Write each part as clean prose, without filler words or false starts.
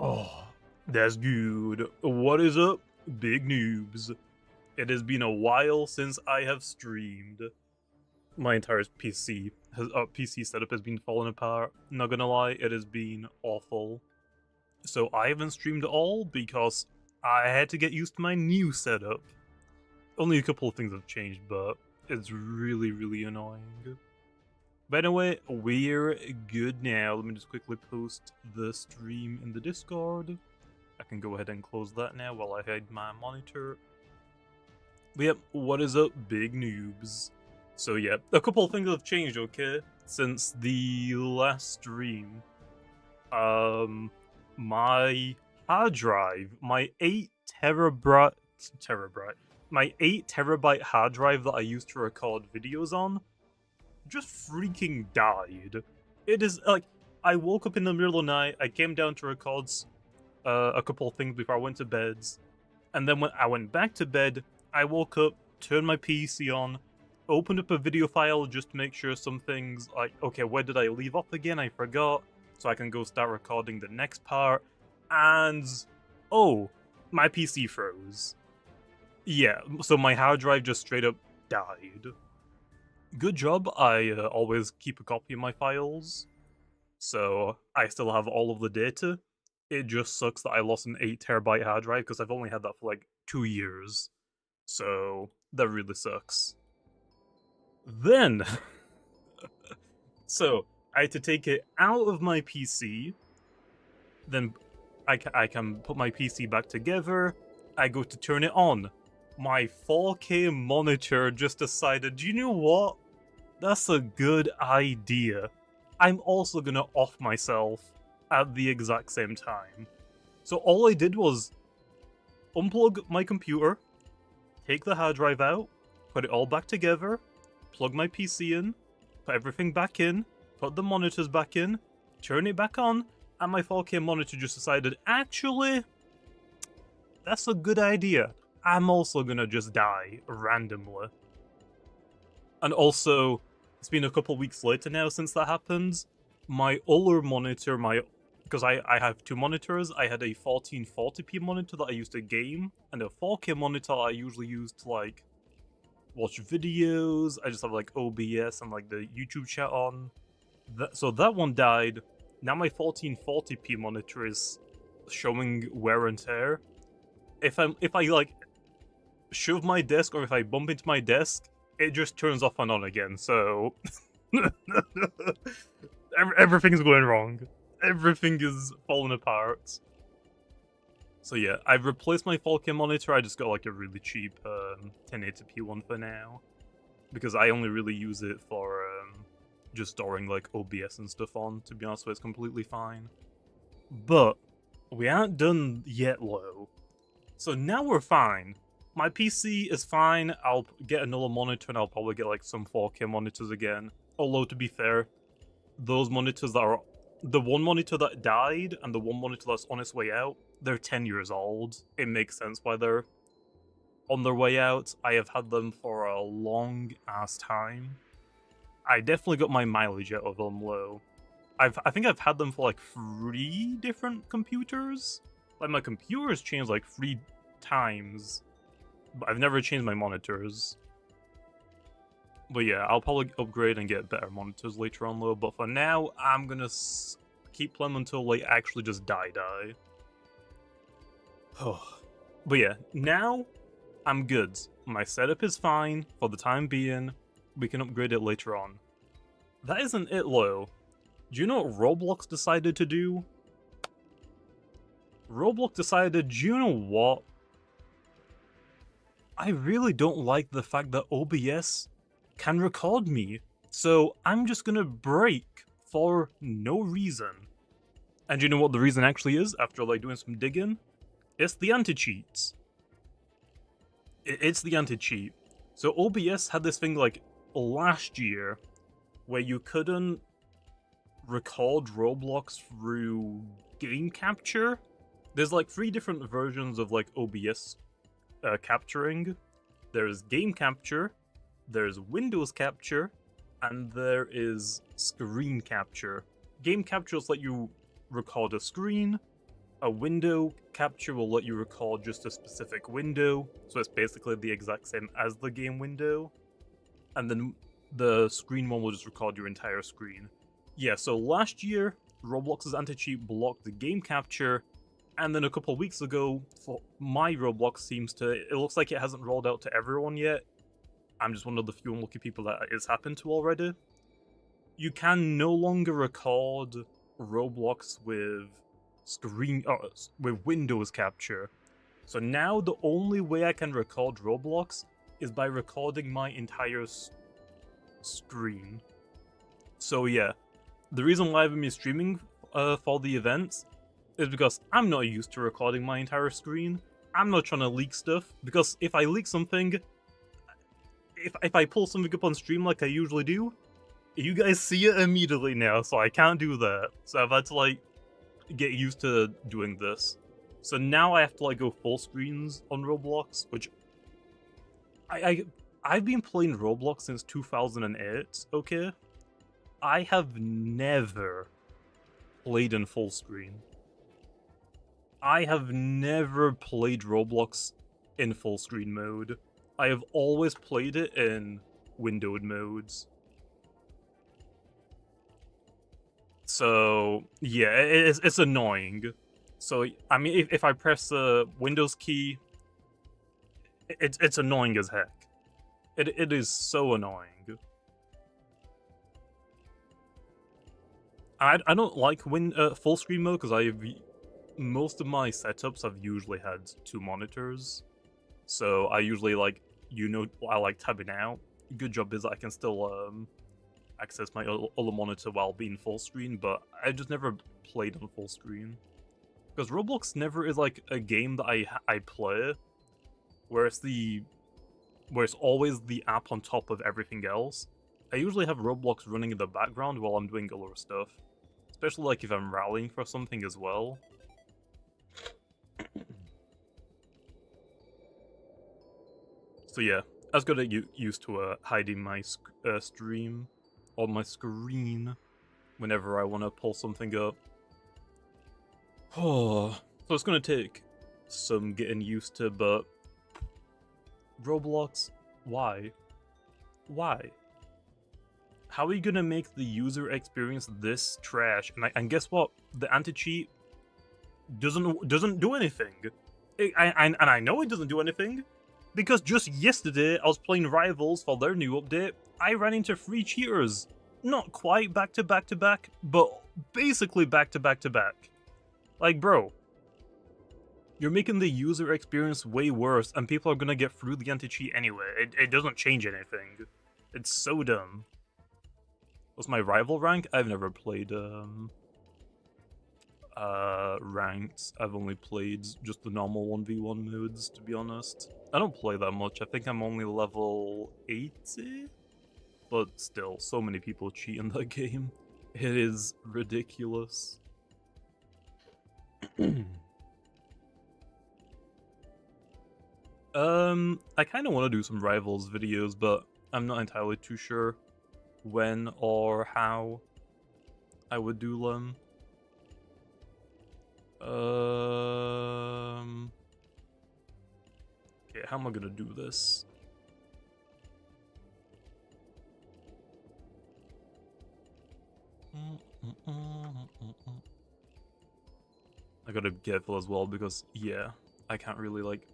Oh, that's good. What is up, big noobs? It has been a while since I have streamed. My entire PC setup has been falling apart. Not gonna lie, it has been awful. So I haven't streamed at all because I had to get used to my new setup. Only a couple of things have changed, but it's really annoying. But anyway, we're good now. Let me just quickly post the stream in the Discord. I can go ahead and close that now while I hide my monitor. But yep, what is up, big noobs? So yeah, a couple of things have changed, okay, since the last stream. My hard drive, my 8 terabyte hard drive that I used to record videos on, just freaking died. It is like, I woke up in the middle of the night, I came down to record a couple of things before I went to bed, and then when I went back to bed, I woke up, turned my PC on, opened up a video file just to make sure some things, like, okay, where did I leave off again? I forgot, so I can go start recording the next part, and oh, my PC froze. Yeah, so my hard drive just straight up died. Good job, I always keep a copy of my files, so I still have all of the data. It just sucks that I lost an 8 terabyte hard drive because I've only had that for like 2 years. So that really sucks. Then, so I had to take it out of my PC. Then I can put my PC back together. I go to turn it on. My 4K monitor just decided, you know what? That's a good idea. I'm also gonna off myself at the exact same time. So all I did was unplug my computer, take the hard drive out, put it all back together, plug my PC in, put everything back in, put the monitors back in, turn it back on, and my 4K monitor just decided, actually, that's a good idea. I'm also gonna just die randomly. And also, it's been a couple weeks later now since that happened. My older monitor, because I have 2 monitors, I had a 1440p monitor that I used to game, and a 4K monitor I usually use to like watch videos. I just have like OBS and like the YouTube chat on. So that one died. Now my 1440p monitor is showing wear and tear. If I like shove my desk or if I bump into my desk, it just turns off and on again. So everything's going wrong. Everything is falling apart. So yeah, I've replaced my 4K monitor. I just got like a really cheap 1080p one for now, because I only really use it for just storing like OBS and stuff on. To be honest, so it's completely fine. But we aren't done yet, though. So now we're fine. My PC is fine. I'll get another monitor and I'll probably get like some 4K monitors again. Although to be fair, those monitors that are the one monitor that died and the one monitor that's on its way out, they're 10 years old. It makes sense why they're on their way out. I have had them for a long ass time. I definitely got my mileage out of them low. I think I've had them for like 3 different computers. Like my computers changed like 3 times, but I've never changed my monitors. But yeah, I'll probably upgrade and get better monitors later on though, but for now, I'm gonna keep playing until they actually just die. But yeah, now, I'm good. My setup is fine for the time being. We can upgrade it later on. That isn't it though. Do you know what Roblox decided to do? Roblox decided, do you know what? I really don't like the fact that OBS can record me, so I'm just gonna break for no reason. And you know what the reason actually is, after like doing some digging? It's the anti-cheats. It's the anti-cheat. So OBS had this thing like last year where you couldn't record Roblox through game capture. There's like 3 different versions of like OBS capturing. There's game capture, there's Windows capture, and there is screen capture. Game capture is let you record a screen, A window capture will let you record just a specific window, so it's basically the exact same as the game window. And then the screen one will just record your entire screen. Yeah, so last year, Roblox's anti-cheat blocked the game capture, and then a couple of weeks ago, for my Roblox it looks like it hasn't rolled out to everyone yet. I'm just one of the few unlucky people that it's happened to already. You can no longer record Roblox with with Windows capture. So now the only way I can record Roblox is by recording my entire screen. So yeah, the reason why I've been streaming for the events is because I'm not used to recording my entire screen. I'm not trying to leak stuff, because if I leak something, if I pull something up on stream like I usually do, you guys see it immediately now, so I can't do that. So I've had to like get used to doing this. So now I have to like go full screens on Roblox, which I've been playing Roblox since 2008, okay? I have never played in full screen. I have never played Roblox in full screen mode. I have always played it in windowed modes. So yeah, it's annoying. So I mean, if I press the Windows key, it's annoying as heck. It is so annoying. I don't like full screen mode because most of my setups I've usually had 2 monitors, so I usually like I like tabbing out. Good job is I can still access my other monitor while being full screen, but I just never played on full screen because Roblox never is like a game that I play where it's always the app on top of everything else. I usually have Roblox running in the background while I'm doing other stuff, especially like if I'm rallying for something as well. So yeah, I was gonna get used to hiding my stream on my screen whenever I want to pull something up. Oh, so it's gonna take some getting used to, but Roblox, why? Why? How are you gonna make the user experience this trash? And guess what? The anti-cheat doesn't do anything. And I know it doesn't do anything, because just yesterday I was playing Rivals for their new update. I ran into 3 cheaters. Not quite back to back to back, but basically back to back to back. Like, bro, you're making the user experience way worse, and people are gonna get through the anti-cheat anyway. It doesn't change anything. It's so dumb. What's my rival rank? I've never played ranked. I've only played just the normal 1v1 modes, to be honest. I don't play that much. I think I'm only level 80? But still, so many people cheat in that game. It is ridiculous. I kind of want to do some Rivals videos, but I'm not entirely too sure when or how I would do them. Okay, how am I gonna do this? I gotta be careful as well because, yeah, I can't really, like,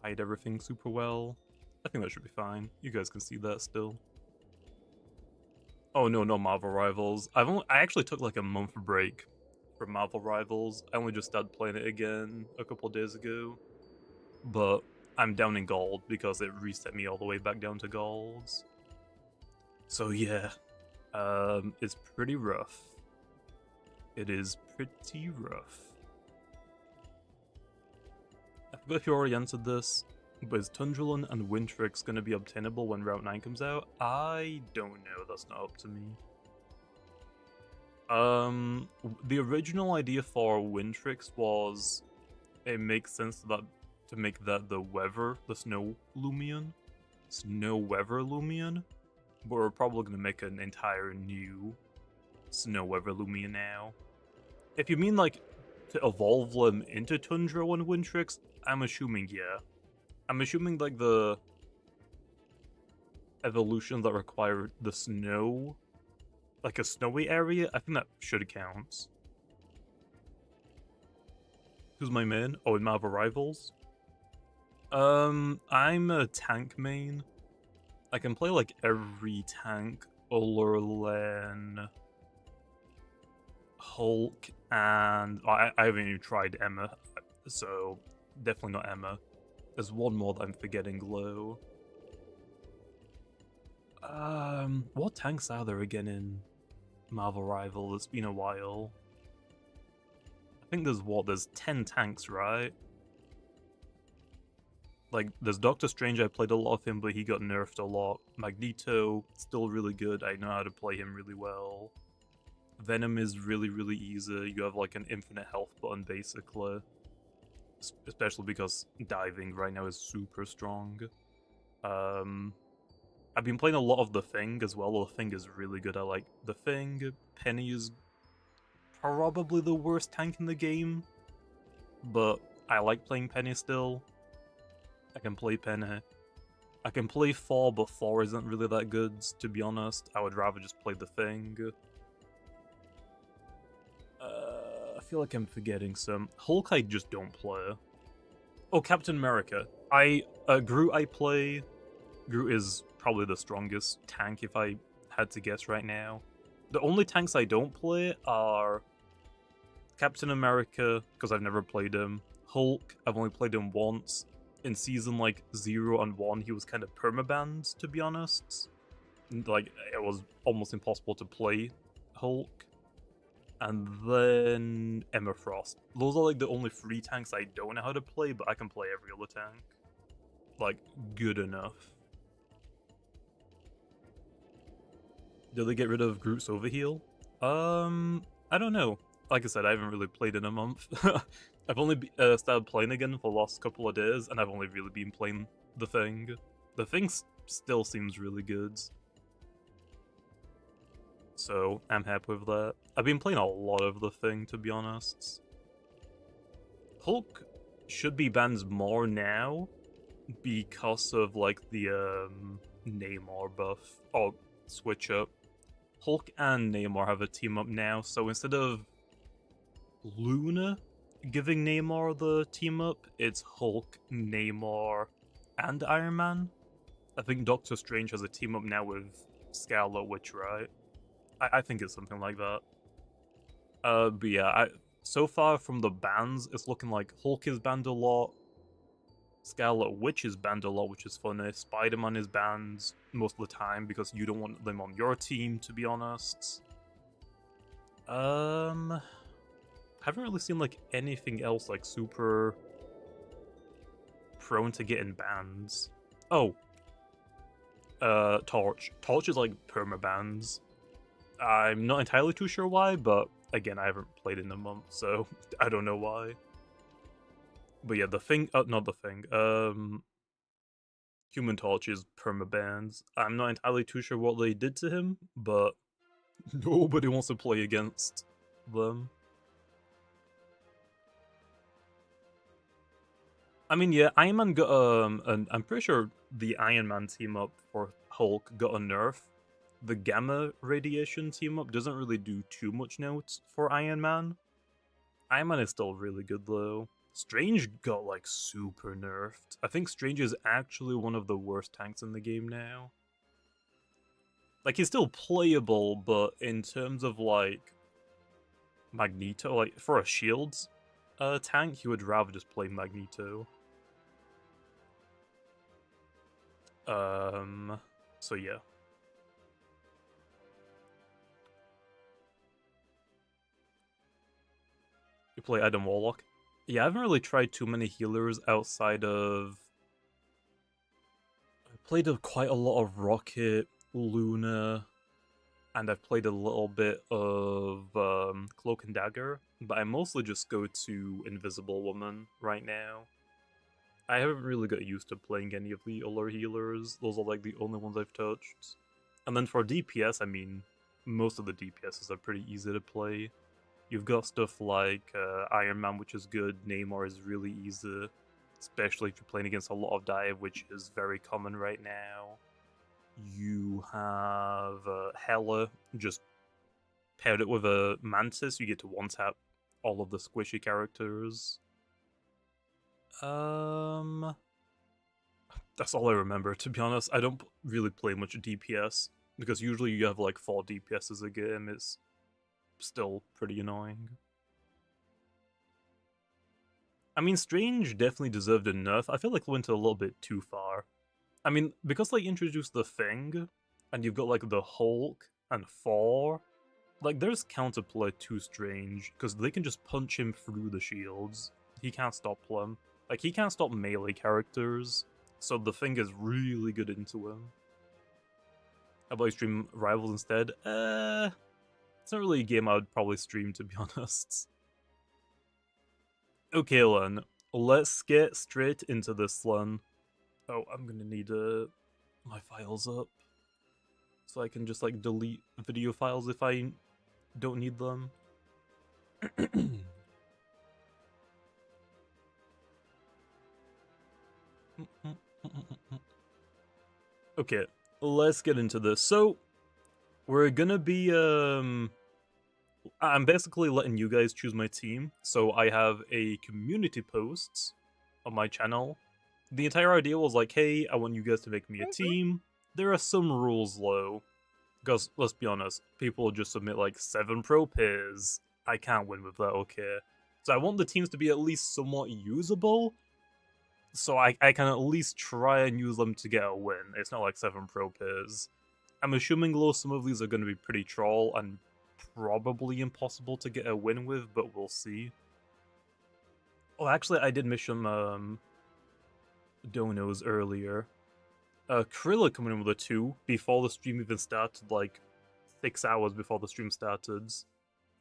hide everything super well. I think that should be fine. You guys can see that still. Oh no, no Marvel Rivals. I actually took like a month break from Marvel Rivals. I only just started playing it again a couple days ago. But I'm down in gold because it reset me all the way back down to golds. So yeah, it's pretty rough. It is pretty rough. I forgot if you already answered this, but is Tundrelin and Wintrix going to be obtainable when Route 9 comes out? I don't know, that's not up to me. The original idea for Wintrix was it makes sense to make that the snow Lumian. Snow weather Lumian. But we're probably going to make an entire new snow weather Lumian now. If you mean like to evolve them into Tundra and Wintrix, I'm assuming yeah. I'm assuming like the evolutions that require the snow, like a snowy area, I think that should count. Who's my main? Oh, in Marvel Rivals? I'm a tank main. I can play like every tank other than Hulk, and I haven't even tried Emma, so definitely not Emma. There's one more that I'm forgetting, Glow. What tanks are there again in Marvel Rival? It's been a while. I think there's 10 tanks, right? Like, there's Doctor Strange, I played a lot of him, but he got nerfed a lot. Magneto, still really good, I know how to play him really well. Venom is really, really easy, you have like an infinite health button, basically. Especially because diving right now is super strong. I've been playing a lot of The Thing as well. The Thing is really good. I like The Thing. Penny is probably the worst tank in the game, but I like playing Penny still. I can play Penny. I can play Thor, but Thor isn't really that good, to be honest. I would rather just play The Thing. I feel like I'm forgetting some. Hulk I just don't play. Oh, Captain America. Groot I play. Groot is probably the strongest tank if I had to guess right now. The only tanks I don't play are Captain America, because I've never played him. Hulk, I've only played him once. In season like 0 and 1, he was kind of permabanned, to be honest. Like, it was almost impossible to play Hulk. And then Emma Frost. Those are like the only 3 tanks I don't know how to play, but I can play every other tank. Like, good enough. Did they get rid of Groot's overheal? I don't know. Like I said, I haven't really played in a month. I've only started playing again for the last couple of days, and I've only really been playing The Thing. The Thing still seems really good. So, I'm happy with that. I've been playing a lot of The Thing, to be honest. Hulk should be banned more now because of, like, the, Namor buff. Or switch up. Hulk and Namor have a team up now, so instead of Luna giving Namor the team up, it's Hulk, Namor, and Iron Man. I think Doctor Strange has a team up now with Scarlet Witch, right? I think it's something like that. But yeah, so far from the bans, it's looking like Hulk is banned a lot, Scarlet Witch is banned a lot, which is funny. Spider-Man is banned most of the time because you don't want them on your team, to be honest. Haven't really seen like anything else like super prone to getting bans. Oh. Torch. Torch is like perma-bans. I'm not entirely too sure why, but again, I haven't played in a month, so I don't know why. But yeah, the thing, not the thing, Human Torch is perma-bans. I'm not entirely too sure what they did to him, but nobody wants to play against them. I mean, yeah, Iron Man got, I'm pretty sure the Iron Man team up for Hulk got a nerf. The Gamma Radiation team up doesn't really do too much now for Iron Man. Iron Man is still really good, though. Strange got, like, super nerfed. I think Strange is actually one of the worst tanks in the game now. Like, he's still playable, but in terms of, like, Magneto, like, for a shields tank, you would rather just play Magneto. So yeah. You play Adam Warlock? Yeah, I haven't really tried too many healers outside of... I played quite a lot of Rocket, Luna, and I've played a little bit of Cloak and Dagger, but I mostly just go to Invisible Woman right now. I haven't really got used to playing any of the other healers. Those are like the only ones I've touched. And then for DPS, I mean, most of the DPSs are pretty easy to play. You've got stuff like Iron Man, which is good. Namor is really easy, especially if you're playing against a lot of dive, which is very common right now. You have Hela, just paired it with a Mantis, you get to one-tap all of the squishy characters. That's all I remember, to be honest. I don't really play much DPS, because usually you have like 4 DPSs a game. It's still pretty annoying. I mean, Strange definitely deserved a nerf. I feel like it went a little bit too far. I mean, because they introduced the Thing, and you've got like the Hulk and Thor, like there's counterplay to Strange, because they can just punch him through the shields. He can't stop them. Like, he can't stop melee characters, so the Thing is really good into him. How about you stream Rivals instead? It's not really a game I would probably stream, to be honest. Okay, Len. Let's get straight into this, Len. Oh, I'm gonna need my files up, so I can just like delete video files if I don't need them. Okay, let's get into this. So, we're gonna be, I'm basically letting you guys choose my team. So I have a community post on my channel. The entire idea was like, hey, I want you guys to make me a team. There are some rules, though. Because, let's be honest, people just submit like 7 pro pairs. I can't win with that, okay? So I want the teams to be at least somewhat usable, so I can at least try and use them to get a win. It's not like 7 pro pairs. I'm assuming, though, some of these are going to be pretty troll and probably impossible to get a win with, but we'll see. Oh, actually, I did miss some donos earlier. Krilla coming in with a 2 before the stream even started, like 6 hours before the stream started.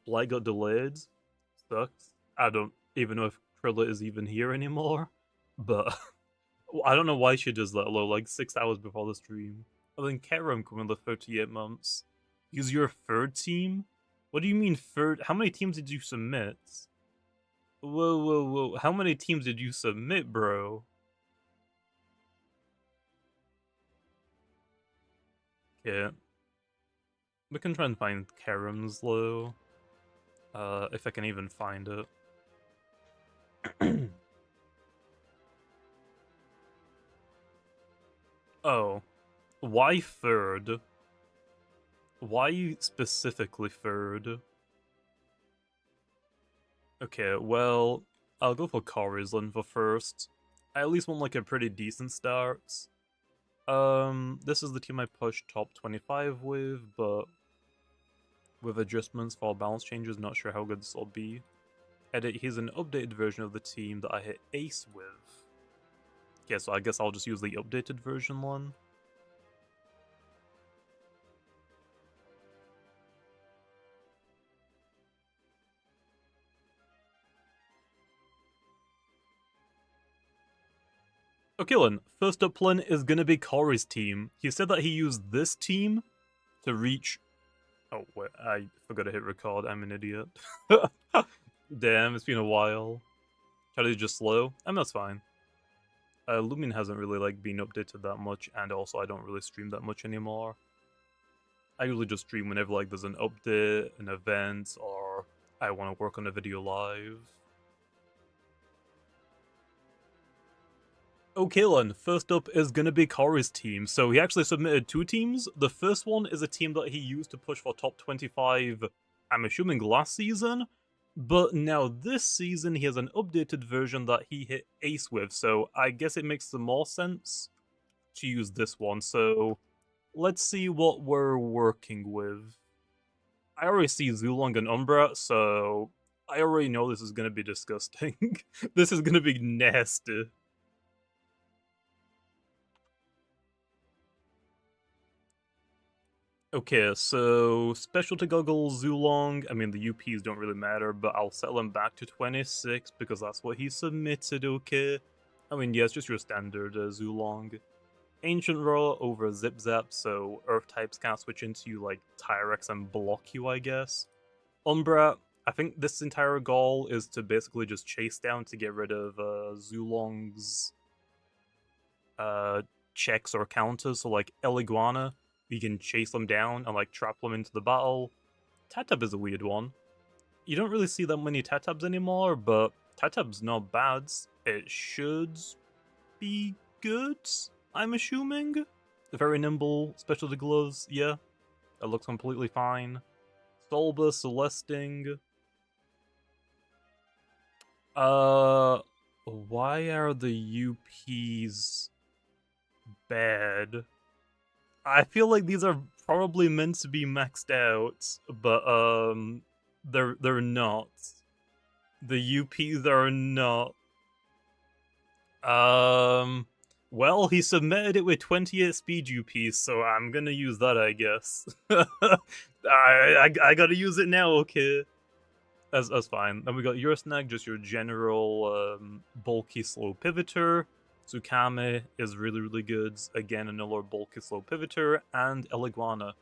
Flight got delayed. Sucks. I don't even know if Krilla is even here anymore, but I don't know why she does that, though, like 6 hours before the stream. And then Kerem coming with 38 months. Use your 3rd team? What do you mean 3rd? How many teams did you submit? Whoa. How many teams did you submit, bro? Yeah. We can try and find Kerem's, though. If I can even find it. Oh. Why 3rd? Why specifically 3rd? Okay, well, I'll go for Corisland for first. I at least want like a pretty decent start. This is the team I pushed top 25 with, but with adjustments for balance changes, not sure how good this will be. Edit, here's an updated version of the team that I hit ace with. Okay, so I guess I'll just use the updated version one. Okay, Len, first up Len is gonna be Corey's team. He said that he used this team to reach... Oh, wait, I forgot to hit record, I'm an idiot. Damn, it's been a while. Try to just slow? That's fine. Lumian hasn't really like been updated that much, and also I don't really stream that much anymore. I usually just stream whenever like there's an update, an event, or I want to work on a video live. Okay, Len, first up is gonna be Corey's team. So he actually submitted 2 teams. The first one is a team that he used to push for top 25, I'm assuming last season, but now this season he has an updated version that he hit ace with, so I guess it makes some more sense to use this one. So let's see what we're working with. I already see Zulong and Umbra, so I already know this is gonna be disgusting. This is gonna be nasty. Okay, so Specialty Goggles, Zulong, I mean the UPs don't really matter, but I'll settle him back to 26 because that's what he submitted, okay? I mean, yeah, it's just your standard Zulong. Ancient Raw over Zip Zap, so Earth types can't switch into you like Tyrex and block you, I guess. Umbra, I think this entire goal is to basically just chase down to get rid of Zulong's checks or counters. So like El Iguana, you can chase them down and like trap them into the battle. Tatab is a weird one. You don't really see that many Tatabs anymore, but Tatab's not bad. It should be good, I'm assuming. Very nimble, specialty gloves, yeah. It looks completely fine. Solba, Celesting. Why are the UPs bad? I feel like these are probably meant to be maxed out, but they're not. The UPs are not. Well, he submitted it with 28 speed UPs, so I'm gonna use that, I guess. I gotta use it now, okay. That's fine. Then we got your snag, just your general bulky slow pivoter. Tsukame is really good. Again, another bulky slow pivoter. And El Iguana.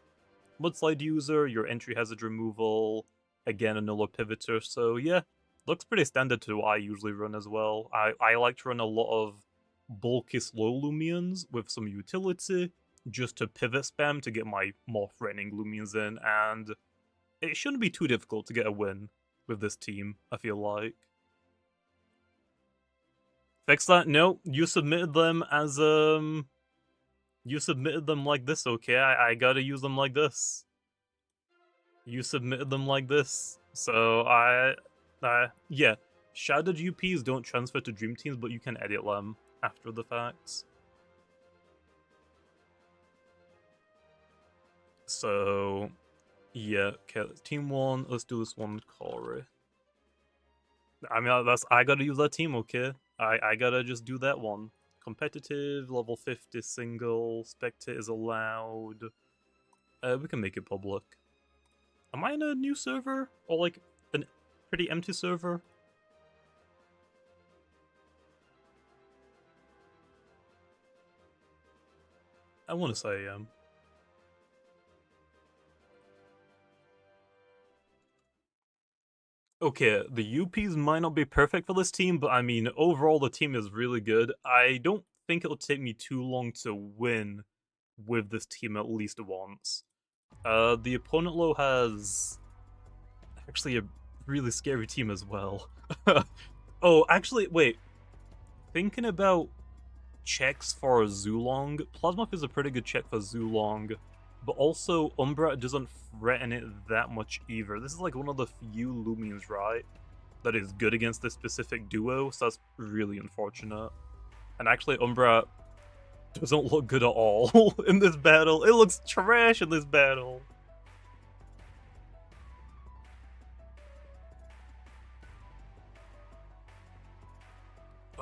Mudslide user, your entry hazard removal. Again, another pivoter. So yeah, looks pretty standard to what I usually run as well. I like to run a lot of bulky slow Lumians with some utility, just to pivot spam to get my more threatening Lumians in, and it shouldn't be too difficult to get a win with this team, I feel like. Fix that? No, you submitted them as, you submitted them like this, okay? I gotta use them like this. You submitted them like this. So, yeah. Shadowed UPs don't transfer to Dream Teams, but you can edit them after the fact. So, yeah, okay, team 1, let's do this one with Corey. I mean, I gotta use that team, okay? I gotta just do that one. Competitive, level 50, single, spectators allowed. We can make it public. Am I in a new server? Or like, a pretty empty server? I want to say I am. Okay, the UPs might not be perfect for this team, but I mean, overall the team is really good. I don't think it'll take me too long to win with this team at least once. The opponent low has actually a really scary team as well. Oh, actually, wait. Thinking about checks for Zulong, Plasmoth is a pretty good check for Zulong, but also Umbra doesn't threaten it that much either. This is like one of the few Lumians, right, that is good against this specific duo, so that's really unfortunate. And actually, Umbra doesn't look good at all in this battle. It looks trash in this battle.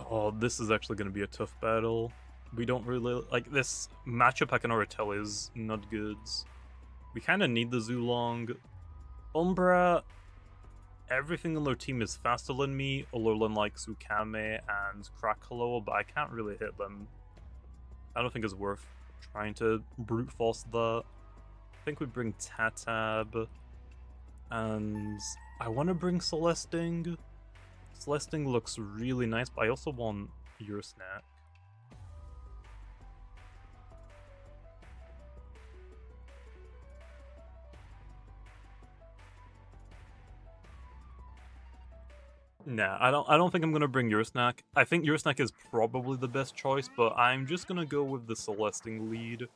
Oh, this is actually going to be a tough battle. We don't really... like, this matchup I can already tell is not good. We kind of need the Zulong. Umbra, everything on their team is faster than me, other than like Tsukame and Krakaloa, but I can't really hit them. I don't think it's worth trying to brute force that. I think we bring Tatab, and I want to bring Celesting. Celesting looks really nice, but I also want your snack. Nah, I don't think I'm gonna bring your snack. I think your snack is probably the best choice, but I'm just gonna go with the Celesting lead.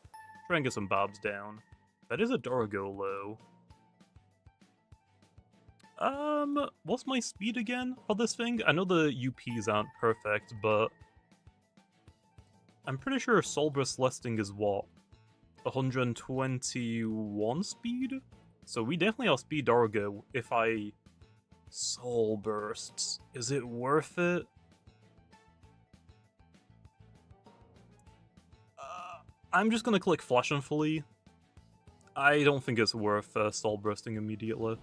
Try and get some bobs down. That is a Dorigo low. What's my speed again for this thing? I know the UPs aren't perfect, but I'm pretty sure Solbra Celesting is what? 121 speed? So we definitely outspeed Dorigo if I Soul Bursts. Is it worth it? I'm just gonna click Flash and Flee. I don't think it's worth Soul Bursting immediately.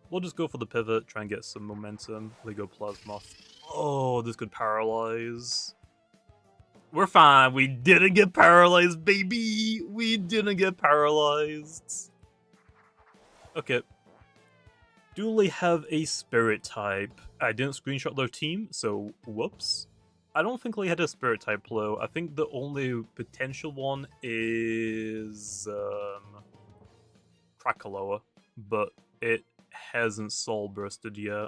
We'll just go for the pivot, try and get some momentum. They go Plasmoth. Oh, this could paralyze. We're fine. We didn't get paralyzed, baby. We didn't get paralyzed. Okay. Do they have a spirit type? I didn't screenshot their team, so whoops. I don't think they had a spirit type though. I think the only potential one is Krakaloa, but it hasn't soul bursted yet.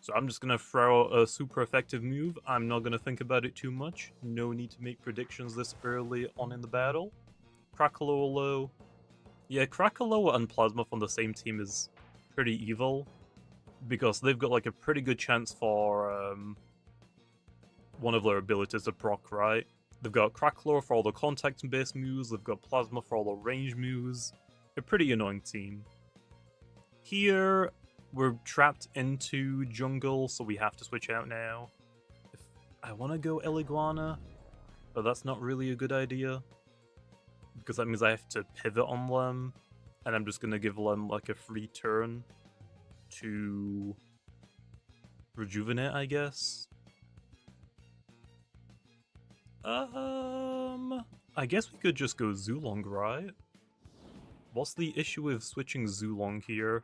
So I'm just gonna throw a super effective move. I'm not gonna think about it too much. No need to make predictions this early on in the battle. Krakaloa low. Yeah, Krakaloa and Plasma on the same team is pretty evil, because they've got like a pretty good chance for one of their abilities to proc, right? They've got Krakaloa for all the contact-based moves, they've got Plasma for all the range moves. A pretty annoying team. Here, we're trapped into jungle, so we have to switch out now. If I want to go Eliguana, but that's not really a good idea, because that means I have to pivot on them, and I'm just going to give them like a free turn to rejuvenate, I guess. I guess we could just go Zulong, right? What's the issue with switching Zulong here?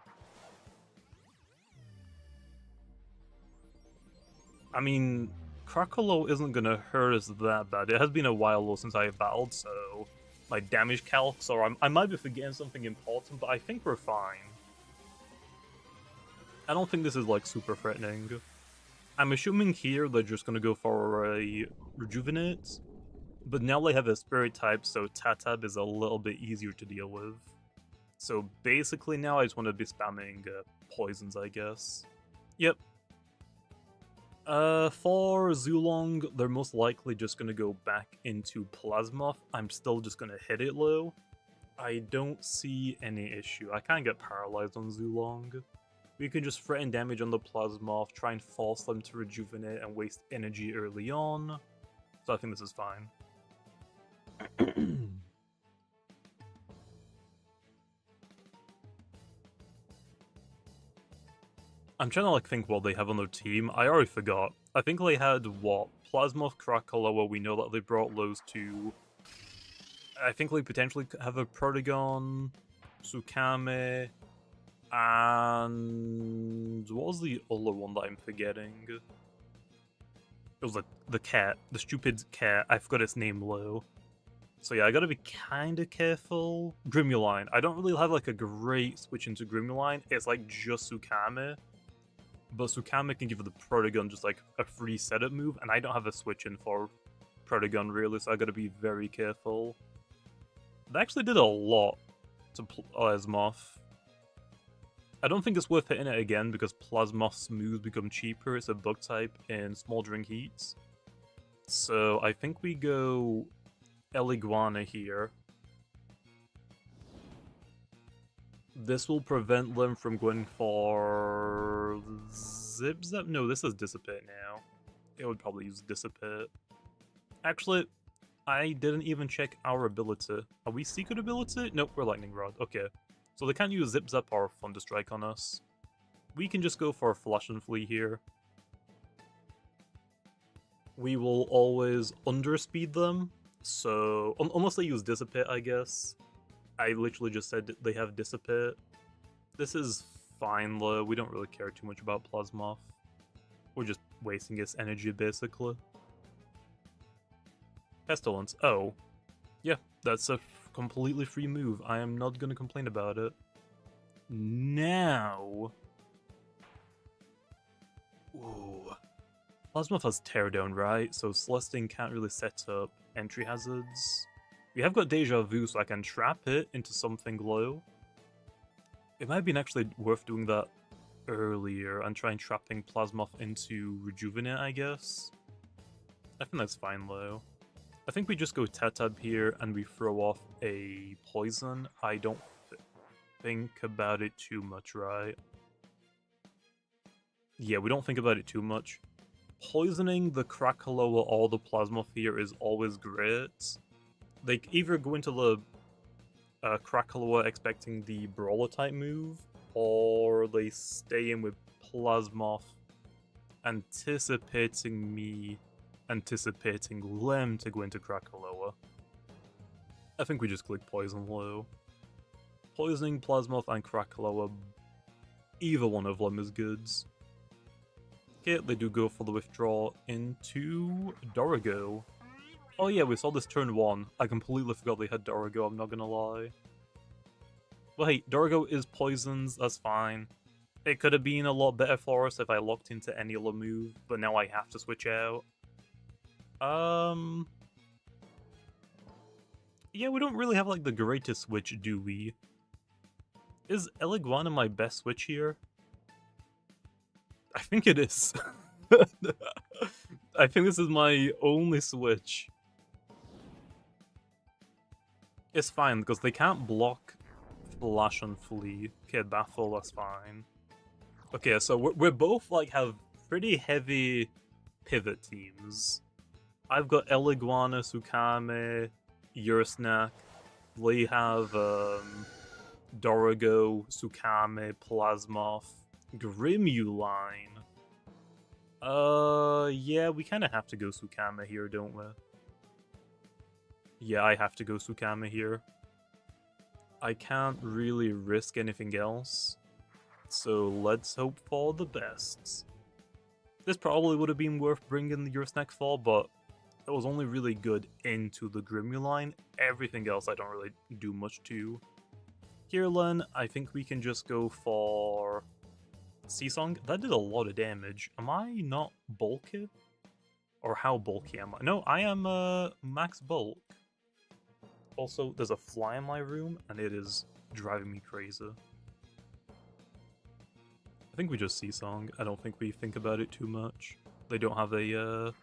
I mean, Krakaloa isn't gonna hurt us that bad. It has been a while though since I battled, so my damage calcs, or I might be forgetting something important, but I think we're fine. I don't think this is like super threatening. I'm assuming here they're just gonna go for a rejuvenate, but now they have a spirit type, so Tatab is a little bit easier to deal with. So basically now I just want to be spamming poisons, I guess. Yep. For Zulong, they're most likely just gonna go back into Plasmoth. I'm still just gonna hit it low. I don't see any issue. I can't get paralyzed on Zulong. We can just threaten damage on the Plasmoth, try and force them to rejuvenate and waste energy early on. So I think this is fine. I'm trying to like think what they have on their team. I already forgot. I think they had what? Plasmoth, Krakaloa, we know that they brought those two. I think they potentially have a Protagon, Tsukame, and what was the other one that I'm forgetting? It was like the cat, the stupid cat. I forgot its name low. So yeah, I gotta be kind of careful. Grimuline. I don't really have like a great switch into Grimuline. It's like just Tsukame. But Tsukame can give the Protagon just like a free setup move, and I don't have a switch in for Protagon really, so I gotta be very careful. They actually did a lot to Plasmoth. I don't think it's worth hitting it again because Plasmoth's moves become cheaper. It's a bug type in Smoldering Heats. So I think we go Eliguana here. This will prevent them from going for Zip Zap? No, this is Dissipate now. It would probably use Dissipate. Actually, I didn't even check our ability. Are we Secret Ability? Nope, we're Lightning Rod. Okay. So they can't use Zip Zap or Thunder Strike on us. We can just go for Flash and Flee here. We will always underspeed them. So, unless they use Dissipate, I guess. I literally just said they have Dissipate. This is fine though, we don't really care too much about Plasmoth. We're just wasting its energy basically. Pestilence, oh. Yeah, that's a completely free move. I am not gonna complain about it. Now... Ooh. Plasmoth has Teardown, right? So Celestine can't really set up entry hazards. We have got Deja Vu, so I can trap it into something low. It might have been actually worth doing that earlier and trying trapping Plasmoth into Rejuvenate, I guess. I think that's fine though. I think we just go Tatab here and we throw off a poison. I don't think about it too much, right? Yeah, we don't think about it too much. Poisoning the Krakaloa or the Plasmoth here is always great. They either go into the Krakaloa expecting the Brawler type move, or they stay in with Plasmoth anticipating me anticipating them to go into Krakaloa. I think we just click Poison low. Poisoning Plasmoth and Krakaloa Either one of them is good. Okay, they do go for the withdraw into Dorigo. Oh yeah, we saw this turn 1. I completely forgot they had Dorigo, I'm not gonna lie. Well hey, Dorigo is poisons, that's fine. It could have been a lot better for us if I locked into any other move, but now I have to switch out. Yeah, we don't really have like the greatest switch, do we? Is Eliguana my best switch here? I think it is. I think this is my only switch. It's fine, because they can't block Flash and Flee. Okay, Baffle, that's fine. Okay, so we're both, like, have pretty heavy pivot teams. I've got Eliguana, Sukame, Yursnak. They have, Dorigo, Sukame, Plasmoth, Grimuline. Yeah, we kind of have to go Sukame here, don't we? Yeah, I have to go Sukame here. I can't really risk anything else, so let's hope for the best. This probably would have been worth bringing the Yursnak for, but it was only really good into the Grimuline. Everything else I don't really do much to. Kirlan, I think we can just go for Seasong. That did a lot of damage. Am I not bulky? Or how bulky am I? No, I am max bulk. Also, there's a fly in my room, and it is driving me crazy. I think we just Seasong. I don't think we think about it too much. They don't have a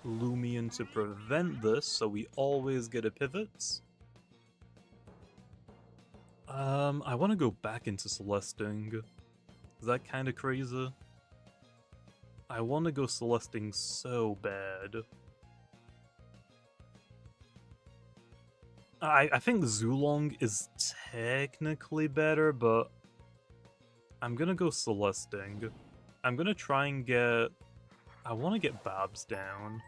Lumian to prevent this, so we always get a pivot. I want to go back into Celesting. Is that kind of crazy? I want to go Celesting so bad. I think Zulong is technically better, but I'm gonna go Celesting. I'm gonna try and get... I want to get Babs down.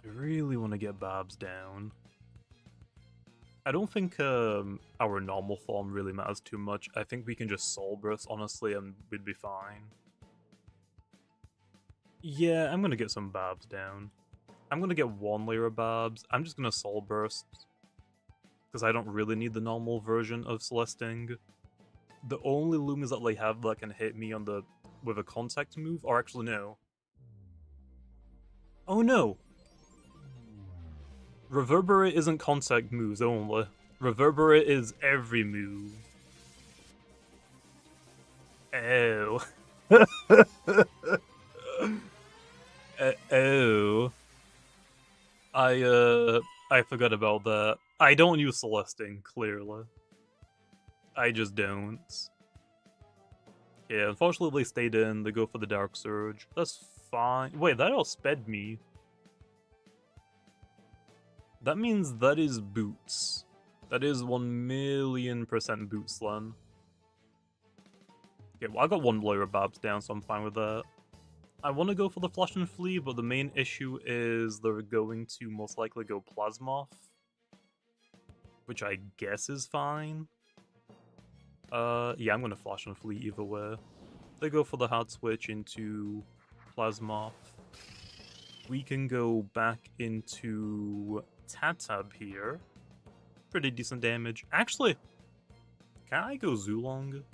I really want to get Babs down. I don't think our normal form really matters too much. I think we can just Soul Burst, honestly, and we'd be fine. Yeah, I'm gonna get some Babs down. I'm gonna get one layer of Babs. I'm just gonna Soul Burst, because I don't really need the normal version of Celesting. The only Lumias that they have that can hit me on the with a contact move, or actually no. Oh no! Reverberate isn't contact moves only. Reverberate is every move. Oh. Oh. I forgot about that. I don't use Celesting, clearly. I just don't. Yeah, unfortunately they stayed in, they go for the Dark Surge. That's fine. Wait, that outsped me. That means that is boots. That is 1,000,000% boots then. Okay, well I got one layer of Babs down, so I'm fine with that. I want to go for the Flash and Flee, but the main issue is they're going to most likely go Plasmoth, which I guess is fine. Yeah, I'm gonna Flash and Flee either way. They go for the hard switch into Plasmoth. We can go back into Tatab here. Pretty decent damage. Actually, can I go Zulong?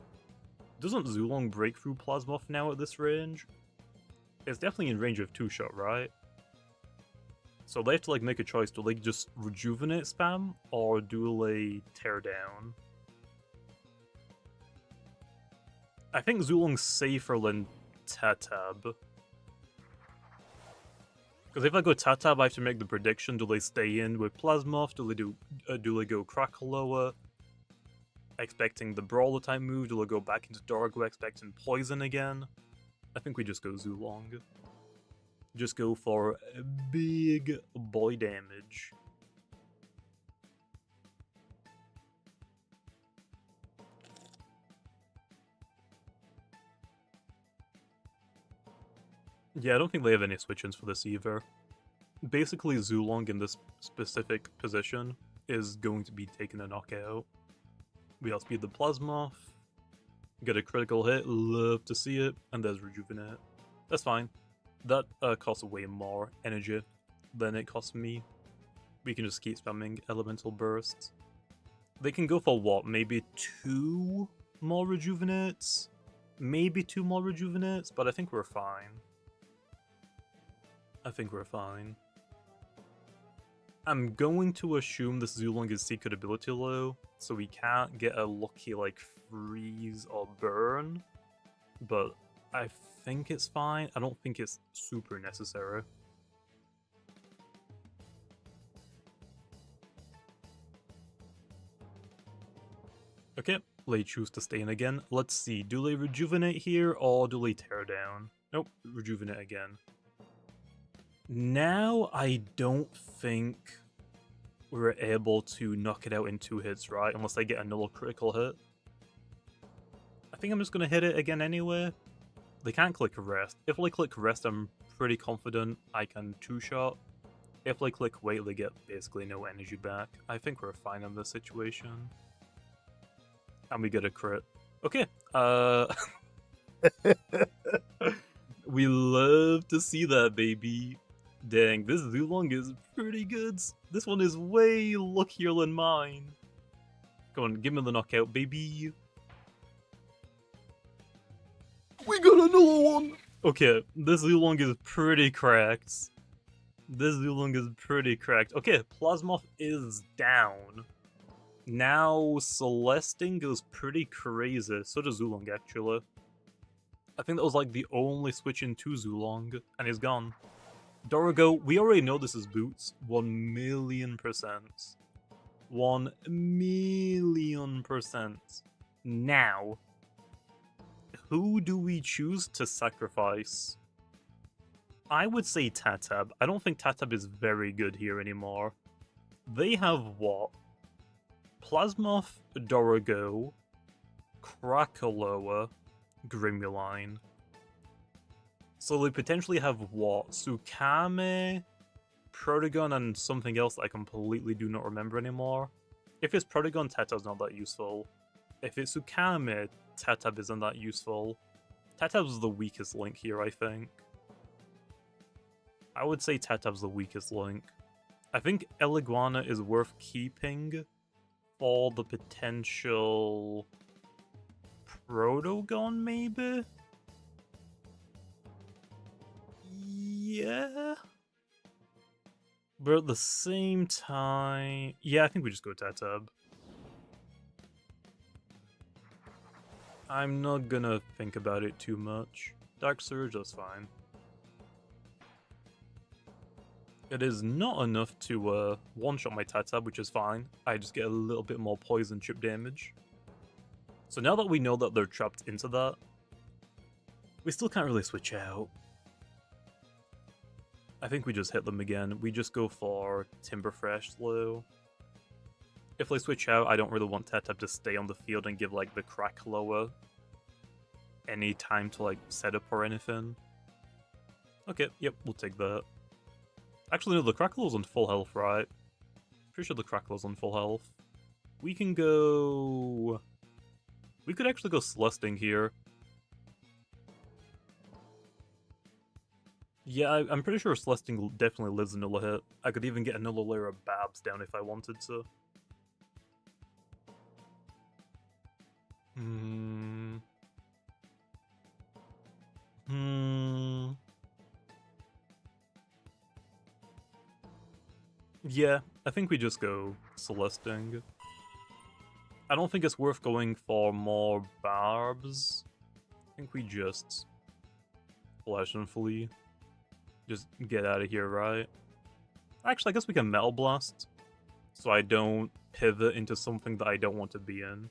Doesn't Zulong break through Plasmoth now at this range? It's definitely in range of 2-shot, right? So they have to like make a choice. Do they just rejuvenate spam, or do they tear down? I think Zulong's safer than Tatab. Because if I go Tatab, I have to make the prediction: do they stay in with Plasmoth? Do they go Krakaloa, expecting the Brawler type move? Do they go back into Dorigo, expecting Poison again? I think we just go Zulong. Just go for big boy damage. Yeah, I don't think they have any switch-ins for this either. Basically, Zulong in this specific position is going to be taking a knockout. We outspeed the Plasmoth. Get a critical hit, love to see it, and there's Rejuvenate. That's fine. That costs way more energy than it costs me. We can just keep spamming Elemental Bursts. They can go for what? Maybe 2 more Rejuvenates? Maybe 2 more Rejuvenates, but I think we're fine. I think we're fine. I'm going to assume this Zulong is secret ability low, so we can't get a lucky, like, freeze or burn. But I think it's fine. I don't think it's super necessary. Okay, they choose to stay in again. Let's see, do they rejuvenate here or do they tear down? Nope, rejuvenate again. Now I don't think we're able to knock it out in 2 hits, right? Unless I get another critical hit. I think I'm just going to hit it again anyway. They can't click rest. If they click rest, I'm pretty confident I can 2-shot. If they click wait, they get basically no energy back. I think we're fine in this situation. And we get a crit. Okay, we love to see that, baby. Dang, this Zulong is pretty good. This one is way luckier than mine. Come on, give me the knockout, baby. We got another one! Okay, this Zulong is pretty cracked. This Zulong is pretty cracked. Okay, Plasmoth is down. Now, Celesting goes pretty crazy. So does Zulong, actually. I think that was like the only switch into Zulong, and he's gone. Dorigo, we already know this is Boots. 1,000,000%. 1,000,000%. Now, who do we choose to sacrifice? I would say Tatab. I don't think Tatab is very good here anymore. They have what? Plasmoth, Dorigo, Krakaloa, Grimuline. So they potentially have what? Tsukame, Protagon, and something else that I completely do not remember anymore. If it's Protagon, Tatab's not that useful. If it's Tsukame, Tatab isn't that useful. Tatab's the weakest link here, I think. I would say Tatab's the weakest link. I think Eliguana is worth keeping for the potential Protagon, maybe? Yeah? But at the same time... Yeah, I think we just go Tatab. I'm not gonna think about it too much. Dark Surge, that's fine. It is not enough to one-shot my Tatab, which is fine. I just get a little bit more poison chip damage. So now that we know that they're trapped into that, we still can't really switch out. I think we just hit them again. We just go for Timberfresh slow. If they switch out, I don't really want Tatab to stay on the field and give like the Krakaloa any time to like set up or anything. Okay, yep, we'll take that. Actually, no, the Krakaloa's on full health, right? Pretty sure the Krakaloa's on full health. We can go... We could actually go Celesting here. Yeah, I'm pretty sure Celesting definitely lives another hit. I could even get another layer of Babs down if I wanted to. Yeah, I think we just go Celesting. I don't think it's worth going for more Barbs. I think we just Flash and Flee. Just get out of here, right? Actually, I guess we can Metal Blast, so I don't pivot into something that I don't want to be in.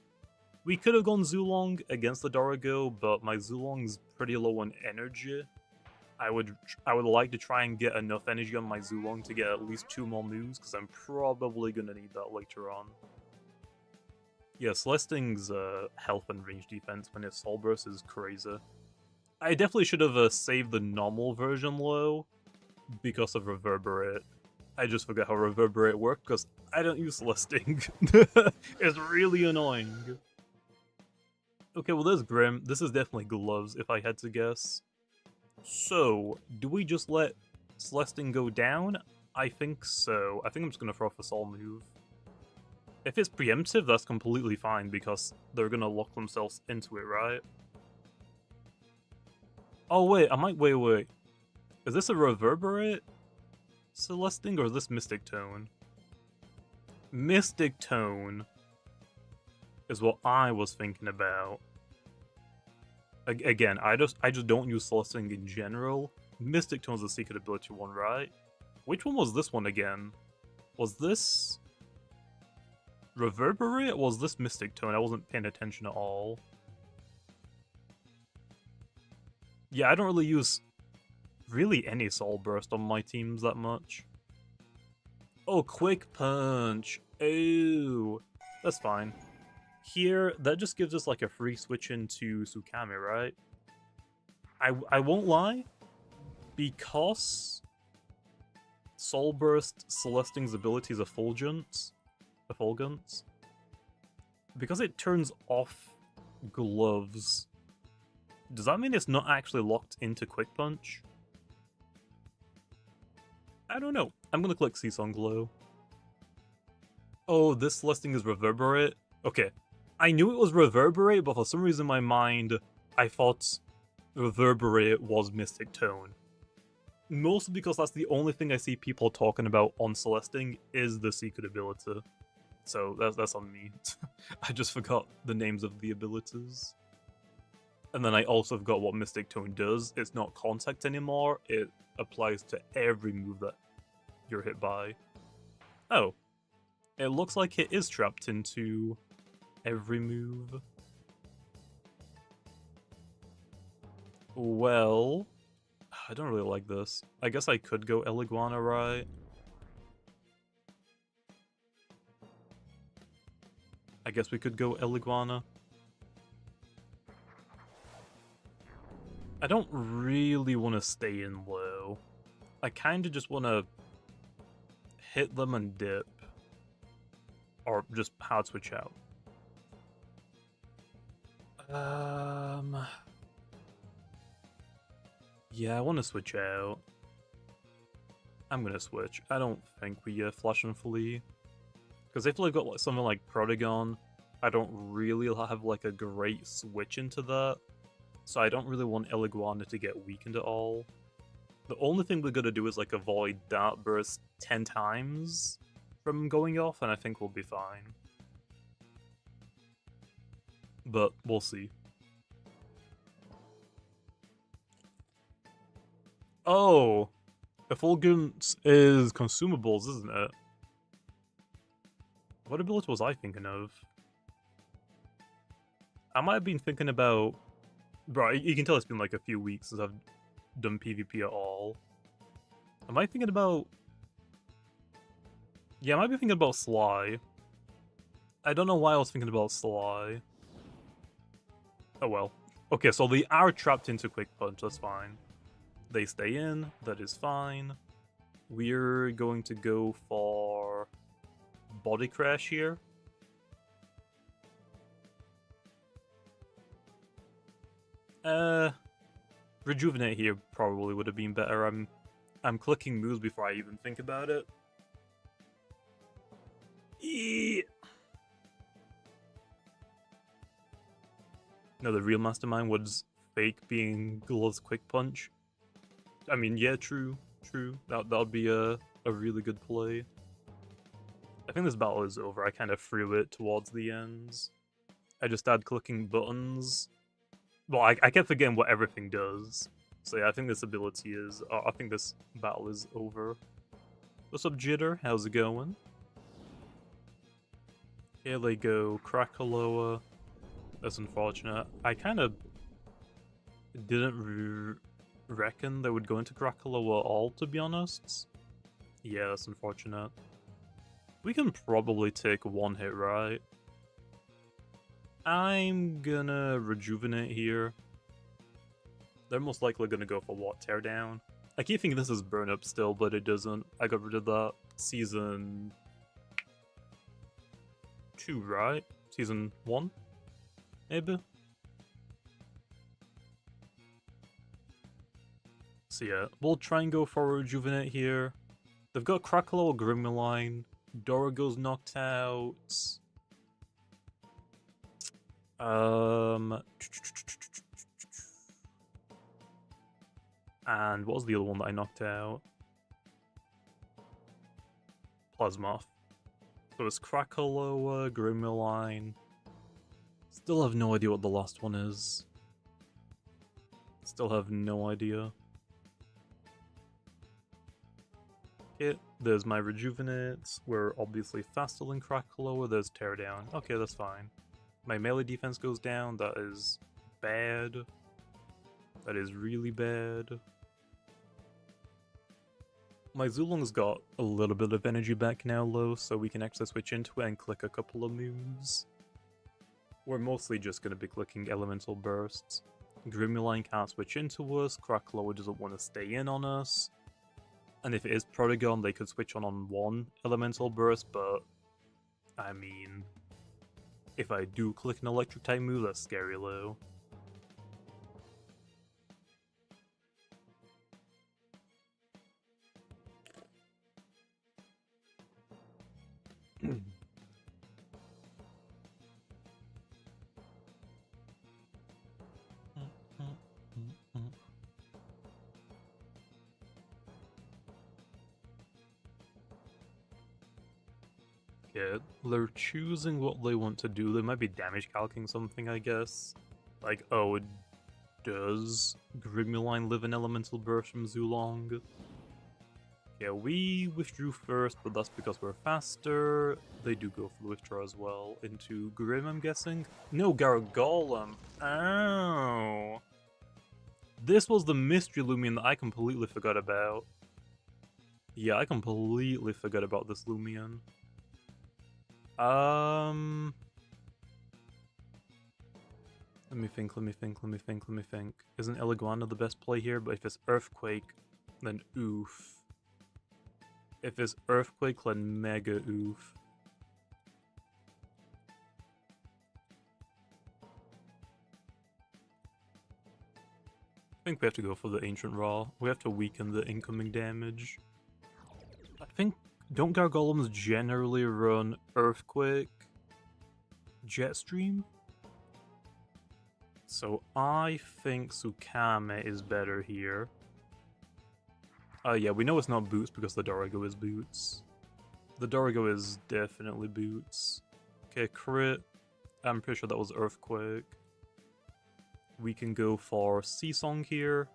We could have gone Zulong against the Dorigo, but my Zulong's pretty low on energy. I would like to try and get enough energy on my Zulong to get at least 2 more moves, because I'm probably going to need that later on. Yeah, Celesting's health and range defense when it's Soul Burst is crazy. I definitely should have saved the normal version low because of Reverberate. I just forgot how reverberate worked because I don't use Celesting. It's really annoying. Okay, well there's Grim. This is definitely gloves if I had to guess. So, do we just let Celesting go down? I think so. I think I'm just gonna throw off a Sol move. If it's preemptive, that's completely fine because they're gonna lock themselves into it, right? Oh wait, wait. Is this a reverberate Celesting or is this Mystic Tone? Mystic Tone is what I was thinking about. Again, I just don't use Celesting in general. Mystic Tone's the secret ability one, right? Which one was this one again? Was this Reverberate or was this Mystic Tone? I wasn't paying attention at all. Yeah, I don't really use really any Soul Burst on my teams that much. Oh, Quick Punch! Oh, that's fine. Here, that just gives us like a free switch into Tsukame, right? I won't lie, because Soul Burst Celesting's ability is Effulgence, because it turns off gloves, does that mean it's not actually locked into Quick Punch? I don't know. I'm gonna click Seesaw Glow. Oh, this Celesting is Reverberate? Okay. I knew it was Reverberate, but for some reason in my mind, I thought Reverberate was Mystic Tone. Mostly because that's the only thing I see people talking about on Celesting is the secret ability. So that's on me. I just forgot the names of the abilities. And then I also forgot what Mystic Tone does. It's not contact anymore, it applies to every move that you're hit by. Oh. It looks like it is trapped into every move. Well, I don't really like this. I guess I could go Eliguana, right? I guess we could go Eliguana. I don't really want to stay in low. I kind of just want to hit them and dip. Or just hard switch out. Yeah, I want to switch out. I'm gonna switch. I don't think we Flash and Flee. Because if they've got like, something like Protagon, I don't really have like a great switch into that. So I don't really want Eliguana to get weakened at all. The only thing we're gonna do is like avoid Dart Burst 10 times from going off, and I think we'll be fine. But we'll see. Oh! Effulgence is consumables, isn't it? What ability was I thinking of? I might have been thinking about... Bro, you can tell it's been like a few weeks since I've done PvP at all. Am I thinking about... Yeah, I might be thinking about Sly. I don't know why I was thinking about Sly. Oh well. Okay, so they are trapped into Quick Punch, that's fine. They stay in, that is fine. We're going to go for Body Crash here. Rejuvenate here probably would have been better. I'm clicking moves before I even think about it. No, the real mastermind was fake being Glove's Quick Punch. I mean, yeah, true. That would be a really good play. I think this battle is over. I kind of threw it towards the ends. I just started clicking buttons. Well, I kept forgetting what everything does. So yeah, I think this ability is... I think this battle is over. What's up, Jitter? How's it going? Here they go. Krakaloa. That's unfortunate. I kind of didn't reckon they would go into Krakaloa at all, to be honest. Yeah, that's unfortunate. We can probably take one hit, right? I'm gonna Rejuvenate here. They're most likely gonna go for what? Teardown? I keep thinking this is Burn Up still, but it doesn't. I got rid of that. Season 2, right? Season 1? Maybe? So yeah, we'll try and go for Rejuvenate here. They've got Crackle or Grimmaline. Dorigo's knocked out. And what was the other one that I knocked out? Plasmoth. So it's Crackaloa, Grimmaline. Still have no idea what the last one is. Still have no idea. Okay, there's my Rejuvenate. We're obviously faster than Crackaloa. There's Teardown. Okay, that's fine. My melee defense goes down. That is bad. That is really bad. My Zulong's got a little bit of energy back now, though, so we can actually switch into it and click a couple of moves. We're mostly just going to be clicking Elemental Bursts. Grimmaline can't switch into us, Crackaloa doesn't want to stay in on us. And if it is Protagon, they could switch on one Elemental Burst, but I mean, if I do click an Electric type move, that's scary low. Yeah, they're choosing what they want to do. They might be damage calcing something, I guess. Like, oh, does Grimmaline live in Elemental Burst from Zulong? Yeah, we withdrew first, but that's because we're faster. They do go for the withdraw as well. Into Grim, I'm guessing? No, Gargolem. Ow! This was the mystery Lumian that I completely forgot about. Yeah, I completely forgot about this Lumian. Let me think. Isn't Eliguana the best play here? But if it's Earthquake, then oof. If it's Earthquake, then mega oof. I think we have to go for the Ancient Raw. We have to weaken the incoming damage. I think, don't Gargolems generally run Earthquake, Jetstream? So I think Tsukame is better here. Yeah, we know it's not Boots because the Dorigo is Boots. The Dorigo is definitely Boots. Okay, crit. I'm pretty sure that was Earthquake. We can go for Seasong here.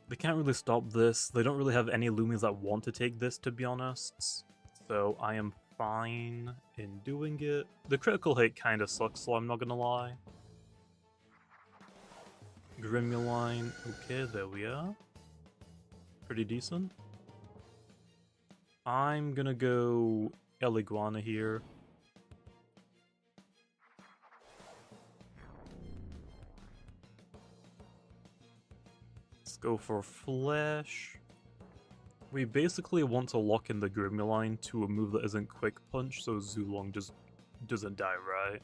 They can't really stop this. They don't really have any Lumians that want to take this, to be honest. So I am fine in doing it. The critical hit kind of sucks, so I'm not gonna lie. Grimmaline. Okay, there we are. Pretty decent. I'm gonna go Eliguana here. Let's go for Flash. We basically want to lock in the Grimmaline to a move that isn't Quick Punch, so Zulong just doesn't die, right?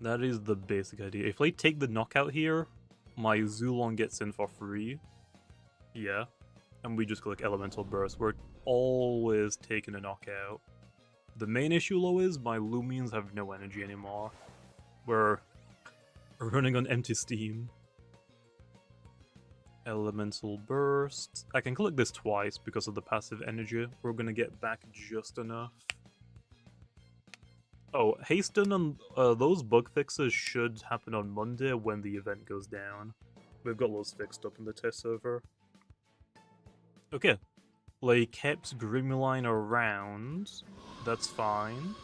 That is the basic idea. If they take the knockout here, my Zulong gets in for free. Yeah. And we just click Elemental Burst. We're always taking a knockout. The main issue, though, is my Lumians have no energy anymore. We're running on empty steam. Elemental Burst. I can click this twice because of the passive energy. We're gonna get back just enough. Oh, hasten and those bug fixes should happen on Monday when the event goes down. We've got those fixed up in the test server. Okay. They kept Grimmaline around. That's fine.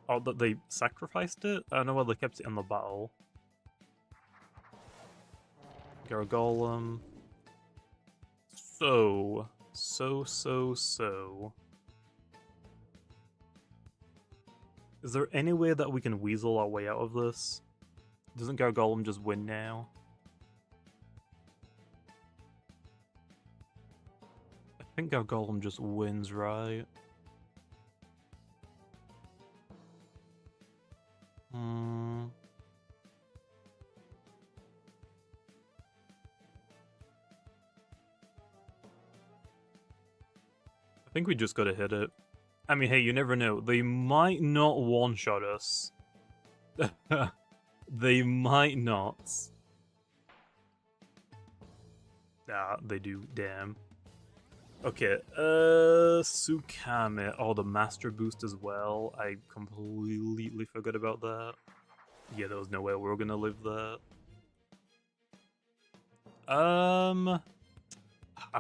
Oh, that they sacrificed it? I don't know why they kept it in the battle. Gargolem. So. Is there any way that we can weasel our way out of this? Doesn't Gargolem just win now? think our golem just wins, right? I think we just gotta hit it. I mean, hey, you never know. They might not one-shot us. They might not. Ah, they do. Damn. Okay, Sukame. Oh, the Master Boost as well. I completely forgot about that. Yeah, there was no way we were gonna live that. I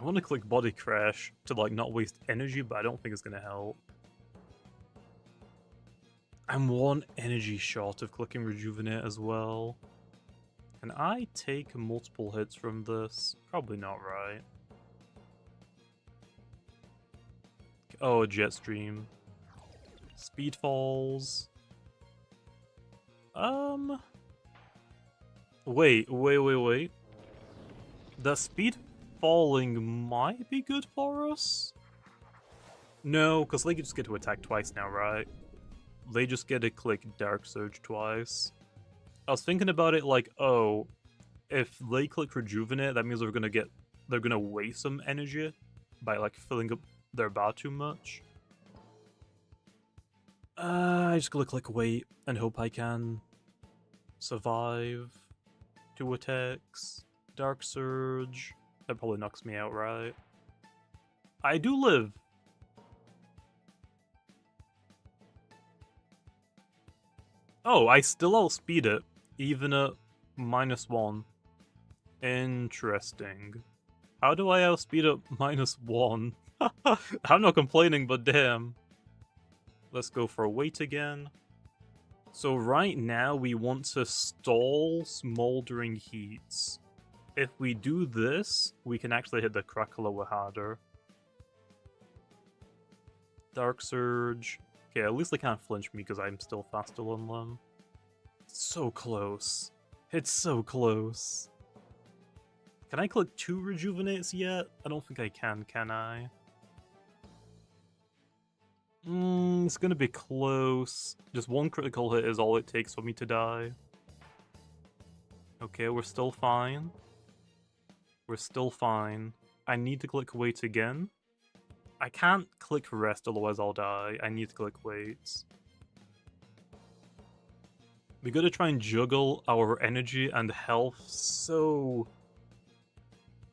want to click Body Crash to, like, not waste energy, but I don't think it's gonna help. I'm one energy short of clicking Rejuvenate as well. Can I take multiple hits from this? Probably not, right? Oh, Jetstream. Speed falls. Wait. The speed falling might be good for us? No, because they just get to attack twice now, right? They just get to click Dark Surge twice. I was thinking about it like, oh, if they click Rejuvenate, that means they're gonna waste some energy by, like, filling up their bar too much. I just gotta click Wait and hope I can survive 2 attacks. Dark Surge. That probably knocks me out, right? I do live. Oh, I still outspeed it, even at -1. Interesting. How do I outspeed at -1? I'm not complaining, but damn. Let's go for Wait again. So right now we want to stall Smoldering Heats. If we do this, we can actually hit the Krakaloa harder. Dark Surge. Okay, at least they can't flinch me because I'm still faster than them. So close. It's so close. Can I click 2 Rejuvenates yet? I don't think I can I? It's gonna be close. Just 1 critical hit is all it takes for me to die. Okay, we're still fine. We're still fine. I need to click Wait again. I can't click Rest, otherwise I'll die. I need to click Wait. We gotta try and juggle our energy and health so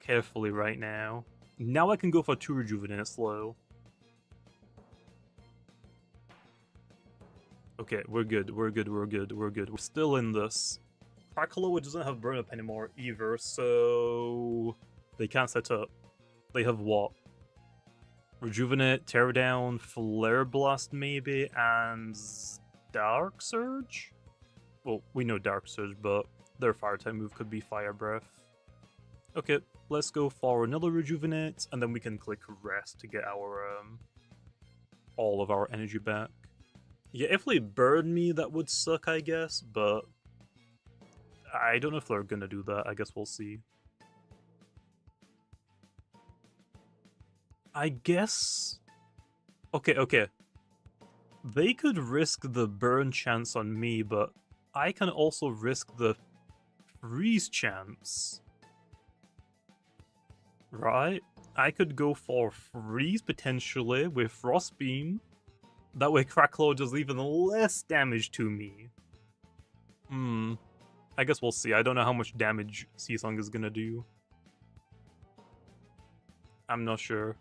carefully right now. Now I can go for 2 Rejuvenate slow. Okay, we're good. We're still in this. Krakaloa doesn't have burn up anymore either, so they can't set up. They have what? Rejuvenate, Teardown, Flare Blast maybe, and Dark Surge? Well, we know Dark Surge, but their fire type move could be Fire Breath. Okay, let's go for another Rejuvenate, and then we can click Rest to get our all of our energy back. Yeah, if they burn me, that would suck, I guess, but I don't know if they're gonna do that. I guess we'll see. I guess... Okay. They could risk the burn chance on me, but I can also risk the freeze chance. Right? I could go for freeze, potentially, with Frost Beam. That way Krakaloa does even less damage to me. I guess we'll see. I don't know how much damage Seasong is gonna do. I'm not sure.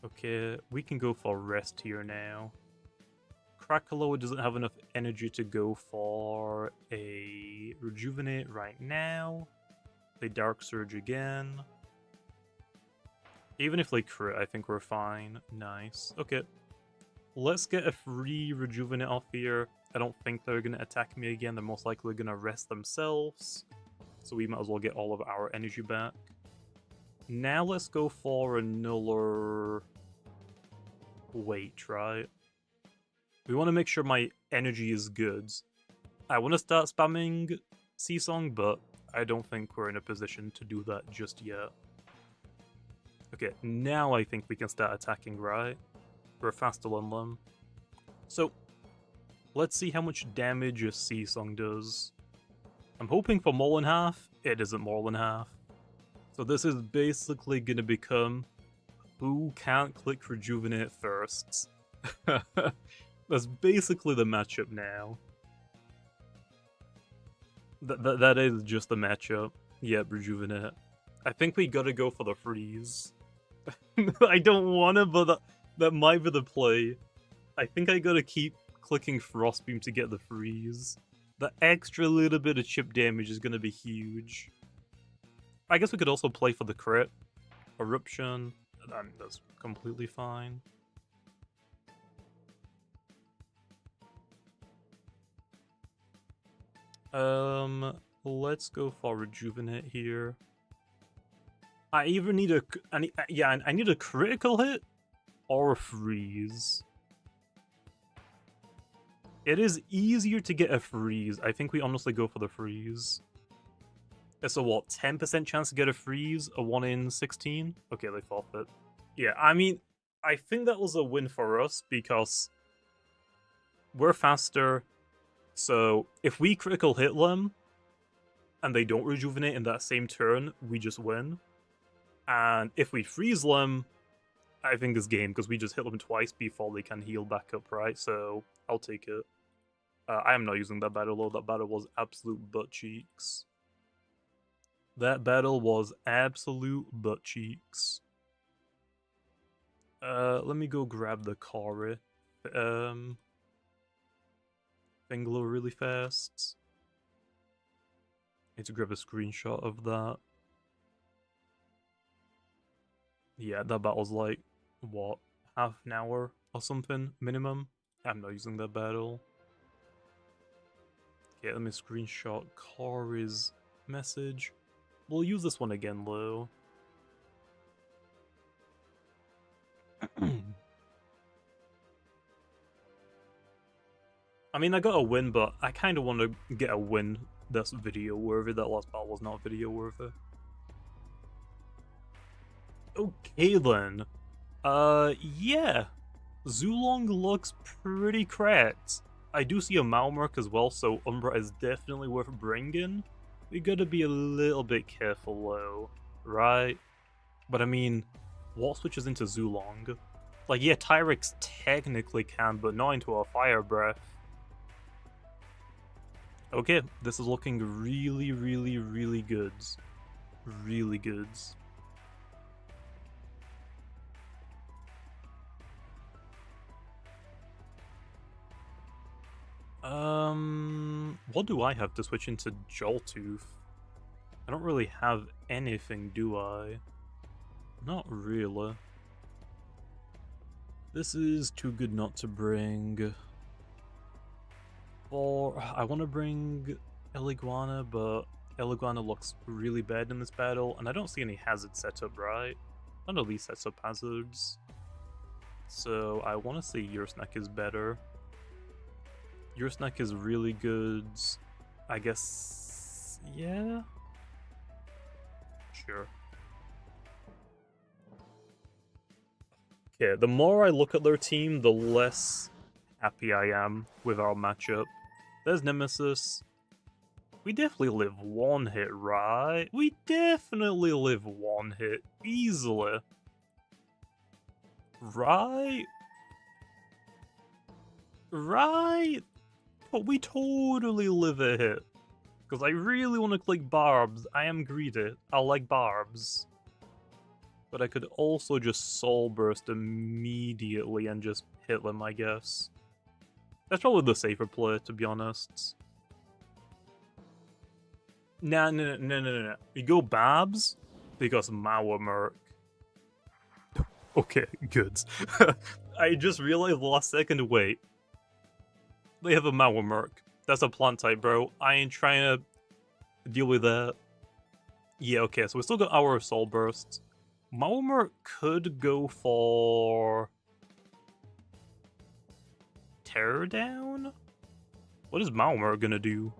Okay, we can go for Rest here now. Krakaloa doesn't have enough energy to go for a Rejuvenate right now. They Dark Surge again. Even if they crit, I think we're fine. Nice. Okay. Let's get a free Rejuvenate off here. I don't think they're going to attack me again. They're most likely going to rest themselves. So we might as well get all of our energy back. Now let's go for another... Wait, right? We want to make sure my energy is good. I want to start spamming Seasong, but I don't think we're in a position to do that just yet. Okay, now I think we can start attacking, right? We're faster than them. So, let's see how much damage a Sea Song does. I'm hoping for more than half. It isn't more than half. So this is basically gonna become who can't click Rejuvenate first. That's basically the matchup now. That is just the matchup. Yep, Rejuvenate. I think we gotta go for the freeze. I don't wanna, but that might be the play. I think I gotta keep clicking Frostbeam to get the freeze. The extra little bit of chip damage is gonna be huge. I guess we could also play for the crit. Eruption. That's completely fine. Let's go for Rejuvenate here. I either need I need a critical hit or a freeze. It is easier to get a freeze. I think we honestly go for the freeze. It's a what, 10% chance to get a freeze? A 1 in 16? Okay, they forfeit. Yeah, I mean, I think that was a win for us because we're faster. So if we critical hit them and they don't rejuvenate in that same turn, we just win. And if we freeze them, I think it's game because we just hit them twice before they can heal back up, right? So I'll take it. I am not using that battle though. That battle was absolute butt cheeks. That battle was absolute butt cheeks. Let me go grab the Kari. Finglo really fast. Need to grab a screenshot of that. Yeah, that battle's like, what, half an hour or something minimum? I'm not using that battle. Okay, let me screenshot Kari's message. We'll use this one again, though. I mean, I got a win, but I kind of want to get a win that's video worthy. That last battle was not video worthy. Okay then. Yeah. Zulong looks pretty cracked. I do see a Malmark as well, so Umbra is definitely worth bringing. We gotta be a little bit careful though, right? But I mean, what switches into Zulong? Like, yeah, Tyrex technically can, but not into a Fire Breath. Okay, this is looking really, really, really good. Really good. What do I have to switch into Joltooth? I don't really have anything, do I? Not really. This is too good not to bring. Or I want to bring Eliguana, but Eliguana looks really bad in this battle, and I don't see any hazard setup, right? None of these sets up hazards. So I want to say Ursnack is better. Ursnack is really good. I guess, yeah? Sure. Okay, the more I look at their team, the less happy I am with our matchup. There's Nemesis. We definitely live one hit, right? We definitely live one hit, easily. Right? Right? But we totally live a hit. Because I really want to click Barbs. I am greedy. I like Barbs. But I could also just Soul Burst immediately and just hit them, I guess. That's probably the safer play, to be honest. Nah. We go Babs because Merc. Okay, good. I just realized the last second, wait. They have a Merc. That's a plant type, bro. I ain't trying to deal with that. Yeah, okay, so we still got our Soul Burst. Merc could go for Tear Down? What is Merc gonna do?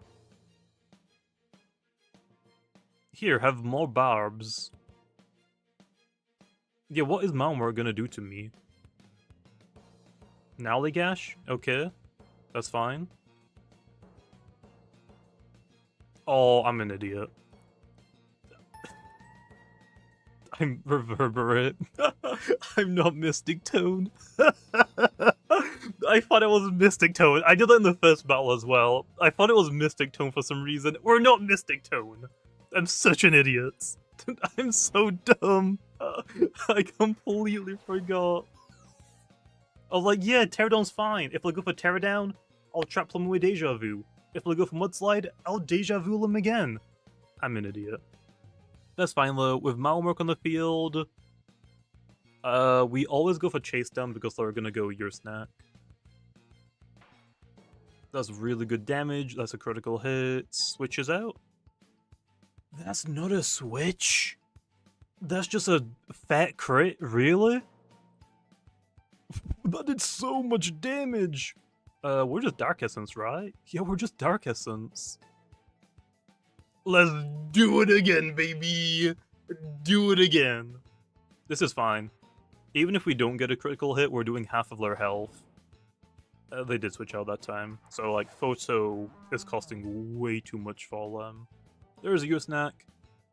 Here, have more Barbs. Yeah, what is Malmor gonna do to me? Nallygash? Okay. That's fine. Oh, I'm an idiot. I'm Reverberate. I'm not Mystic Tone. I thought it was Mystic Tone. I did that in the first battle as well. I thought it was Mystic Tone for some reason. We're not Mystic Tone. I'm such an idiot. I'm so dumb. I completely forgot. I was like, yeah, Terradown's fine. If I go for Terradown, I'll trap them with Deja Vu. If I go for Mudslide, I'll Deja Vu them again. I'm an idiot. That's fine though. With Malmork on the field, we always go for Chase Down because they're gonna go Your Snack. That's really good damage. That's a critical hit. Switches out. That's not a switch. That's just a fat crit, really? That did so much damage. We're just Dark Essence, right? Yeah, we're just Dark Essence. Let's do it again, baby! Do it again. This is fine. Even if we don't get a critical hit, we're doing half of their health. They did switch out that time. So, like, Photo is costing way too much for them. There's Your Snack.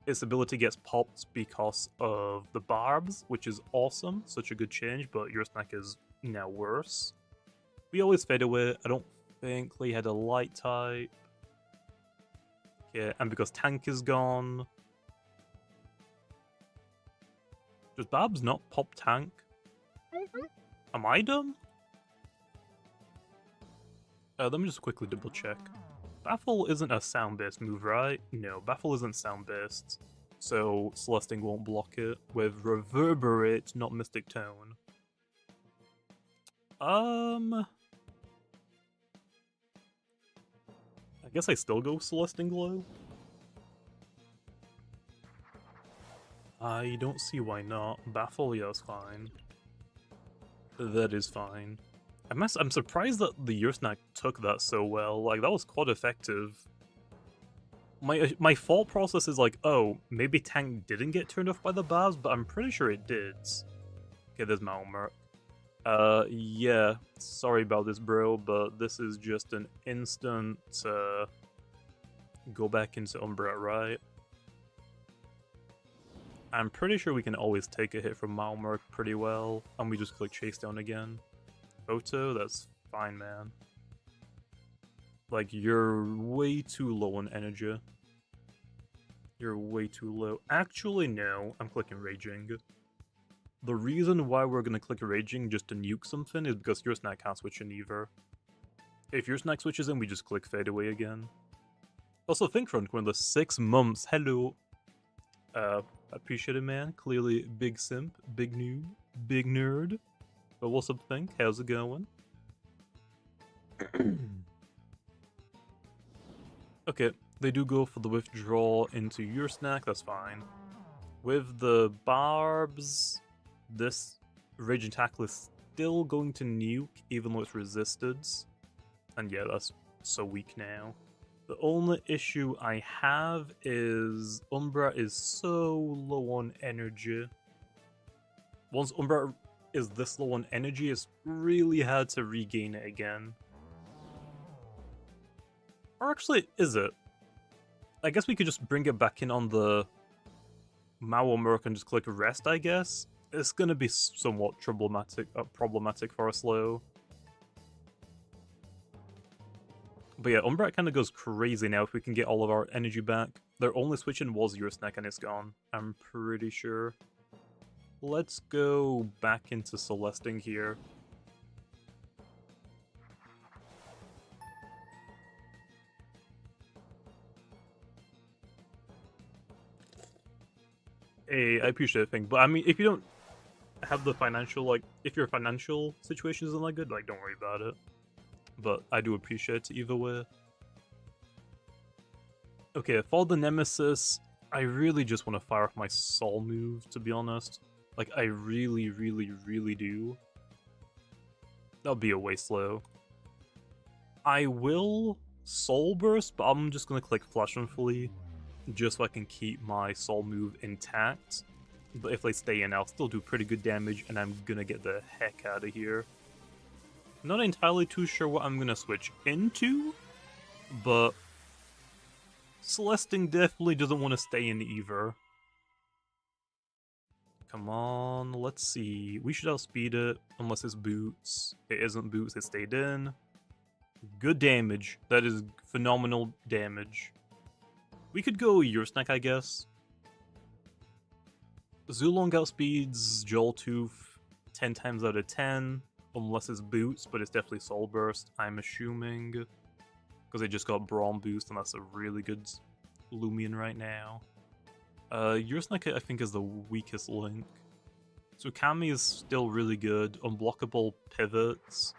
Its ability gets popped because of the barbs, which is awesome. Such a good change, but Your Snack is now worse. We always fade away. I don't think they had a light type. Yeah, and because Tank is gone. Does Babs not pop Tank? Am I dumb? Let me just quickly double check. Baffle isn't a sound-based move, right? No, Baffle isn't sound-based. So Celesting won't block it. With Reverberate, not Mystic Tone. I guess I still go Celesting Glow. I don't see why not. Baffle, yeah, is fine. That is fine. I'm surprised that the Your Snack took that so well. Like, that was quite effective. My thought process is like, oh, maybe Tank didn't get turned off by the Babs, but I'm pretty sure it did. Okay, there's Malmork. Yeah, sorry about this, bro, but this is just an instant, go back into Umbra, right? I'm pretty sure we can always take a hit from Malmork pretty well, and we just click Chase Down again. Photo, that's fine, man. Like, you're way too low on energy. You're way too low. Actually, no, I'm clicking Raging. The reason why we're gonna click Raging just to nuke something is because Your Snack can't switch in either. If Your Snack switches in, we just click Fade Away again. Also, think Front, we're in the 6 months. Hello. Appreciate it, man. Clearly, big simp, big noob, big nerd. But what's up, Think? How's it going? Okay, they do go for the withdraw into Your Snack, that's fine. With the barbs, this Raging Tackle is still going to nuke, even though it's resisted. And yeah, that's so weak now. The only issue I have is Umbra is so low on energy. Once Umbra is this low on energy, it's really hard to regain it again. Or actually, is it? I guess we could just bring it back in on the Malmork and just click Rest, I guess. It's gonna be somewhat problematic for us slow. But yeah, Umbra kind of goes crazy now if we can get all of our energy back. Their only switch-in was Your Snack and it's gone, I'm pretty sure. Let's go back into Celesting here. Hey, I appreciate the thing, but I mean, if you don't have the financial, like, if your financial situation isn't that good, like, don't worry about it. But I do appreciate it either way. Okay, for the Nemesis, I really just want to fire off my Soul move, to be honest. Like, I really, really, really do. That'll be a way slow. I will Soul Burst, but I'm just gonna click Flash and Flee, just so I can keep my Soul move intact. But if they stay in, I'll still do pretty good damage, and I'm gonna get the heck out of here. Not entirely too sure what I'm gonna switch into, but Celesting definitely doesn't want to stay in either. Come on, let's see. We should outspeed it, unless it's boots. It isn't boots, it stayed in. Good damage. That is phenomenal damage. We could go Ursnake, I guess. Zulong outspeeds Joltooth 10 times out of 10, unless it's boots, but it's definitely Soul Burst, I'm assuming. Because it just got Brawn Boost, and that's a really good Lumian right now. Ursnake, I think, is the weakest link. So Kami is still really good. Unblockable pivots.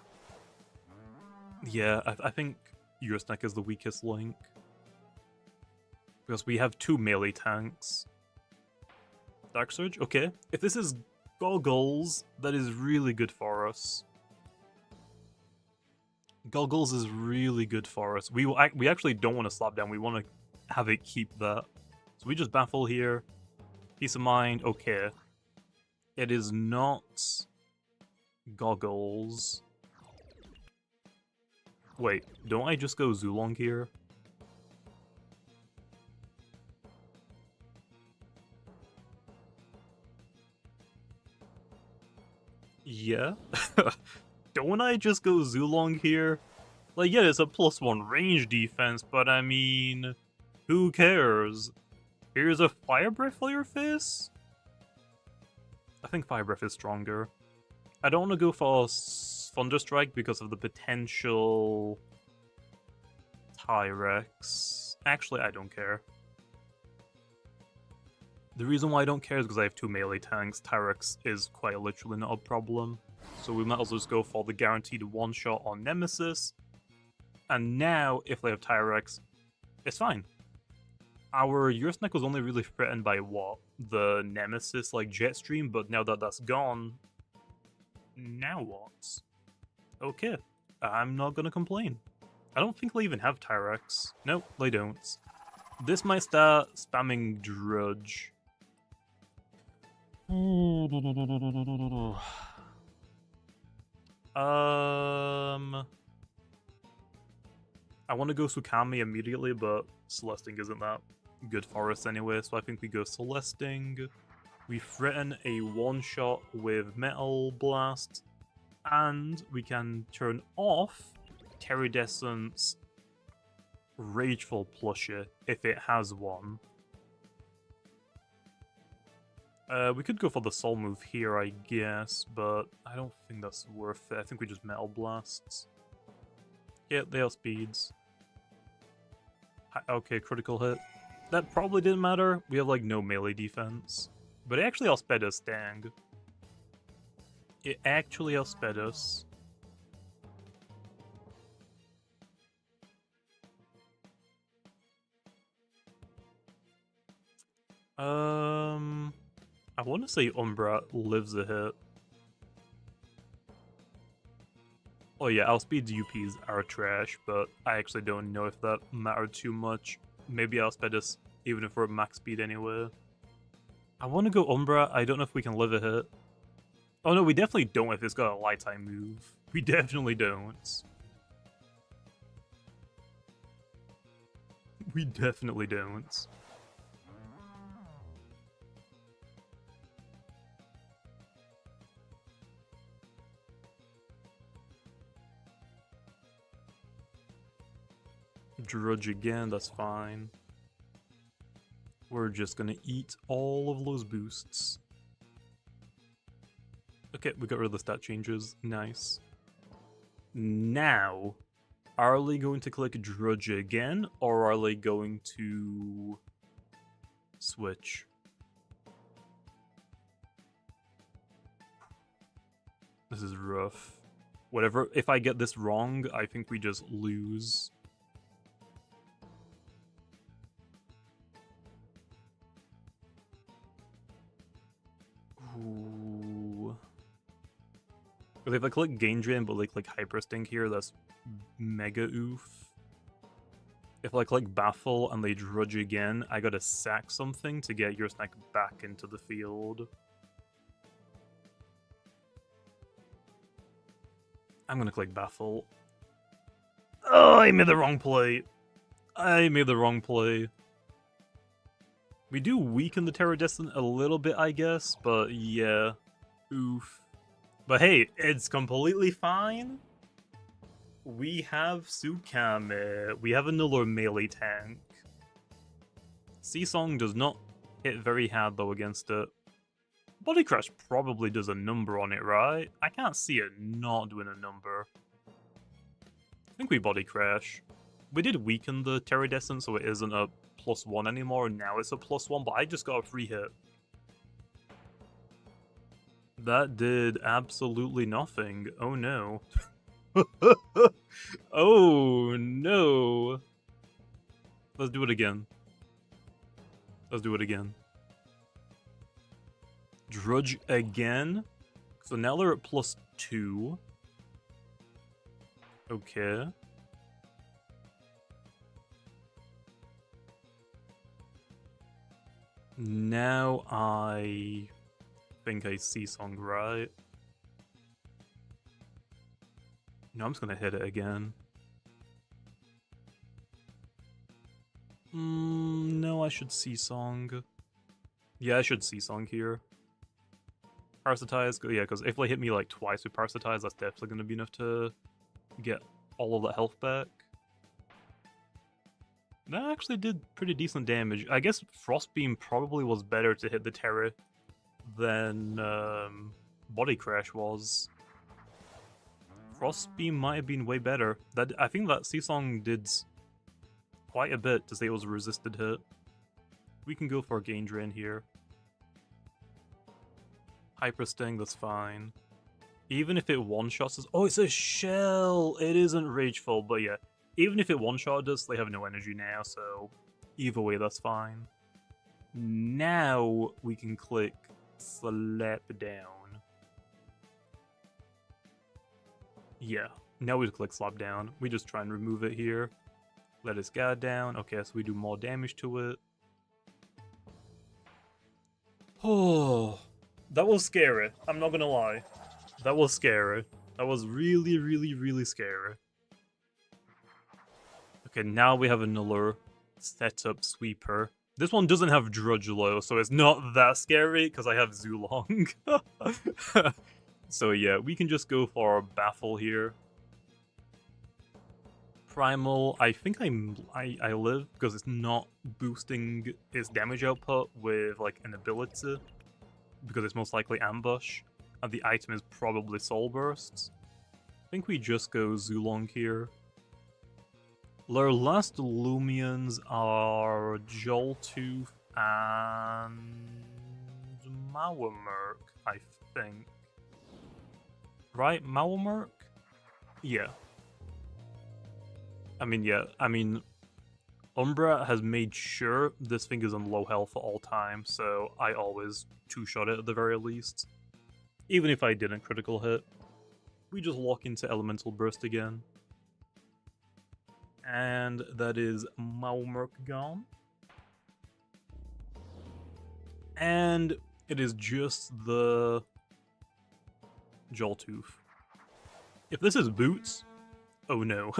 Yeah, I think Ursnake is the weakest link. Because we have 2 melee tanks. Dark Surge? Okay. If this is Goggles, that is really good for us. Goggles is really good for us. We actually don't want to slap down. We want to have it keep that. So we just baffle here. Peace of mind. Okay. It is not Goggles. Wait, don't I just go Zulong here? Yeah? Don't I just go Zulong here? Like, yeah, it's a +1 range defense, but I mean, who cares? Here's a Fire Breath for your face? I think Fire Breath is stronger. I don't want to go for Thunderstrike because of the potential Tyrex. Actually, I don't care. The reason why I don't care is because I have 2 melee tanks. Tyrex is quite literally not a problem. So we might as well just go for the guaranteed one-shot on Nemesis. And now, if they have Tyrex, it's fine. Our Ursnake was only really threatened by what? The Nemesis, like, Jetstream, but now that that's gone, now what? Okay, I'm not gonna complain. I don't think they even have Tyrex. Nope, they don't. This might start spamming Drudge. I want to go Sukami immediately, but Celesting isn't that good for us anyway, so I think we go Celesting. We threaten a one-shot with Metal Blast, and we can turn off Terridescent's Rageful plushie if it has one. We could go for the Soul move here, I guess, but I don't think that's worth it. I think we just Metal Blasts. Yeah, they are speeds. Okay, critical hit. That probably didn't matter. We have, like, no melee defense. But it actually outsped us, dang. It actually outsped us. I want to say Umbra lives a hit. Oh yeah, outspeed UPs are trash, but I actually don't know if that mattered too much. Maybe outsped us even if we're at max speed anyway. I want to go Umbra. I don't know if we can live a hit. Oh no, we definitely don't if it's got a light time move. We definitely don't. We definitely don't. Drudge again, that's fine. We're just gonna eat all of those boosts. Okay, we got rid of the stat changes. Nice. Now, are they going to click Drudge again, or are they going to switch? This is rough. Whatever, if I get this wrong, I think we just lose. Ooh. If I click Gain Drain but they click Hyper Stink here, that's mega oof. If I click Baffle and they Drudge again, I gotta sack something to get your snack back into the field. I'm gonna click Baffle. Oh, I made the wrong play. I made the wrong play. We do weaken the Terradescent a little bit, I guess, but yeah. Oof. But hey, it's completely fine. We have Tsukame. We have another melee tank. Seasong does not hit very hard though against it. Body Crash probably does a number on it, right? I can't see it not doing a number. I think we Body Crash. We did weaken the Terradescent so it isn't a +1 anymore, now it's a +1, but I just got a free hit. That did absolutely nothing. Oh no. Oh no. Let's do it again. Let's do it again. Drudge again. So now they're at +2. Okay. Now I think I see Song right. No, I'm just gonna hit it again. No, I should see Song. Yeah, I should see Song here. Parasitize, yeah, because if they hit me like twice with Parasitize, that's definitely gonna be enough to get all of that health back. That actually did pretty decent damage. I guess Frostbeam probably was better to hit the Terra than Body Crash was. Frostbeam might have been way better. I think that Seasong did quite a bit to say it was a resisted hit. We can go for a Gain Drain here. Hyper Sting, that's fine. Even if it one-shots us... Oh, it's a shell! It isn't Rageful, but yeah. Even if it one-shot us, they have no energy now, so either way, that's fine. Now we can click Slap Down. Yeah, now we click Slap Down. We just try and remove it here. Let its guard down. Okay, so we do more damage to it. Oh, that was scary. I'm not gonna lie. That was scary. That was really, really, really scary. Okay, now we have another setup sweeper. This one doesn't have Drudge Low, so it's not that scary because I have Zulong. So yeah, we can just go for Baffle here. Primal, I think I live because it's not boosting its damage output with like an ability, because it's most likely Ambush, and the item is probably Soul Bursts. I think we just go Zulong here. Their last Lumians are Joltooth and Mawamerk, I think. Right? Mawamerk? Yeah. I mean, Umbra has made sure this thing is on low health at all times, so I always two-shot it at the very least. Even if I didn't critical hit. We just lock into Elemental Burst again. And that is Mawamerk gone. And it is just the Joltooth. If this is Boots, oh no.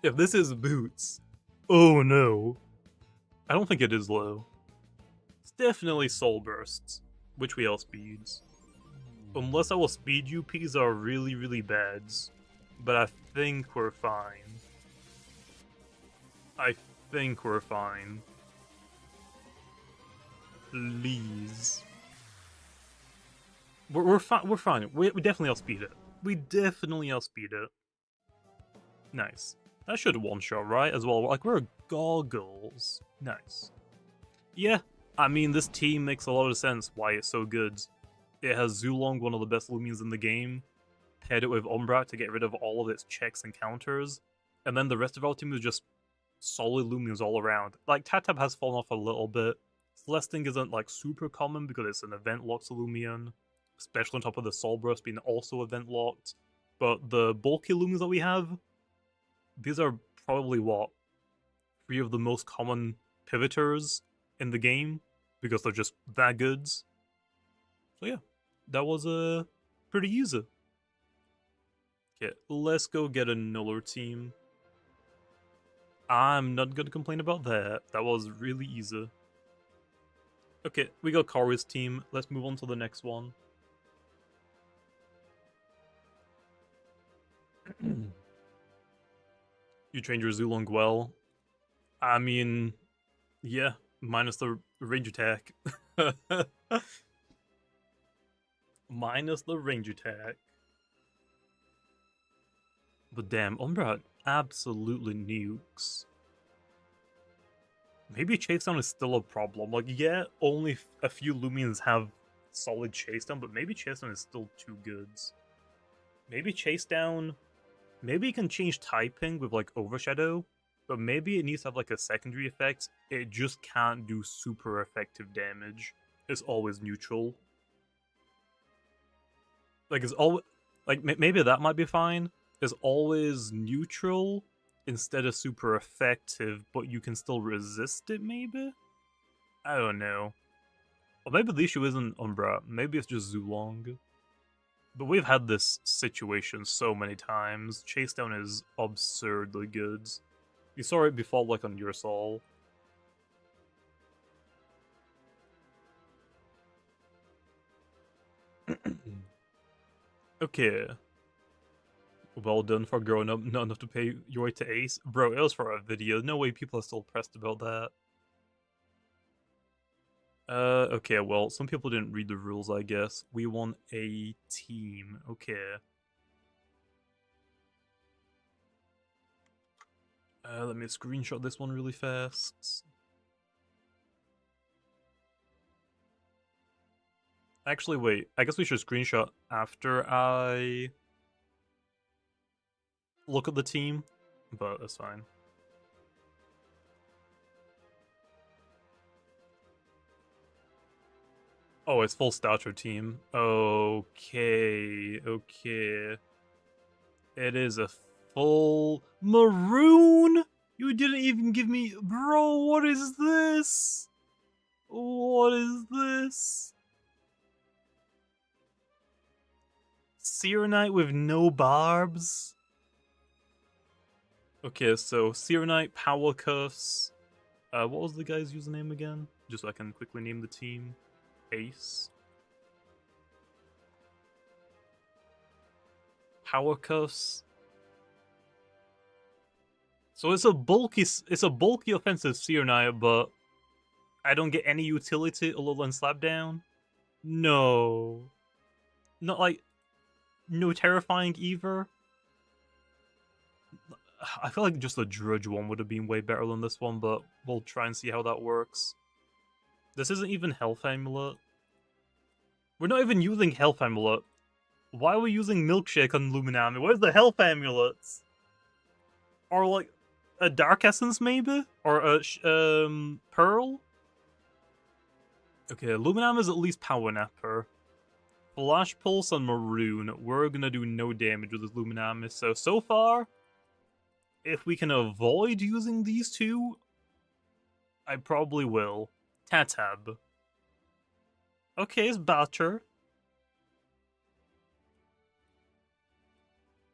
If this is Boots, oh no. I don't think it is low. It's definitely Soul Bursts, which we outspeeds. Unless our speed UPs are really, really bad. But I think we're fine. I think we're fine. Please. We're fine. We definitely outspeed it. We definitely outspeed it. Nice. That should one-shot, right? As well. Like, we're goggles. Nice. Yeah, I mean, this team makes a lot of sense why it's so good. It has Zulong, one of the best Lumians in the game. Paired it with Umbra to get rid of all of its checks and counters. And then the rest of our team is just solid Lumians all around. Like, Tatab has fallen off a little bit. Celesting isn't, like, super common because it's an event-locked Lumian. Especially on top of the Soul Burst being also event-locked. But the bulky Lumians that we have, these are probably, what, 3 of the most common pivoters in the game because they're just that good. So yeah, that was pretty easy. Okay, let's go get another team. I'm not gonna complain about that. That was really easy. Okay, we got Kari's team. Let's move on to the next one. You trained your Zulong well. I mean, yeah, minus the range attack. Minus the range attack. But damn, Umbra absolutely nukes. Maybe chase down is still a problem. Like, yeah, only a few Lumians have solid chase down, but maybe chase down is still too good. Maybe chase down... Maybe it can change typing with, like, Overshadow, but maybe it needs to have, like, a secondary effect. It just can't do super effective damage. It's always neutral. Like, it's always... Like, maybe that might be fine. It's always neutral instead of super effective, but you can still resist it, maybe? I don't know. Or maybe the issue isn't Umbra. Maybe it's just Zulong. But we've had this situation so many times. Chase down is absurdly good. You saw it before, like, on your Soul. Okay. Well done for growing up, not enough to pay your way to Ace. Bro, it was for a video. No way people are still pressed about that. Okay, well, some people didn't read the rules, I guess. We want a team. Okay. Let me screenshot this one really fast. Actually, wait. I guess we should screenshot after I look at the team, but that's fine. Oh, it's full stature team. Okay, okay. It is a full maroon? You didn't even give me... Bro, what is this? What is this? Serenite with no barbs? Okay, so Serenite, Power Cuffs. What was the guy's username again? Just so I can quickly name the team. Ace. Power Cuffs. So it's a bulky offensive Serenite, but I don't get any utility other than Slapdown? No. Not like... No terrifying either? I feel like just the Drudge one would have been way better than this one, but we'll try and see how that works. This isn't even Health Amulet. We're not even using Health Amulet. Why are we using Milkshake on Luminami? Where's the Health Amulets? Or like a Dark Essence maybe? Or a Pearl? Okay, Luminami is at least Power Napper. Flash Pulse on Maroon. We're gonna do no damage with this Luminami. So far, if we can avoid using these two, I probably will. Tatab. Okay, it's Batter.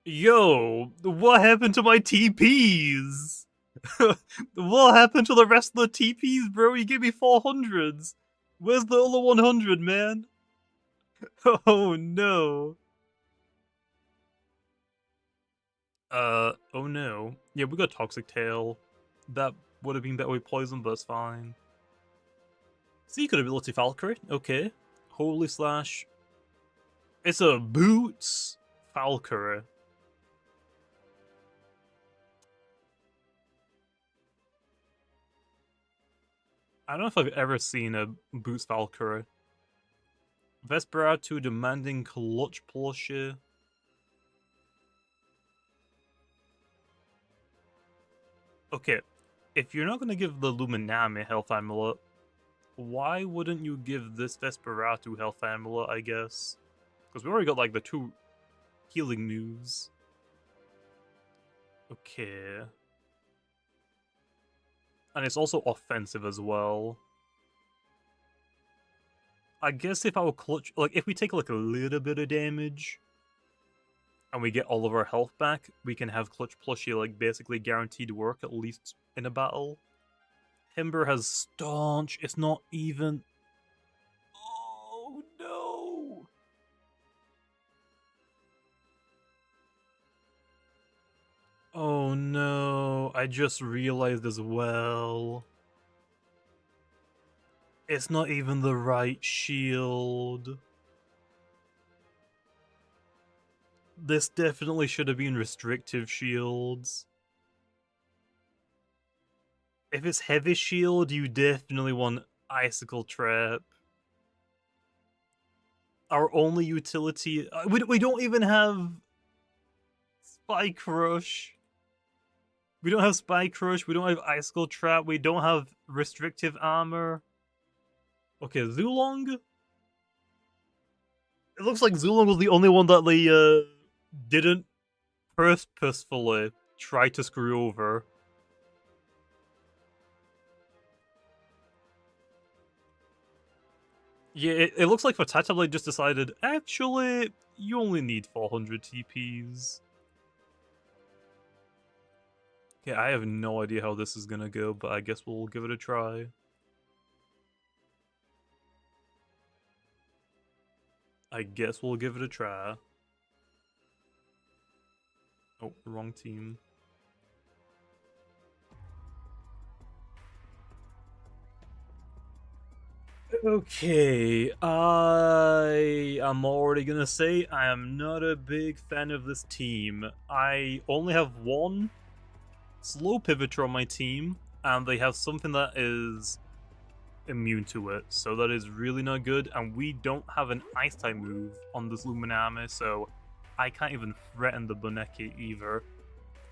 Yo, what happened to my TPs? What happened to the rest of the TPs, bro? You gave me 400s. Where's the other 100, man? Oh no. Oh no. Yeah, we got Toxic Tail. That would have been better with Poison, but it's fine. Secret Ability Valkyrie, okay. Holy Slash. It's a Boots Valkyrie. I don't know if I've ever seen a Boots Valkyrie. Vesperatu demanding Clutch Plushie. Okay, if you're not gonna give the Luminami Health Amulet, why wouldn't you give this Vesperatu Health Amulet, I guess? Because we already got, like, the 2 healing moves. Okay. And it's also offensive as well. I guess if I would clutch... Like, if we take, like, a little bit of damage... and we get all of our health back, we can have Clutch Plushie, like, basically guaranteed work, at least in a battle. Himber has Staunch. It's not even... Oh, no! Oh, no. I just realized as well. It's not even the right shield. This definitely should have been restrictive shields. If it's heavy shield, you definitely want Icicle Trap. Our only utility... we don't even have... Spike Rush. We don't have Spike Rush, we don't have Icicle Trap, we don't have restrictive armor. Okay, Zulong? It looks like Zulong was the only one that they, didn't purposefully try to screw over. Yeah, it looks like for Tata they just decided, actually, you only need 400 TPs. Okay, I have no idea how this is gonna go, but I guess we'll give it a try. I guess we'll give it a try. Oh, wrong team. Okay, I am already gonna say I am not a big fan of this team. I only have one slow pivoter on my team, and they have something that is immune to it, so that is really not good, and we don't have an ice type move on this Lumian army, so I can't even threaten the Boneki either.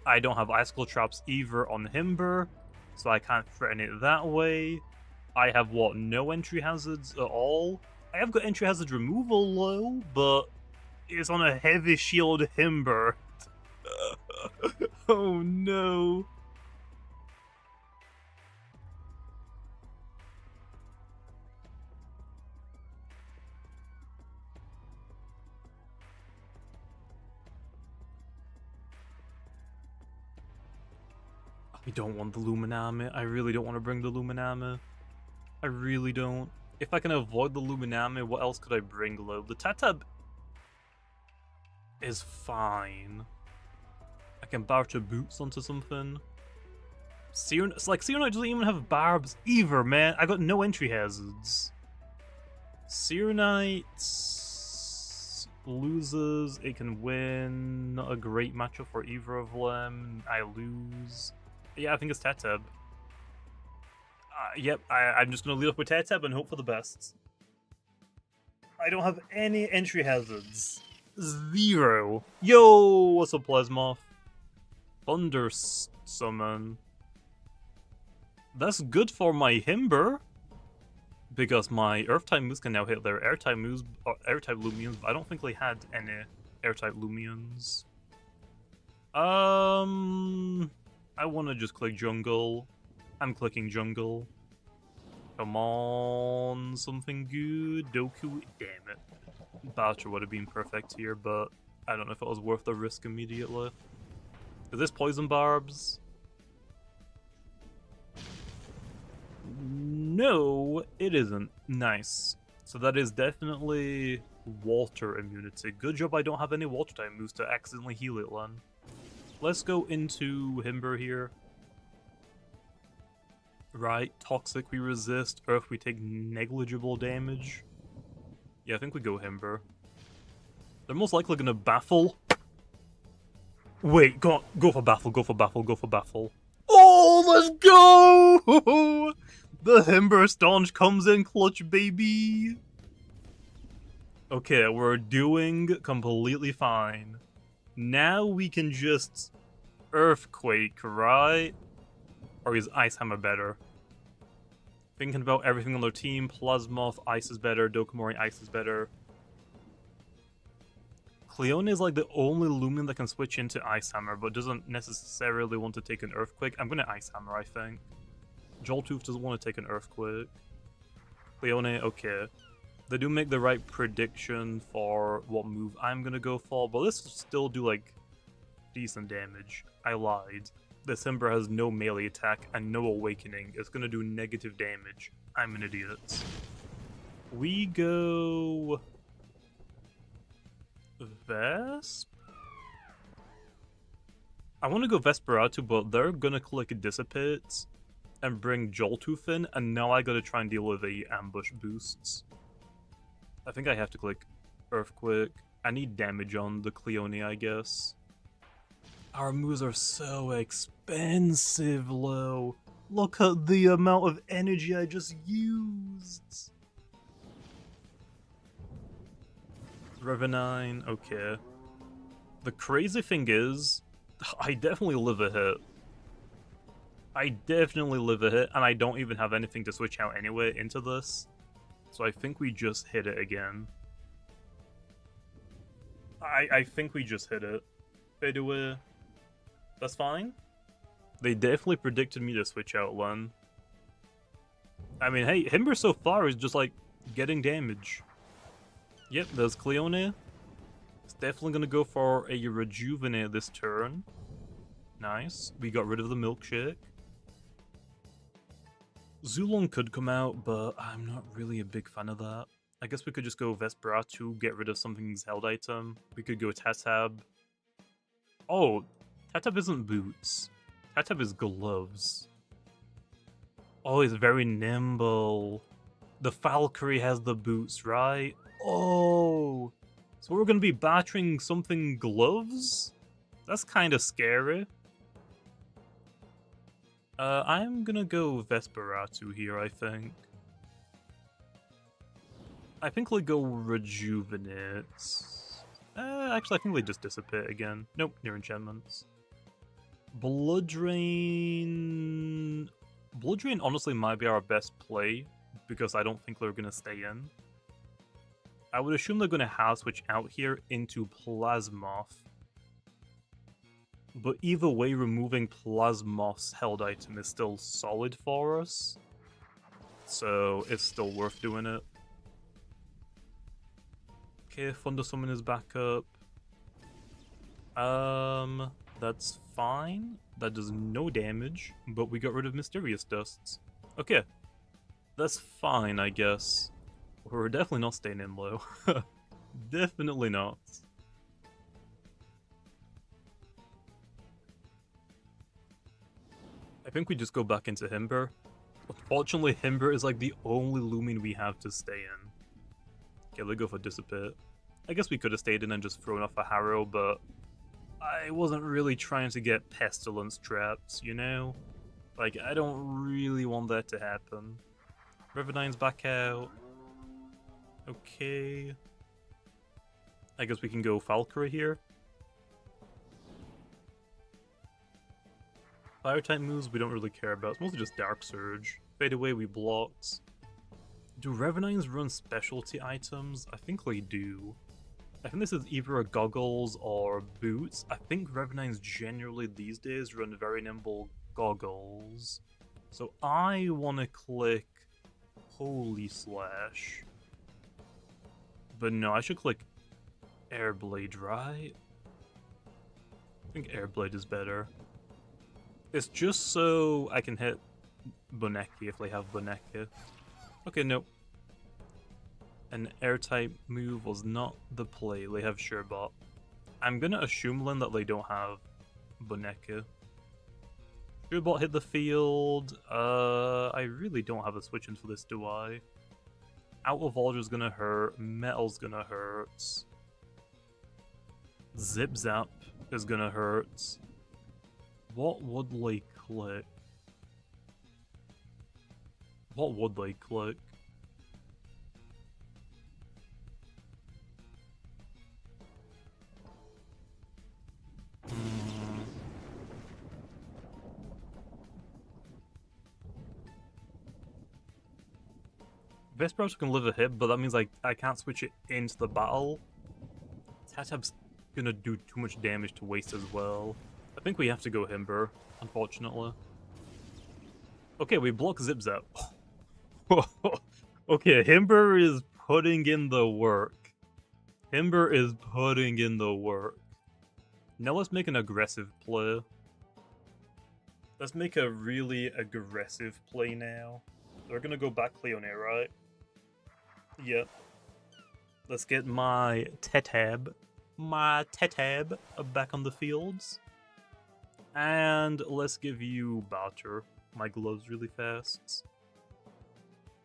I don't have icicle traps either on Himber, so I can't threaten it that way. I have, what, no entry hazards at all? I have got entry hazard removal low, but it's on a heavy shield Himber. Oh no. I don't want the Lumian army. I really don't want to bring the Lumian army. I really don't. If I can avoid the Lumian army, what else could I bring low? The Tatab is fine. I can barter boots onto something. It's like Serenite doesn't even have barbs either, man. I got no entry hazards. Serenite loses, it can win. Not a great matchup for either of them. I lose. Yeah, I think it's Tatab. Yep, I'm just going to lead up with Tatab and hope for the best. I don't have any entry hazards. 0. Yo, what's up, Plasmoth? Thunder Summon. That's good for my Himber, because my Earth-type moves can now hit their Air-type moves, Air-type Lumians, but I don't think they had any Air-type Lumians. I want to just click Jungle. I'm clicking Jungle. Come on, something good. Doku, damn it. Barter would have been perfect here, but I don't know if it was worth the risk immediately. Is this Poison Barbs? No, it isn't. Nice. So that is definitely water immunity. Good job I don't have any water type moves to accidentally heal it, Len. Let's go into Himber here. Right, Toxic we resist, Earth we take negligible damage. Yeah, I think we go Himber. They're most likely gonna baffle. Wait, go for baffle, go for baffle, go for baffle. Oh, let's go! The Himber Staunch comes in clutch, baby! Okay, we're doing completely fine. Now we can just Earthquake, right? Or is Ice Hammer better? Thinking about everything on their team, Plasmoth, Ice is better, Dokomori, Ice is better. Cleone is like the only Lumian that can switch into Ice Hammer, but doesn't necessarily want to take an Earthquake. I'm gonna Ice Hammer, I think. Joltooth doesn't want to take an earthquake. Leone, okay. They do make the right prediction for what move I'm gonna go for, but let's still do like decent damage. I lied. This Ember has no melee attack and no awakening. It's gonna do negative damage. I'm an idiot. We go... Vesp? I want to go Vesperatu, but they're gonna click Dissipate and bring Joltooth in, and now I gotta try and deal with the ambush boosts. I think I have to click Earthquake. I need damage on the Cleone, I guess. Our moves are so expensive, Lo. Look at the amount of energy I just used. Revenine, okay. The crazy thing is, I definitely live a hit. I definitely live a hit, and I don't even have anything to switch out anyway into this. So I think we just hit it again. I think we just hit it. Fade away. That's fine. They definitely predicted me to switch out Len. I mean, hey, Himber so far is just like getting damage. Yep, there's Cleone. It's definitely gonna go for a Rejuvenate this turn. Nice. We got rid of the milkshake. Zulon could come out, but I'm not really a big fan of that. I guess we could just go Vesperatu, get rid of something's held item. We could go Tatab. Oh, Tatab isn't boots. Tatab is gloves. Oh, he's very nimble. The Valkyrie has the boots, right? Oh, so we're gonna be battering something gloves? That's kind of scary. I'm gonna go Vesperatu here, I think. I think we'll go Rejuvenate. Actually, I think they just dissipate again. Nope, near enchantments. Blood Drain... Blood Drain honestly might be our best play, because I don't think they're gonna stay in. I would assume they're gonna half switch out here into Plasmoth. But either way, removing Plasmoth's held item is still solid for us. So it's still worth doing it. Okay, Thunder Summon is back up. That's fine. That does no damage, but we got rid of Mysterious Dusts. Okay. That's fine, I guess. We're definitely not staying in low. Definitely not. I think we just go back into Himber. Unfortunately, Himber is like the only Lumian we have to stay in. Okay, let's go for Dissipate. I guess we could have stayed in and just thrown off a Harrow, but I wasn't really trying to get Pestilence traps, you know? Like, I don't really want that to happen. Riverdines back out. Okay. I guess we can go Valkyrie here. Fire type moves we don't really care about. It's mostly just Dark Surge. Fade away we blocked. Do Revenines run specialty items? I think they do. I think this is either a goggles or boots. I think Revenines generally these days run very nimble goggles. So I want to click Holy Slash. But no, I should click Airblade, right? I think Airblade is better. It's just so I can hit Boneki if they have Boneki. Okay, nope. An air-type move was not the play. They have Sherbot. I'm gonna assume then that they don't have Boneki. Sherbot hit the field. I really don't have a switch in for this, do I? Out of Order's gonna hurt. Metal's gonna hurt. Zip Zap is gonna hurt. What would they click? What would they click? Vesperous can live a hit, but that means like I can't switch it into the battle. Tatab's gonna do too much damage to waste as well. I think we have to go Himber, unfortunately. Okay, we block Zip Zap. Okay, Himber is putting in the work. Himber is putting in the work. Now let's make an aggressive play. Let's make a really aggressive play now. We're gonna go back Cleone, right? Yep. Let's get my Tetab back on the fields. And let's give you Boucher my gloves really fast.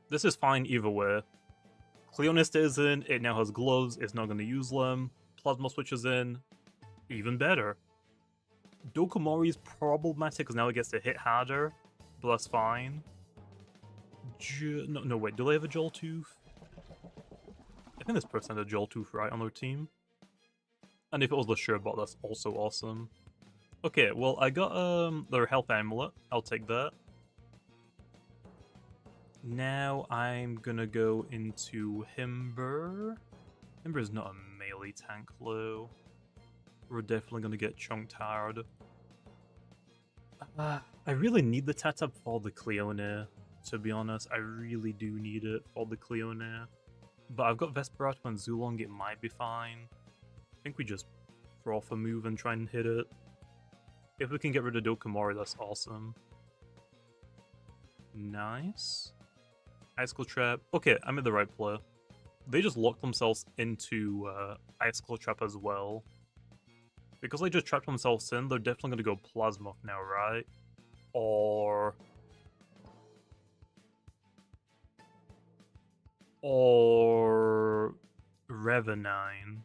This is fine either way. Cleonista is in, it now has gloves, it's not going to use them. Plasma Switch is in, even better. Dokomori is problematic because now it gets to hit harder, but that's fine. No, wait, do they have a Joltooth? I think this person had a Joltooth right on their team. And if it was the Sherbot, that's also awesome. Okay, well, I got their health amulet. I'll take that. Now I'm gonna go into Himber. Himber's not a melee tank, though. We're definitely gonna get chunked hard. I really need the Tatab for the Cleone, to be honest. I really do need it for the Cleone. But I've got Vesperatu and Zulong, it might be fine. I think we just throw off a move and try and hit it. If we can get rid of Dokomori, that's awesome. Nice. Icicle Trap. Okay, I'm in the right play. They just locked themselves into Icicle Trap as well. Because they just trapped themselves in, they're definitely going to go Plasmoth now, right? Or Revenine.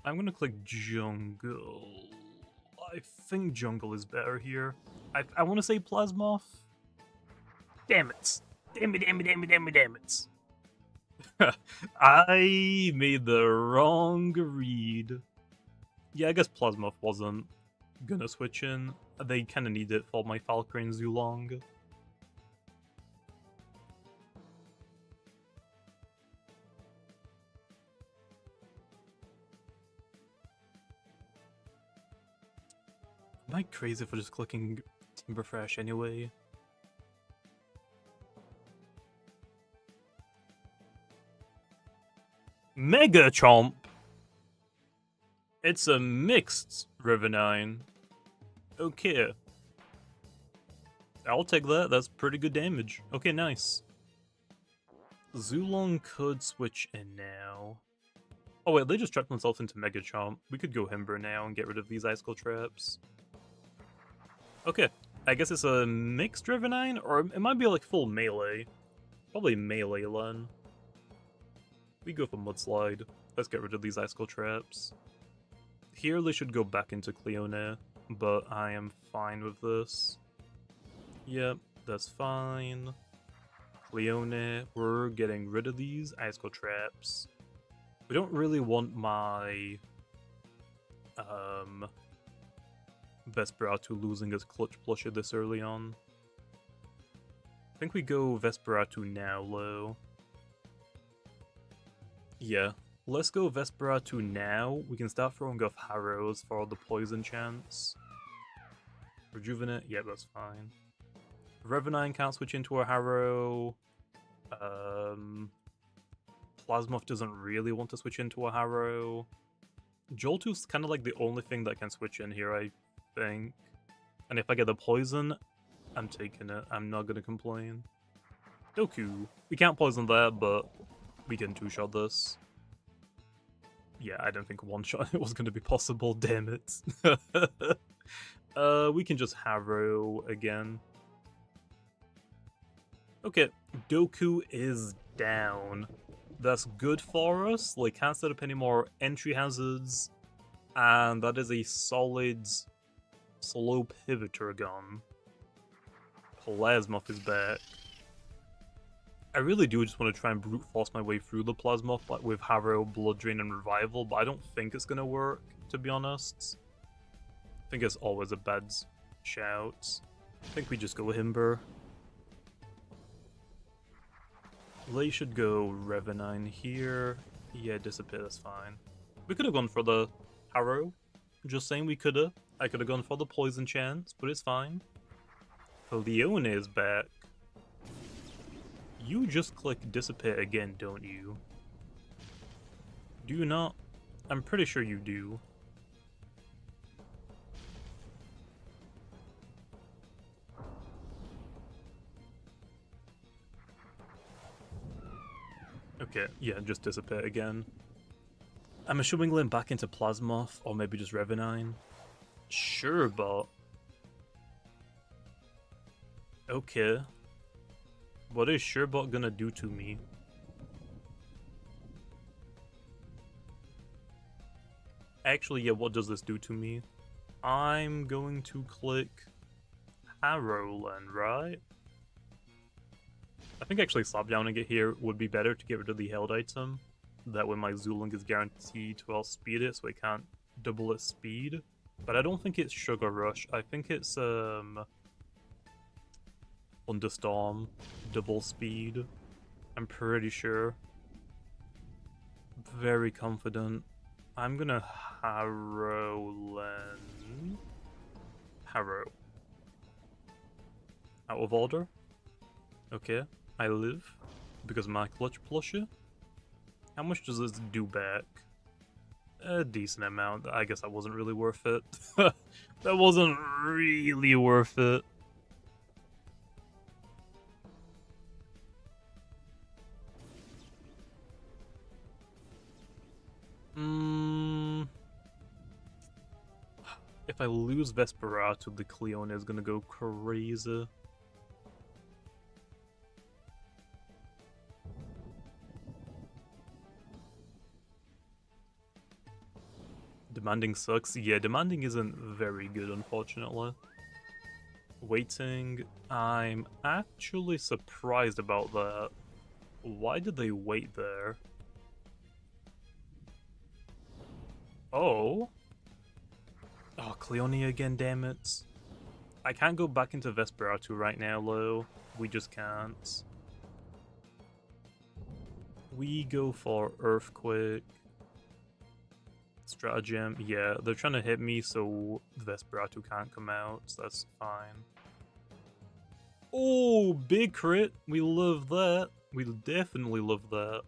I'm gonna click Jungle. I think Jungle is better here. I want to say Plasmoth. Damn it. Damn it. I made the wrong read. Yeah, I guess Plasmoth wasn't gonna switch in. They kind of need it for my Valkyrie and Zulong. Am I crazy for just clicking Timberfresh anyway? Mega Chomp! It's a mixed Revenine. Okay. I'll take that, that's pretty good damage. Okay, nice. Zulong could switch in now. Oh wait, they just trapped themselves into Mega Chomp. We could go Himber now and get rid of these Icicle Traps. Okay, I guess it's a mixed Revenine, or it might be like full melee. Probably melee then. We go for Mudslide. Let's get rid of these Icicle Traps. Here they should go back into Cleone, but I am fine with this. Yep, that's fine. Cleone, we're getting rid of these Icicle Traps. We don't really want my Vesperatu losing his clutch plusher this early on. I think we go Vesperatu now, though. Yeah, let's go Vesperatu now. We can start throwing off Harrows for the poison chance. Rejuvenate, yeah, that's fine. Revenine can't switch into a Harrow. Plasmoth doesn't really want to switch into a Harrow. Joltooth's kind of like the only thing that can switch in here, I think. And if I get the poison, I'm taking it. I'm not gonna complain. Doku. We can't poison that, but we can two-shot this. Yeah, I don't think one-shot it was gonna be possible, damn it. We can just Harrow again. Okay, Doku is down. That's good for us. Like, can't set up any more entry hazards. And that is a solid slow pivoter gun. Plasmoth is back. I really do just want to try and brute force my way through the Plasmoth, like with Harrow, Blood Drain, and Revival, but I don't think it's gonna work, to be honest. I think it's always a bad shout. I think we just go Himber. They should go Revenine here. Yeah, Dissipate, that's fine. We could have gone for the Harrow. Just saying we could have. I could have gone for the poison chance, but it's fine. Leone is back. You just click dissipate again, don't you? Do you not? I'm pretty sure you do. Okay, yeah, just dissipate again. I'm assuming Lynn back into Plasmoth, or maybe just Revenine. Sure, but... Okay. What is Sherbot gonna do to me? Actually, yeah, what does this do to me? I'm going to click Harrowland, right? I think actually slapdowning it here would be better to get rid of the held item. That way my Zulung is guaranteed to outspeed it, so it can't double its speed. But I don't think it's Sugar Rush. I think it's Thunderstorm, double speed. I'm pretty sure. Very confident. I'm gonna Harrowland. Harrow. Out of order. Okay, I live because my clutch plushie. How much does this do back? A decent amount. I guess that wasn't really worth it. That wasn't really worth it. If I lose Vesperatu, the Cleone is gonna go crazy. Demanding sucks. Yeah, demanding isn't very good, unfortunately. Waiting. I'm actually surprised about that. Why did they wait there? Oh. Oh, Cleone again, damn it. I can't go back into Vesperatu right now, Lo. We just can't. We go for Earthquake. Stratagem, yeah, they're trying to hit me so Vesperatu can't come out, so that's fine. Oh, big crit! We love that. We definitely love that.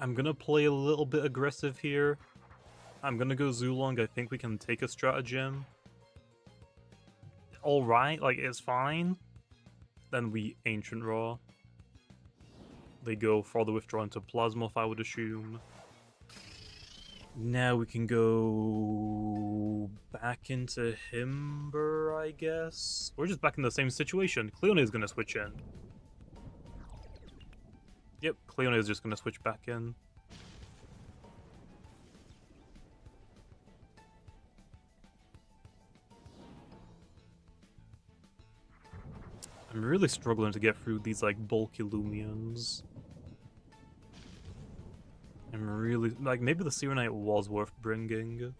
I'm gonna play a little bit aggressive here. I'm gonna go Zulong. I think we can take a Stratagem. Alright, like, it's fine. Then we Ancient Raw. They go for the withdraw into Plasmoth, I would assume. Now we can go back into Himber, I guess. We're just back in the same situation. Cleone is gonna switch in. Yep, Cleone is just gonna switch back in. I'm really struggling to get through these, like, bulky Lumians. I'm really... like, maybe the Serenite was worth bringing.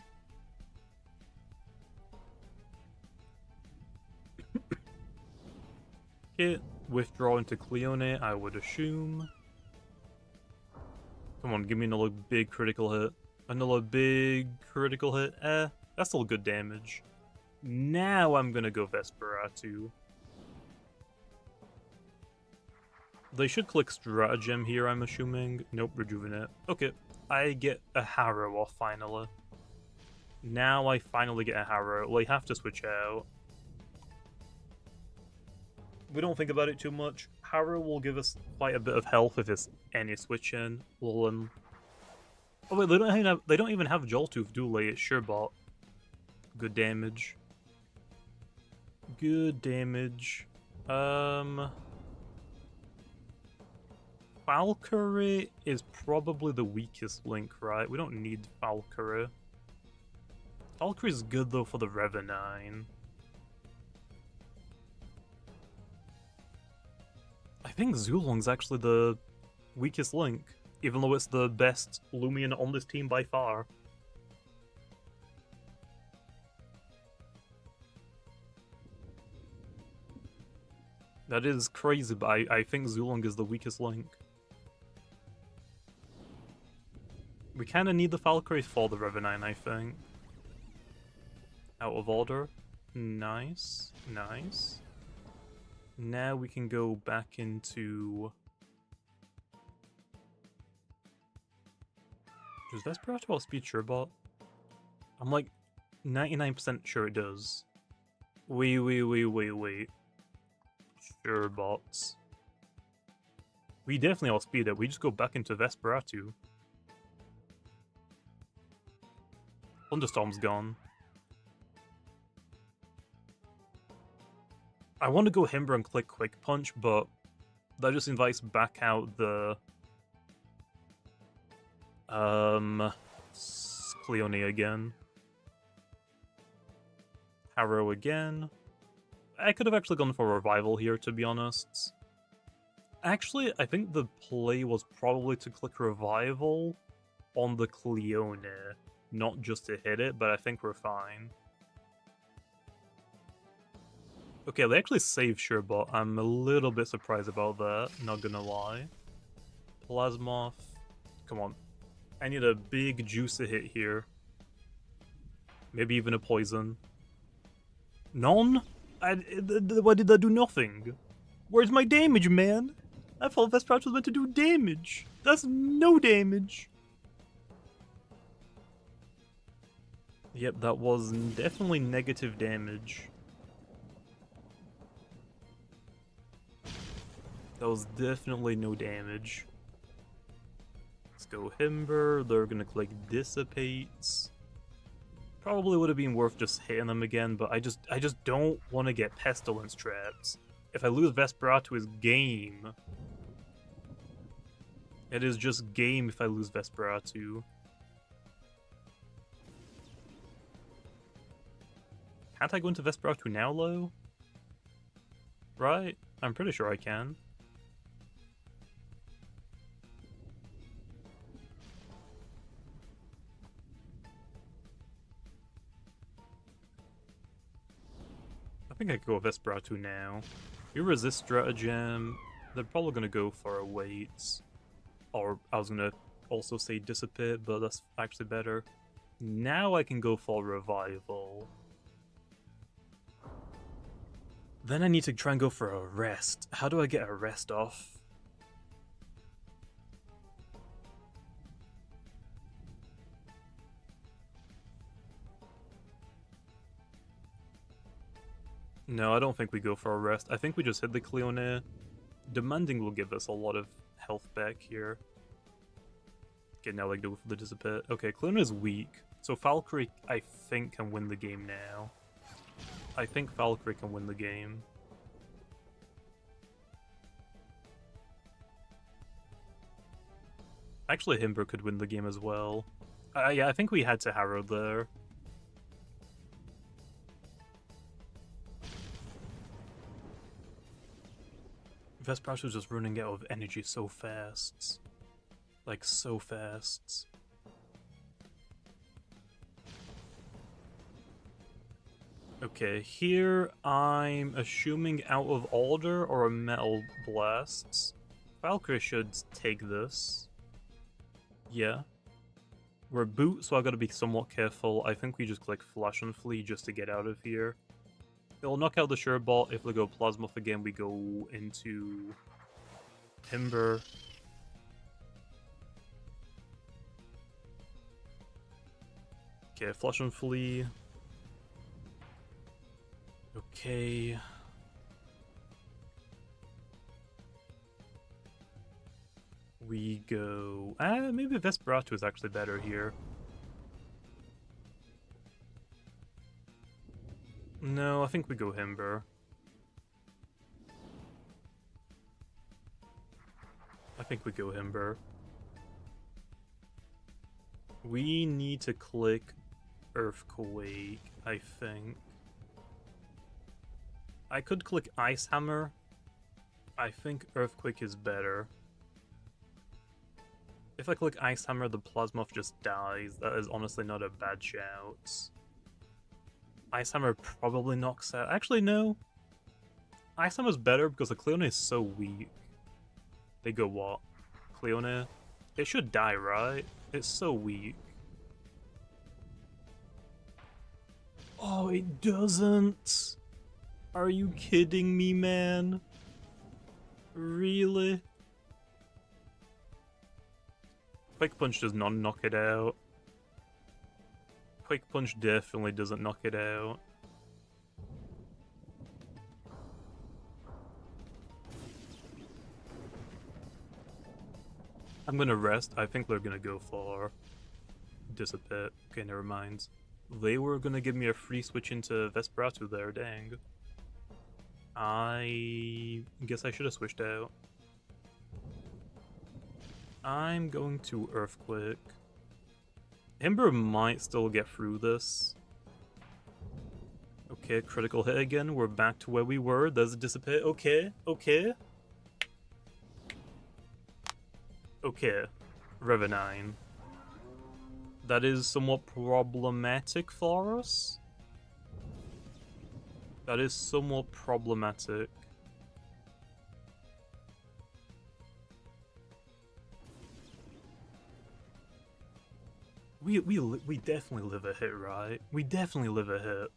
Okay, withdraw into Cleone, I would assume. Come on, give me another big critical hit. Another big critical hit. That's still good damage. Now I'm gonna go Vesperatu. They should click Stratagem here, I'm assuming. Nope, Rejuvenate. Okay, I get a Harrow off finally. Now I finally get a Harrow. Well, I have to switch out. We don't think about it too much. Harrow will give us quite a bit of health if it's any switch in. Oh wait, they don't even have Joltooth, do they? It's Sherbot. Good damage. Good damage. Valkyrie is probably the weakest link, right? We don't need Valkyrie. Valkyrie's good though for the Revenine. I think Zulong's actually the weakest link, even though it's the best Lumian on this team by far. That is crazy, but I think Zulong is the weakest link. We kind of need the Valkyrie for the Revenant, I think. Out of order. Nice. Nice. Now we can go back into... Does Vesperati outspeed Surebot? I'm like 99% sure it does. Wait. Surebots. We definitely outspeed it. We just go back into Vesperatu. Thunderstorm's gone. I want to go Himber and click Quick Punch, but that just invites back out the... Cleone again. Harrow again. I could have actually gone for Revival here, to be honest. Actually, I think the play was probably to click Revival on the Cleone, not just to hit it, but I think we're fine. Okay, they actually saved Surebot. I'm a little bit surprised about that, not gonna lie. Plasmoth. Come on. I need a big juicy hit here. Maybe even a poison. None? Why did that do nothing? Where's my damage, man? I thought Vesperati was meant to do damage. That's no damage. Yep, that was definitely negative damage. That was definitely no damage. Let's go Himber. They're gonna click Dissipates. Probably would have been worth just hitting them again, but I just don't want to get Pestilence traps. If I lose Vesperatu, it's game. It is just game if I lose Vesperatu. Can't I go into Vesperatu now, Lo? Right? I'm pretty sure I can. I think I could go Vesperatu now. You resist Stratagem. They're probably going to go for a wait. Or I was going to also say Dissipate, but that's actually better. Now I can go for Revival. Then I need to try and go for a rest. How do I get a rest off? No, I don't think we go for a rest. I think we just hit the Cleone. Demanding will give us a lot of health back here. Okay, now like go for the Dissipate. Okay, Cleone is weak. So Valkyrie, I think, can win the game now. I think Valkyrie can win the game. Actually, Himber could win the game as well. Yeah, I think we had to Harrow there. Vesperati was just running out of energy so fast. Like, so fast. Okay, here I'm assuming out of order or a metal blasts. Valkyrie should take this. Yeah. We're boot, so I've got to be somewhat careful. I think we just click Flash and Flee just to get out of here. It'll knock out the Surebot. If we go Plasmoth again, we go into Timber. Okay, Flash and Flee. Okay. We go... maybe Vesperatu is actually better here. No, I think we go Himber. I think we go Himber. We need to click Earthquake, I think. I could click Ice Hammer. I think Earthquake is better. If I click Ice Hammer, the Plasmoth just dies. That is honestly not a bad shout. Ice Hammer probably knocks out... Actually, no. Ice Time is better because the Cleone is so weak. They go what? Cleone? It should die, right? It's so weak. Oh, it doesn't! Are you kidding me, man? Really? Quick Punch does not knock it out. Quick Punch definitely doesn't knock it out. I'm gonna rest. I think they're gonna go for Dissipate. Okay, never mind. They were gonna give me a free switch into Vesperatu there, dang. I guess I should have switched out. I'm going to Earthquake. Ember might still get through this. Okay, critical hit again. We're back to where we were. Does it dissipate? Okay, okay. Okay, Revenine. That is somewhat problematic for us. That is somewhat problematic. We definitely live a hit, right? We definitely live a hit.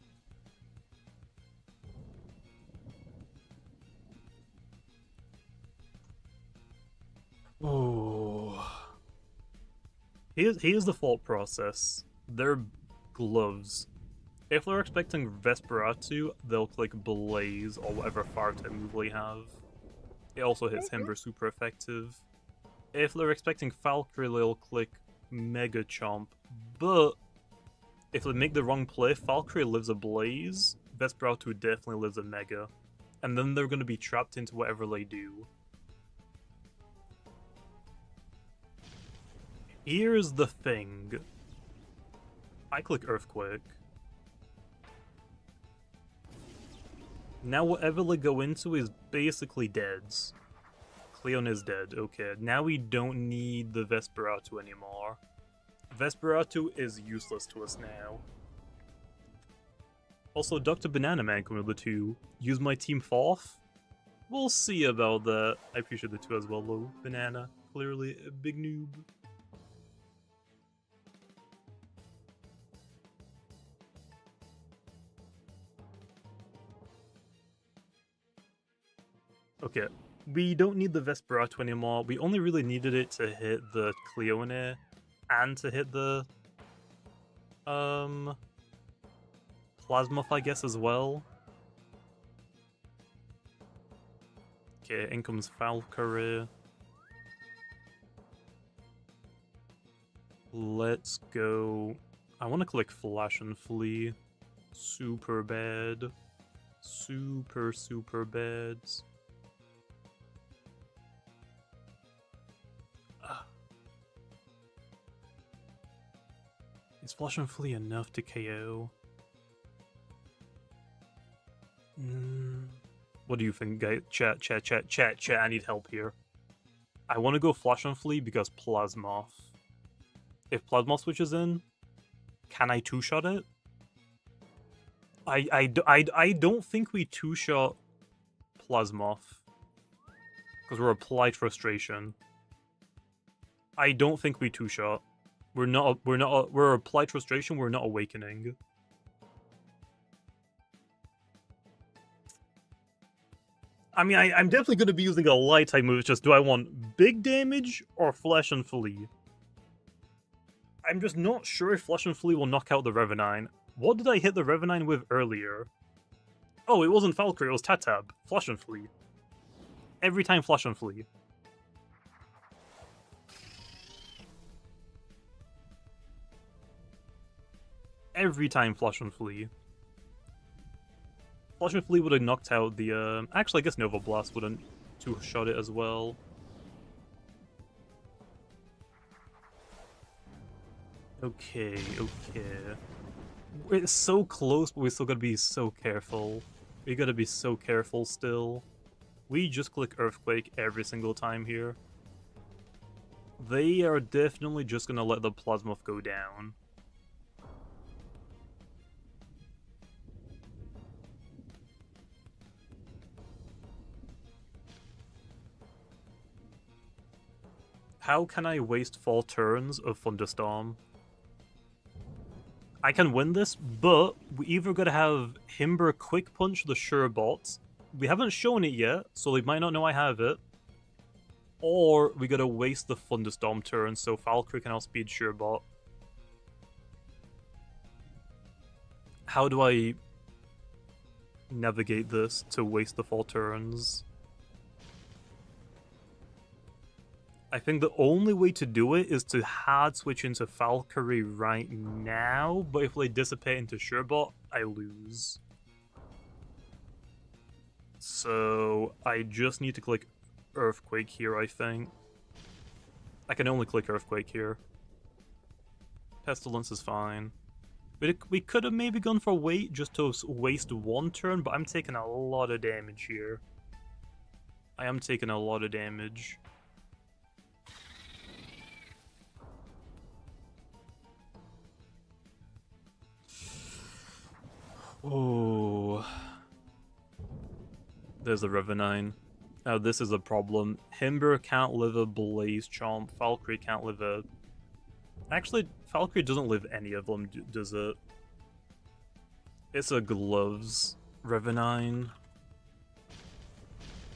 Oh. Here's the thought process. They're gloves. If they're expecting Vesperatu, they'll click Blaze or whatever fire type move they have. It also hits Himber super effective. If they're expecting Valkyrie, they'll click Mega Chomp. But if they make the wrong play, Valkyrie lives a Blaze, Vesperatu definitely lives a Mega. And then they're going to be trapped into whatever they do. Here's the thing. I click Earthquake. Now whatever they go into is basically dead. Cleone is dead, okay. Now we don't need the Vesperatu anymore. Vesperatu is useless to us now. Also, Dr. Banana Man coming with the 2. Use my team fourth? We'll see about that. I appreciate the 2 as well though. Banana, clearly a big noob. Okay, we don't need the Vesperatu anymore. We only really needed it to hit the Cleone and to hit the Plasmoth, I guess, as well. Okay, in comes Valkyrie. Let's go. I want to click Flash and Flee. Super bad. Super bad. Is Flash and Flee enough to KO? What do you think, guys? Chat, I need help here. I want to go Flash and Flee because Plasmoth. If Plasmoth switches in, can I two-shot it? I don't think we two-shot Plasmoth. Because we're Applied Frustration. I don't think we two-shot. We're Applied Frustration, we're not Awakening. I mean, I'm definitely going to be using a light type move. It's just, do I want big damage or Flash and Flee? I'm just not sure if Flash and Flee will knock out the Revenine. What did I hit the Revenine with earlier? Oh, it wasn't Valkyrie, it was Tatab. Flash and Flee. Every time Flash and Flee. Every time Flash and Flee. Flash and Flee would have knocked out the, actually, I guess Nova Blast wouldn't two-shot it as well. Okay. It's so close, but we still gotta be so careful. We gotta be so careful still. We just click Earthquake every single time here. They are definitely just gonna let the Plasmoth go down. How can I waste 4 turns of Thunderstorm? I can win this, but we either gotta have Himber Quick Punch the Surebot. We haven't shown it yet, so they might not know I have it. Or we gotta waste the Thunderstorm turn, so Valkyrie can outspeed Surebot. How do I navigate this to waste the 4 turns? I think the only way to do it is to hard switch into Valkyrie right now, but if they dissipate into Surebot, I lose. So I just need to click Earthquake here, I think. I can only click Earthquake here. Pestilence is fine. We could have maybe gone for Wait just to waste 1 turn, but I'm taking a lot of damage here. I am taking a lot of damage. Oh. There's the Rivenine. Now this is a problem. Himber can't live a Blaze Chomp. Valkyrie can't live a... Actually, Valkyrie doesn't live any of them, does it? It's a Gloves. Rivenine.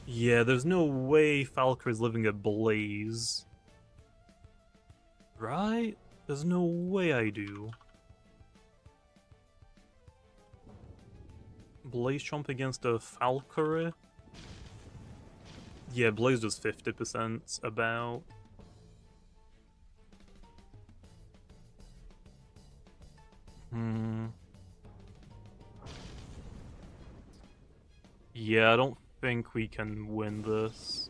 Yeah, there's no way Valkyrie's living a Blaze. Right? There's no way I do. Blaze Chomp against a Valkyrie? Yeah, Blaze does 50% about. Yeah, I don't think we can win this.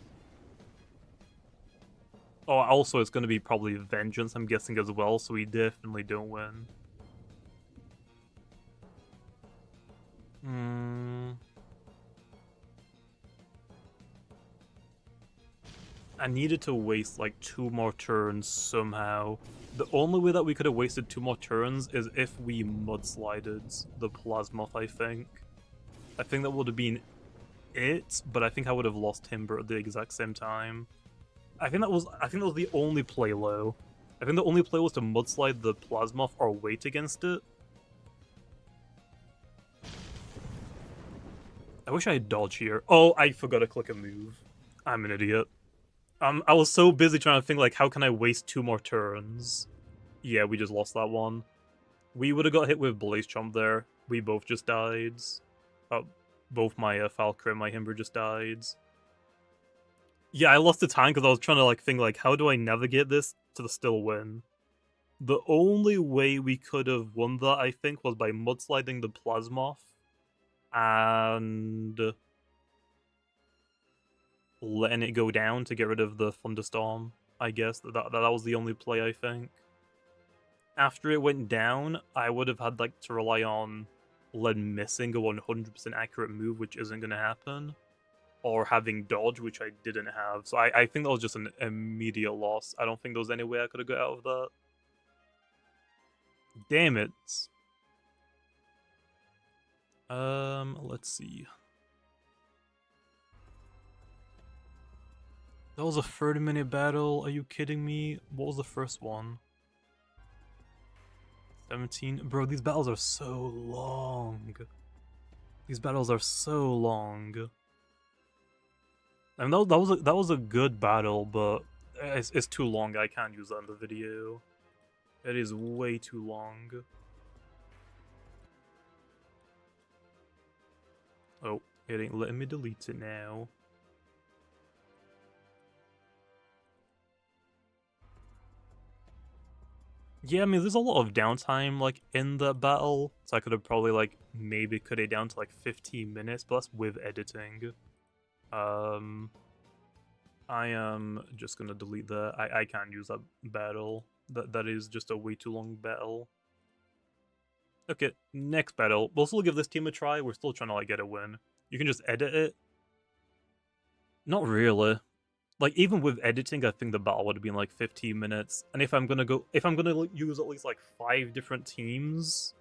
Oh, also it's going to be probably Vengeance, I'm guessing, as well, so we definitely don't win. I needed to waste like 2 more turns somehow. The only way that we could have wasted 2 more turns is if we mudslided the Plasmoth, I think. I think that would have been it, but I think I would have lost Timber at the exact same time. I think that was the only play low. I think the only play was to mudslide the Plasmoth or wait against it. I wish I had dodge here. Oh, I forgot to click a move. I'm an idiot. I was so busy trying to think, like, how can I waste 2 more turns? Yeah, we just lost that one. We would have got hit with Blaze Chomp there. We both just died. Both my Valkyrie and my Himber just died. Yeah, I lost the time because I was trying to, like, think, like, how do I navigate this to still win? The only way we could have won that, I think, was by mudsliding the Plasmoth. And letting it go down to get rid of the Thunderstorm, I guess. That was the only play, I think. After it went down, I would have had like to rely on Lead missing a 100% accurate move, which isn't going to happen. Or having dodge, which I didn't have. So I think that was just an immediate loss. I don't think there was any way I could have got out of that. Damn it. Let's see. That was a 30-minute battle. Are you kidding me? What was the first one? 17. Bro, these battles are so long. These battles are so long. I mean, that was a good battle, but it's too long. I can't use that in the video. It is way too long. Oh, it ain't letting me delete it now. Yeah, I mean, there's a lot of downtime, like, in the battle, so I could have probably, like, maybe cut it down to, like, 15 minutes, but that's with editing. I am just gonna delete that. I can't use that battle. That is just a way too long battle. Okay, next battle. We'll still give this team a try. We're still trying to, like, get a win. You can just edit it. Not really. Like, even with editing, I think the battle would have been like 15 minutes. And if I'm gonna use at least like 5 different teams,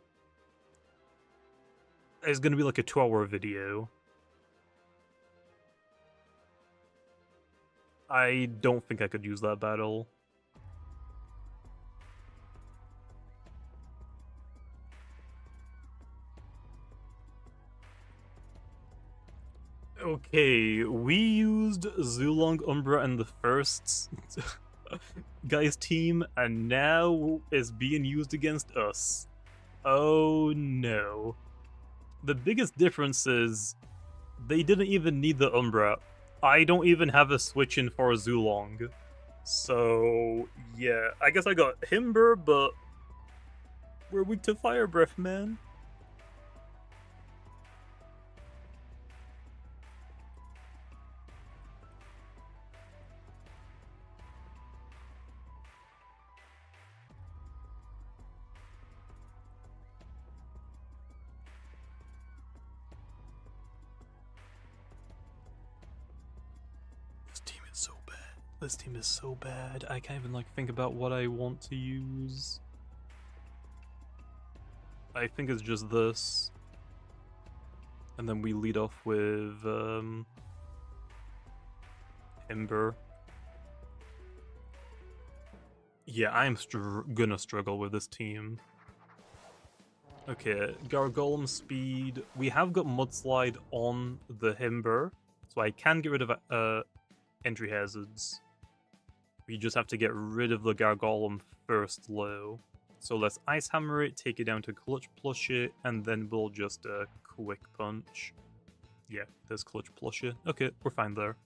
it's gonna be like a 2-hour video. I don't think I could use that battle. Okay, we used Zulong Umbra in the first guy's team, and now it's being used against us. Oh no. The biggest difference is they didn't even need the Umbra. I don't even have a switch in for Zulong. So, yeah, I guess I got Himber, but we're weak to Fire Breath, man. This team is so bad. This team is so bad. I can't even like think about what I want to use. I think it's just this. And then we lead off with Ember. Yeah, I'm gonna struggle with this team. Okay, Gargolem speed. We have got Mudslide on the Himber, so I can get rid of entry hazards. We just have to get rid of the Gargolem first low. So let's Ice Hammer it, take it down to Clutch Plush it, and then we'll just Quick Punch. Yeah, there's Clutch Plush it. Okay, we're fine there.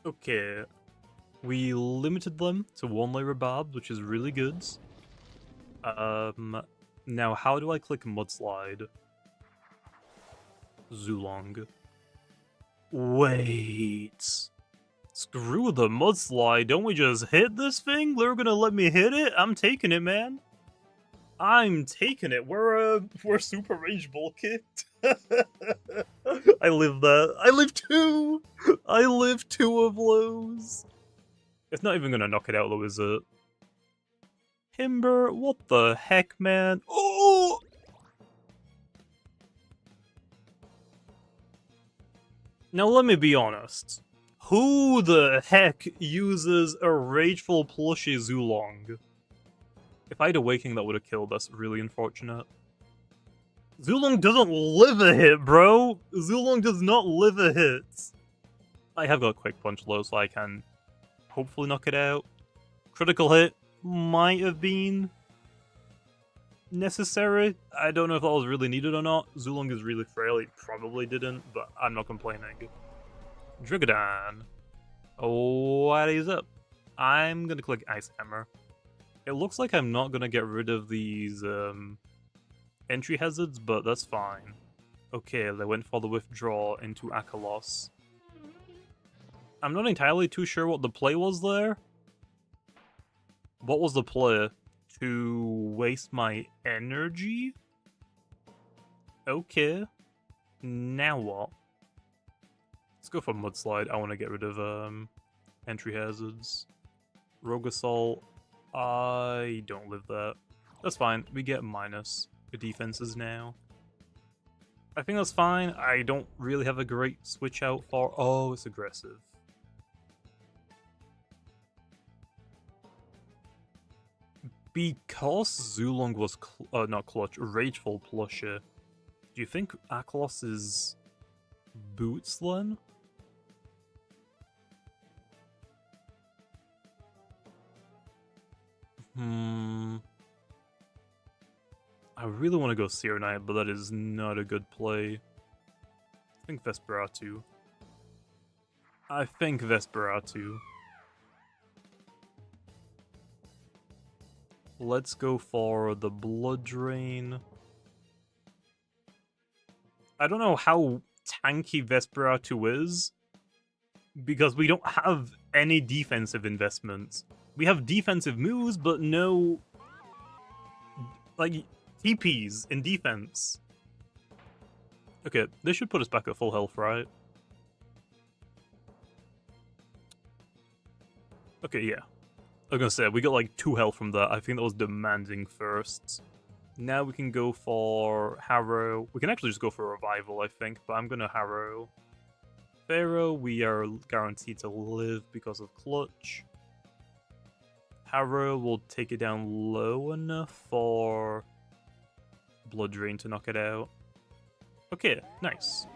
Okay, we limited them to 1 layer of barbs, which is really good. Now how do I click Mudslide? Zulong. Wait. Screw the Mudslide, don't we just hit this thing? They're gonna let me hit it? I'm taking it, man. I'm taking it. We're super rage bulky. I live that. I live 2! I live 2 of those. It's not even gonna knock it out though, is it? Himber, what the heck, man? Oh! Now let me be honest. Who the heck uses a Rageful Plushie Zulong? If I had Awakening, that would have killed us. Really unfortunate. Zulong doesn't live a hit, bro! Zulong does not live a hit! I have got Quick Punch low, so I can hopefully knock it out. Critical hit might have been necessary. I don't know if that was really needed or not. Zulong is really frail, he probably didn't, but I'm not complaining. Drigadon. What is up? I'm gonna click Ice Hammer. It looks like I'm not gonna get rid of these entry hazards, but that's fine. Okay, they went for the withdraw into Akalos. I'm not entirely too sure what the play was there. What was the play? To waste my energy? Okay. Now what? Let's go for Mudslide. I want to get rid of entry hazards. Rogue Assault. I don't live that. That's fine. We get minus the defenses now. I think that's fine. I don't really have a great switch out for... Oh, it's aggressive. Because Zulong was not Clutch, Rageful Plusher, do you think Akalos is Boots then? I really want to go Seer Knight, but that is not a good play. I think Vesperatu. Let's go for the Blood Drain. I don't know how tanky Vesperatu is, because we don't have any defensive investments. We have defensive moves, but no, like, TPs in defense. Okay, this should put us back at full health, right? Okay, yeah. I was gonna say, we got like 2 health from that. I think that was demanding first. Now we can go for Harrow. We can actually just go for Revival, I think, but I'm gonna Harrow. Pharaoh, we are guaranteed to live because of Clutch. Harrow will take it down low enough for Blood Drain to knock it out. Okay, nice.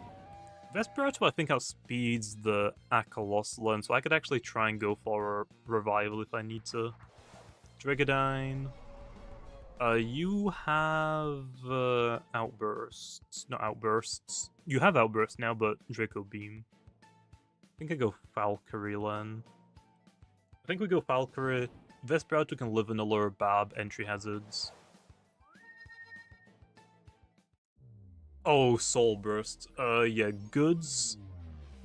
Vesperatu, I think, outspeeds the Akaloslan, so I could actually try and go for a Revival if I need to. Dragodine. You have Outbursts. Not Outbursts. You have Outbursts now, but Draco Beam. I think I go Valkyrie then. I think we go Valkyrie. Vesperatu can live in the lower Bab entry hazards. Oh, Soul Burst. Yeah, goods.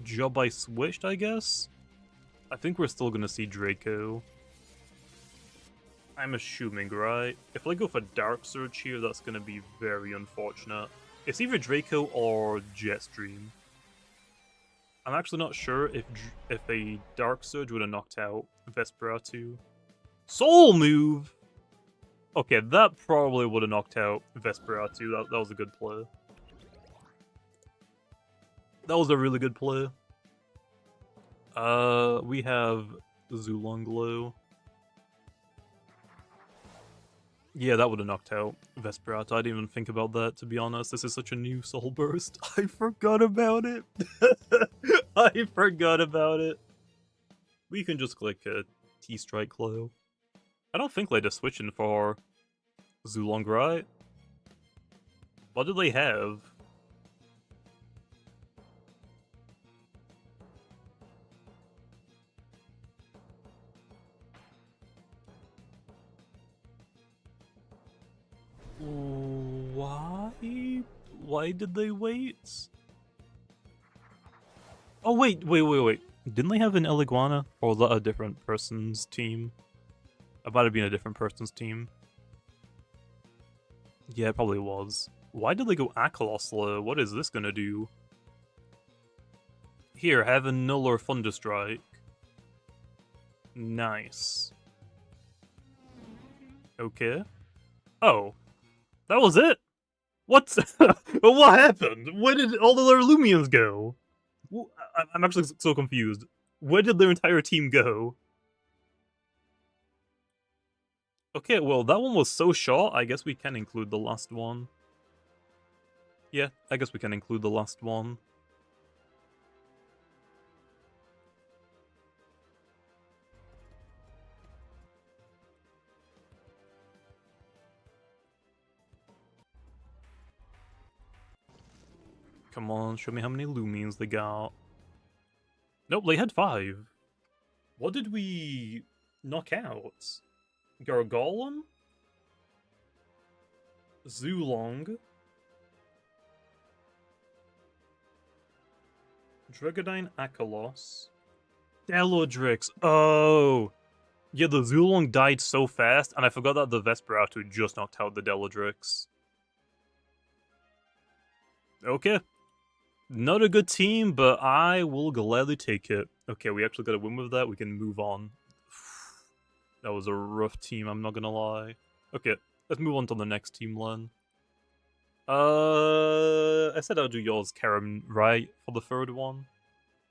Job I switched, I guess? I think we're still gonna see Draco. I'm assuming, right? If I go for Dark Surge here, that's gonna be very unfortunate. It's either Draco or Jetstream. I'm actually not sure if a Dark Surge would have knocked out Vesperatu. Soul Move! Okay, that probably would have knocked out Vesperatu. That was a good play. That was a really good play. We have Zulonglow. Yeah, that would have knocked out Vesperatu. I didn't even think about that, to be honest. This is such a new Soul Burst. I forgot about it. I forgot about it. We can just click a T-Strike Claw. I don't think they're switching for Zulong, right? What do they have? Why did they wait? Oh, wait. Didn't they have an Eliguana? Or was that a different person's team? About to be in a different person's team. Yeah, it probably was. Why did they go Akalosla? What is this gonna do? Here, have a Null or Thunderstrike. Nice. Okay. Oh. That was it? What? What happened? Where did all the other Lumians go? I'm actually so confused. Where did their entire team go? Okay, well, that one was so short, I guess we can include the last one. Yeah, I guess we can include the last one. Come on, show me how many Lumians they got. Nope, they had 5. What did we knock out? Gargolem? Zulong? Dragodine Akalos? Delodrix. Oh! Yeah, the Zulong died so fast, and I forgot that the Vesperatu just knocked out the Delodrix. Okay. Not a good team, but I will gladly take it. Okay, we actually got a win with that. We can move on. That was a rough team, I'm not gonna lie. Okay, let's move on to the next team, Len. I said I'll do yours, Karen, right? For the third one?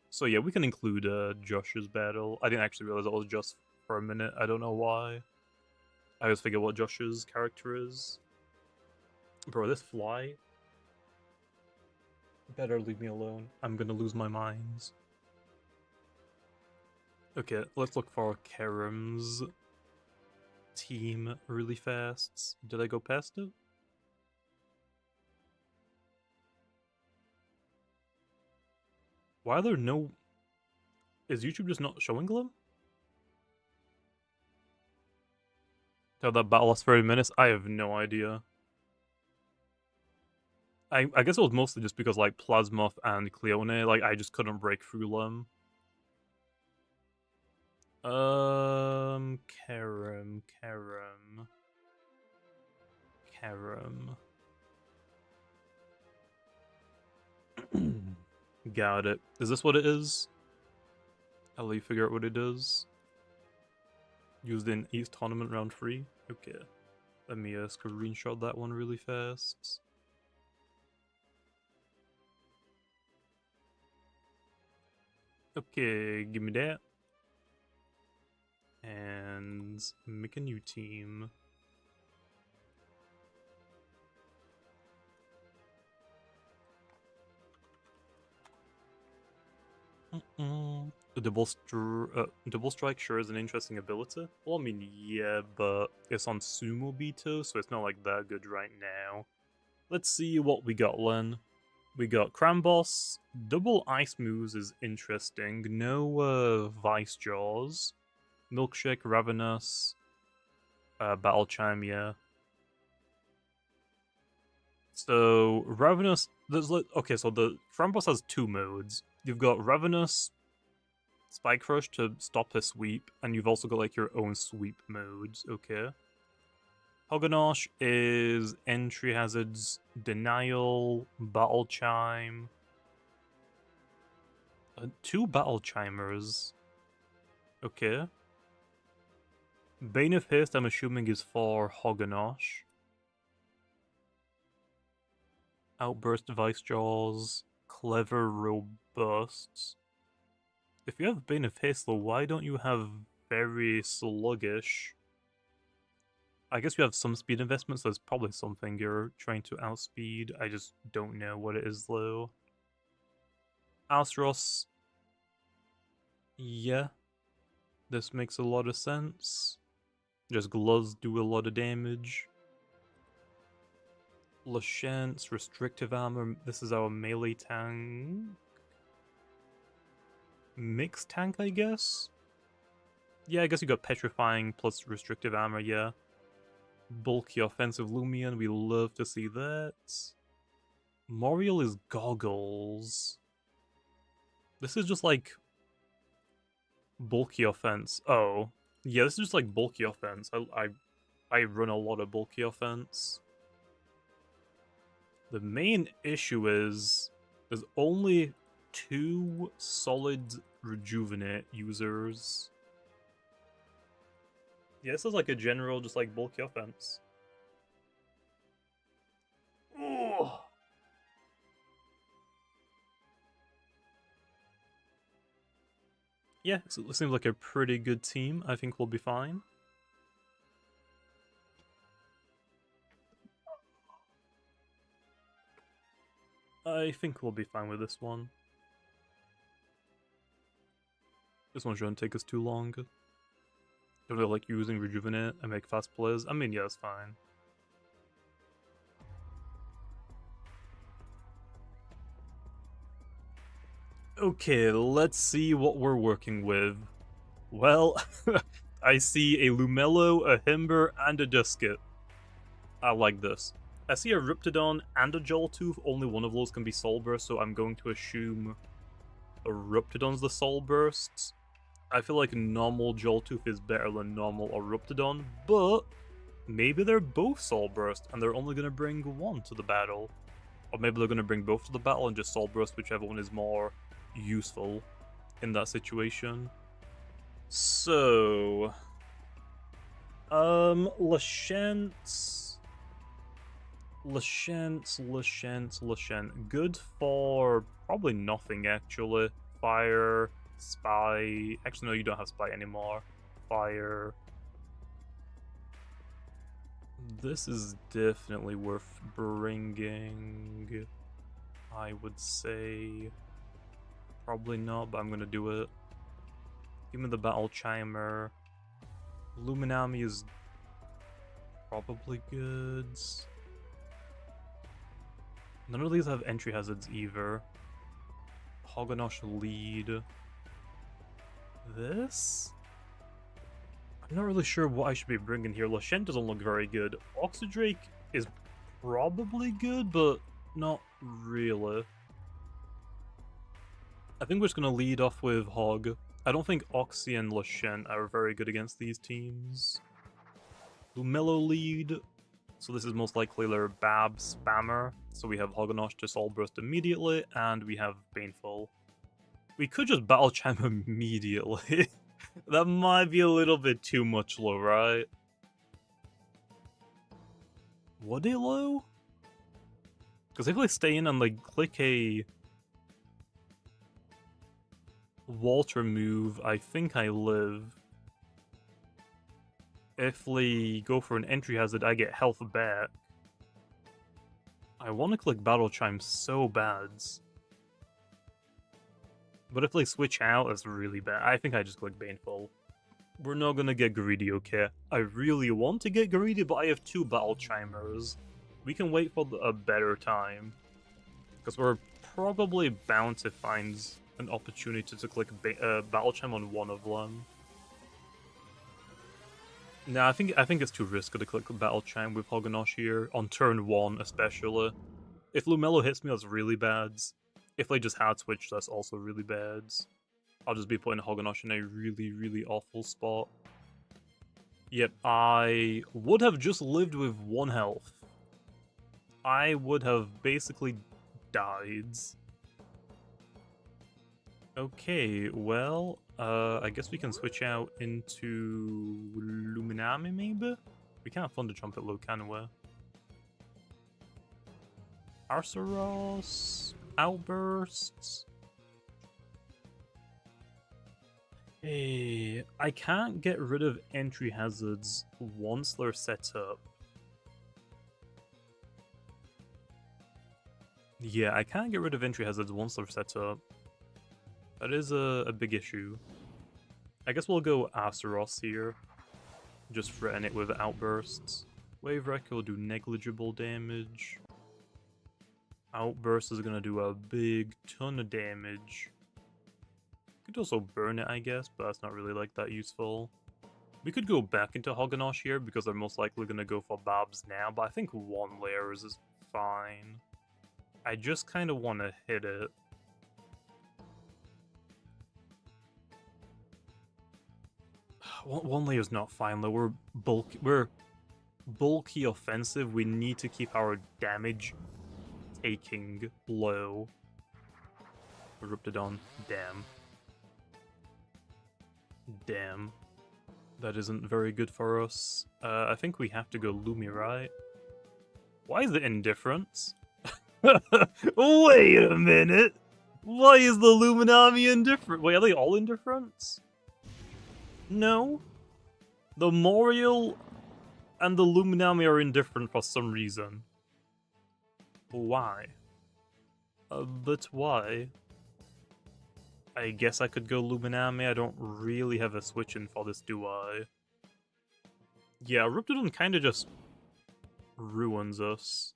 So yeah, we can include Josh's battle. I didn't actually realize that was just for a minute. I don't know why. I always forget what Josh's character is. Bro, this fly... Better leave me alone. I'm gonna lose my mind. Okay, let's look for Karim's team really fast. Did I go past it? Why are there no... Is YouTube just not showing them? How that battle lasts 30 minutes? I have no idea. I guess it was mostly just because, like, Plasmoth and Cleone, like, I just couldn't break through them. Karim. Got it. Is this what it is? I'll let you figure out what it is. Used in East Tournament round 3. Okay. Let me screenshot that one really fast. Okay, give me that. And make a new team. The double strike sure is an interesting ability. Well, I mean, yeah, but it's on Sumo Bito, so it's not like that good right now. Let's see what we got, Len. We got Cramboss. Double ice moves is interesting. No Vice Jaws. Milkshake, Ravenous. Battle Chime, yeah. So, Ravenous. Okay, so the Cramboss has 2 modes. You've got Ravenous, Spike Rush to stop his sweep, and you've also got like your own sweep modes, okay? Hoganosh is Entry Hazards, Denial, Battle Chime. 2 Battle Chimers. Okay. Bane of Haste, I'm assuming, is for Hoganosh. Outburst Vice Jaws, Clever Robust. If you have Bane of Haste, though, why don't you have Very Sluggish? I guess you have some speed investments, so there's probably something you're trying to outspeed. I just don't know what it is, though. Astros. Yeah. This makes a lot of sense. Just gloves do a lot of damage. Lashent's restrictive armor. This is our melee tank. Mixed tank, I guess? Yeah, I guess you got petrifying plus restrictive armor, yeah. Bulky offensive Lumian, we love to see that. Moriel is goggles. This is just like bulky offense. Oh. Yeah, this is just like bulky offense. I run a lot of bulky offense. The main issue is there's only 2 solid rejuvenate users. Yeah, this is like a general, just like bulky offense. Ooh. Yeah, so it seems like a pretty good team. I think we'll be fine. I think we'll be fine with this one. This one shouldn't take us too long. Don't really like using Rejuvenate and make fast plays. I mean, yeah, it's fine. Okay, let's see what we're working with. Well, I see a Lumello, a Himber, and a Duskit. I like this. I see a Riptidon and a Joltooth. Only one of those can be Soul Burst, so I'm going to assume a Riptidon's the Soul Burst. I feel like normal Joltooth is better than normal Eruptidon, but maybe they're both Soul Burst and they're only going to bring one to the battle. Or maybe they're going to bring both to the battle and just Soul Burst whichever one is more useful in that situation. So... Lashent. Good for probably nothing, actually. Fire... Spy. Actually, no, you don't have Spy anymore. Fire. This is definitely worth bringing. I would say. Probably not, but I'm gonna do it. Give me the Battle Chimer. Luminami is probably good. None of these have entry hazards either. Hoganosh lead. This? I'm not really sure what I should be bringing here. Lashent doesn't look very good. Oxydrake is probably good, but not really. I think we're just going to lead off with Hog. I don't think Oxy and Lashent are very good against these teams. Lumello lead. So this is most likely their Bab spammer. So we have Hoganosh to Soul Burst immediately, and we have Baneful. We could just Battle Chime immediately. That might be a little bit too much low, right? Would it low? Because if I stay in and like click a Walter move, I think I live. If we go for an entry hazard, I get health back. I want to click Battle Chime so bad. But if they switch out, that's really bad. I think I just click Baneful. We're not gonna get greedy, okay? I really want to get greedy, but I have 2 Battle Chimers. We can wait for a better time. Because we're probably bound to find an opportunity to click Battle Chime on one of them. Nah, I think it's too risky to click Battle Chime with Hoganosh here, on turn 1 especially. If Lumello hits me, that's really bad. If they just had switch, that's also really bad. I'll just be putting Hoganosh in a really, really awful spot. Yep, I would have just lived with 1 health. I would have basically died. Okay, well, I guess we can switch out into Luminami, maybe? We can't Thunder Trumpet low, can we? Arceros, Outbursts. Hey, I can't get rid of entry hazards once they're set up. Yeah, I can't get rid of entry hazards once they're set up. That is a big issue. I guess we'll go Aceros here. Just threaten it with outbursts. Wave Wreck will do negligible damage. Outburst is gonna do a big ton of damage. Could also burn it, I guess, but that's not really like that useful. We could go back into Hoganosh here because they're most likely gonna go for Bobs now, but I think 1 layers is fine. I just kind of want to hit it. One layer's not fine though. We're bulky offensive. We need to keep our damage taking low. Corruptedodds. Damn. That isn't very good for us. I think we have to go Lumi, right? Why is it indifference? Wait a minute! Why is the Luminami indifferent? Wait, are they all indifferent? No. The Moriel and the Luminami are indifferent for some reason. Why? But why? I guess I could go Luminami. I don't really have a switch in for this, do I? Yeah, Riptidon kind of just ruins us.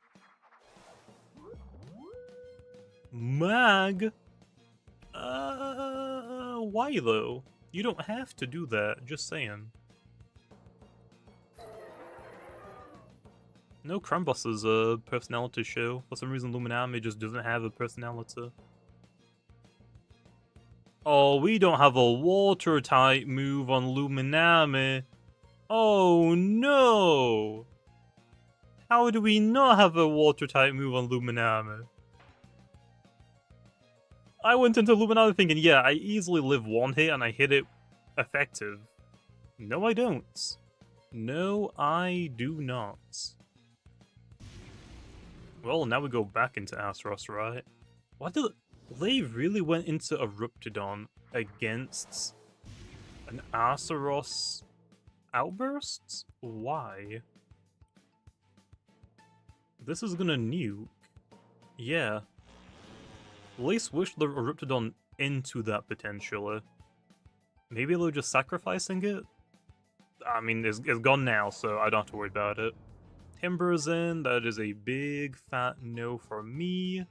Mag? Why though? You don't have to do that, just saying. No Crumboss's personality show. For some reason Luminami just doesn't have a personality. Oh, we don't have a water type move on Luminami. Oh no! How do we not have a water type move on Luminami? I went into Luminami thinking, yeah, I easily live 1 hit and I hit it effective. No, I don't. No, I do not. Well, now we go back into Asteros, right? Why did they really went into Eruptidon against an Asteros outburst? Why? This is gonna nuke. Yeah. At least wish the Eruptidon into that potentially. Maybe they're just sacrificing it? I mean, it's gone now, so I don't have to worry about it. Timber's in, that is a big fat no for me.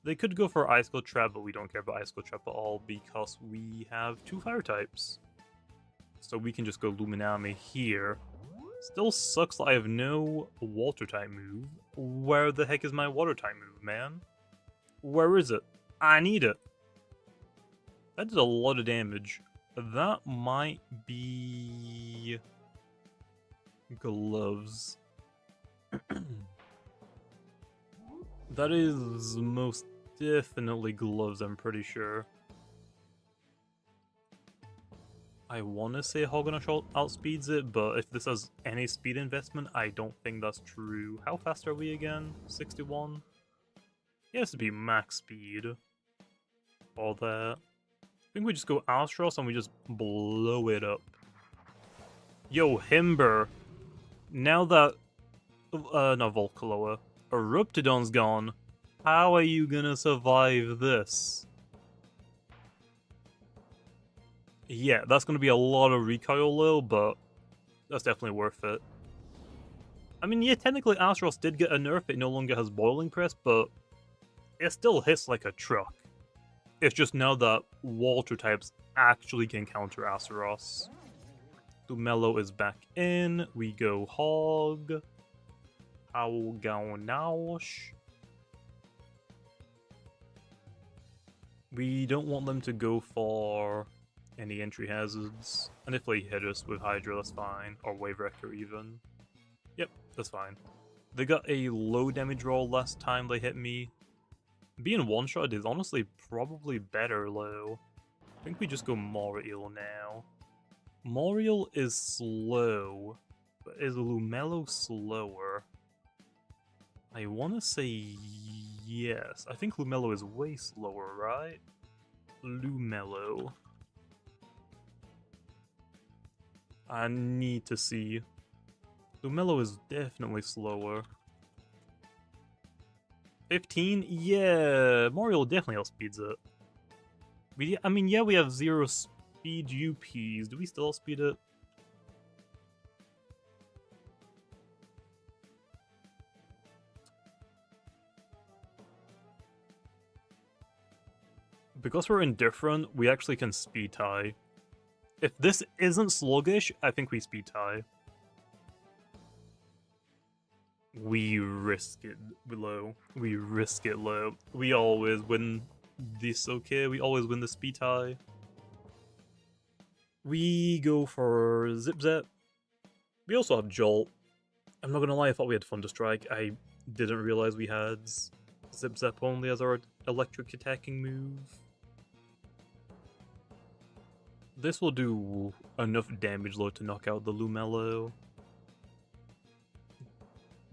They could go for Ice Cold Trap, but we don't care about Ice Cold Trap at all because we have 2 fire types. So we can just go Luminami here. Still sucks that I have no water type move. Where the heck is my water type move, man? Where is it? I need it. That did a lot of damage. That might be gloves. That is most definitely gloves, I'm pretty sure. I want to say Hogganash outspeeds it, but if this has any speed investment, I don't think that's true. How fast are we again? 61? It has to be max speed. All that. I think we just go Astros and we just blow it up. Yo, Himber. Now that... not Volcaloa. Corruptedodds gone. How are you gonna survive this? Yeah, that's gonna be a lot of recoil though, but that's definitely worth it. I mean, yeah, technically Astros did get a nerf, it no longer has Boiling Press, but it still hits like a truck. It's just now that water types actually can counter Astaros. Dumelo is back in, we go Hog. Howtounlockgammas. We don't want them to go for any entry hazards. And if they hit us with Hydra, that's fine. Or Wave Wrecker even. Yep, that's fine. They got a low damage roll last time they hit me. Being one-shot is honestly probably better low. I think we just go Moriel now. Moriel is slow, but is Lumelo slower? I want to say yes. I think Lumelo is way slower, right? Lumelo. I need to see. Lumelo is definitely slower. 15? Yeah, Moriel definitely outspeeds it. I mean, yeah, we have 0 speed UPs. Do we still outspeed it? Because we're indifferent, we actually can speed tie. If this isn't sluggish, I think we speed tie. We risk it low. We risk it low. We always win this, okay? We always win the speed tie. We go for Zip Zap. We also have Jolt. I'm not gonna lie, I thought we had Thunderstrike. I didn't realize we had Zip Zap only as our electric attacking move. This will do enough damage load to knock out the Lumelo.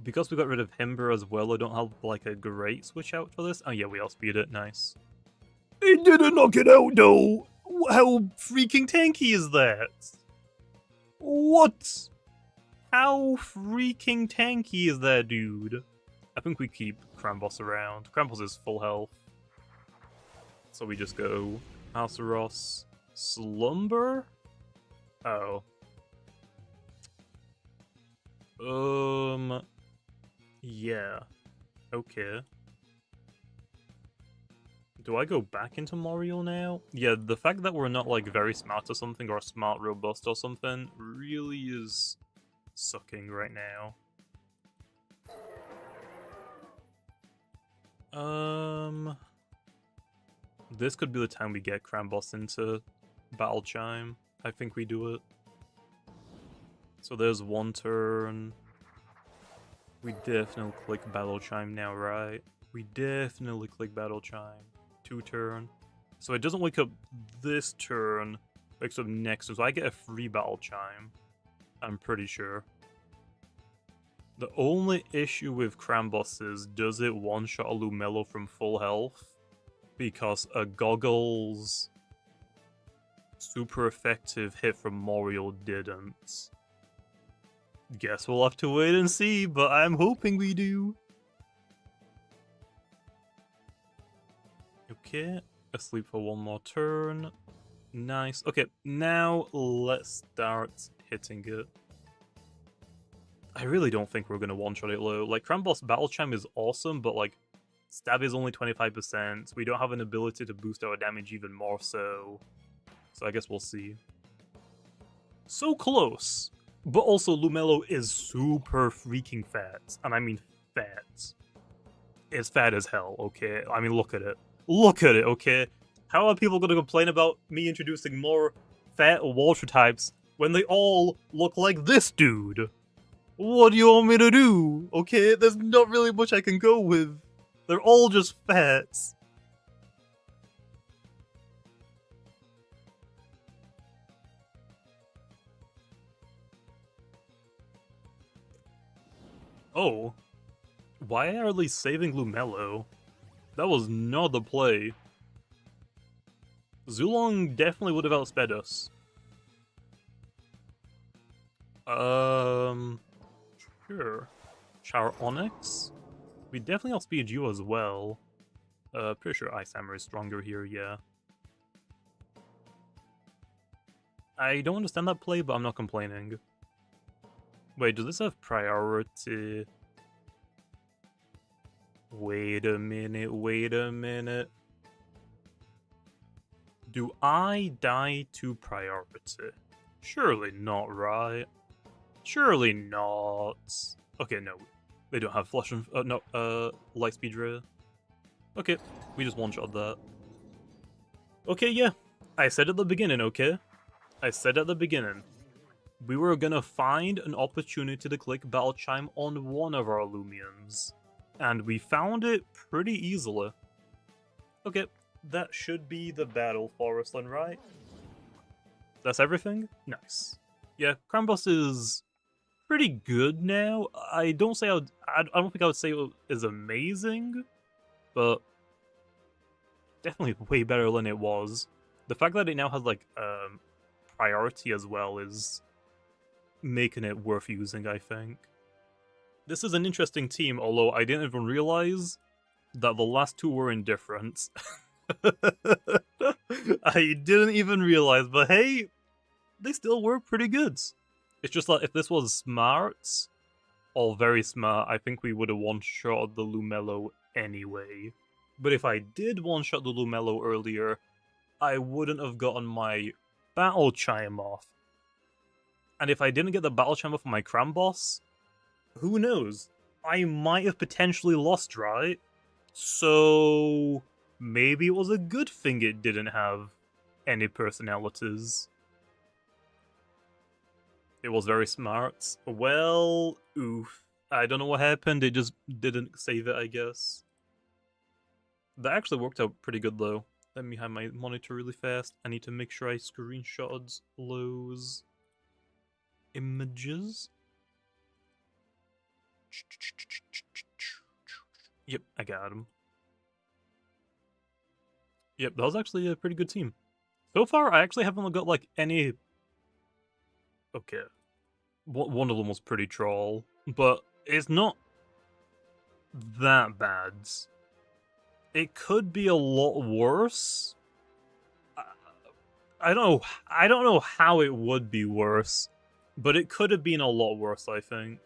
Because we got rid of Himber as well, I don't have like a great switch out for this. Oh yeah, we outspeed it, nice. It didn't knock it out though! How freaking tanky is that? What? How freaking tanky is that, dude? I think we keep Krambos around. Krambos is full health. So we just go Astaros. Slumber? Oh. Yeah. Okay. Do I go back into Moriel now? Yeah, the fact that we're not like very smart or something, or smart robust or something, really is sucking right now. This could be the time we get Krambos into Battle Chime. I think we do it. So there's one turn. We definitely click Battle Chime now, right? We definitely click Battle Chime. 2 turn. So it doesn't wake up this turn, wakes up next turn. So I get a free Battle Chime. I'm pretty sure. The only issue with Krambos is, does it one-shot a Lumelo from full health? Because a Goggles super effective hit from Moriel didn't. Guess we'll have to wait and see, but I'm hoping we do. Okay, asleep for one more turn. Nice. Okay, now let's start hitting it. I really don't think we're gonna one-shot it low. Like, Krambos Battle Chime is awesome, but like, stab is only 25%. We don't have an ability to boost our damage even more so. So I guess we'll see. So close! But also, Lumelo is super freaking fat. And I mean fat. It's fat as hell, okay? I mean, look at it. Look at it, okay? How are people gonna complain about me introducing more fat water types when they all look like this dude? What do you want me to do? Okay, there's not really much I can go with. They're all just fats. Oh. Why are they saving Lumello? That was not the play. Zulong definitely would have outsped us. Sure. Char Onyx? We definitely outspeed you as well. Pretty sure Ice Hammer is stronger here, yeah. I don't understand that play, but I'm not complaining. Wait, does this have priority? Wait a minute. Do I die to priority? Surely not, right? Surely not. Okay, no. They don't have flush and... Lightspeed Ray. Okay, we just one-shot that. Okay, yeah. I said at the beginning, okay? I said at the beginning. We were gonna find an opportunity to click Battle Chime on one of our Lumians. And we found it pretty easily. Okay, that should be the Battle Forest then, right? That's everything? Nice. Yeah, Crambus is pretty good now. I don't think I would say it is amazing, but definitely way better than it was. The fact that it now has like priority as well is making it worth using, I think. This is an interesting team, although I didn't even realize that the last two were indifferent. I didn't even realize, but hey, they still were pretty good. It's just like if this was smart, or very smart, I think we would have one-shot the Lumello anyway. But if I did one-shot the Lumello earlier, I wouldn't have gotten my Battle Chime off. And if I didn't get the Battle Chime off my Cram Boss, who knows? I might have potentially lost, right? So maybe it was a good thing it didn't have any personalities. It was very smart. Well, oof. I don't know what happened, it just didn't save it, I guess. That actually worked out pretty good, though. Let me hide my monitor really fast. I need to make sure I screenshot those images. Yep, I got him. Yep, that was actually a pretty good team. So far, I actually haven't got, like, any... Okay. One of them was pretty troll, but it's not that bad. It could be a lot worse. I don't know how it would be worse, but it could have been a lot worse, I think.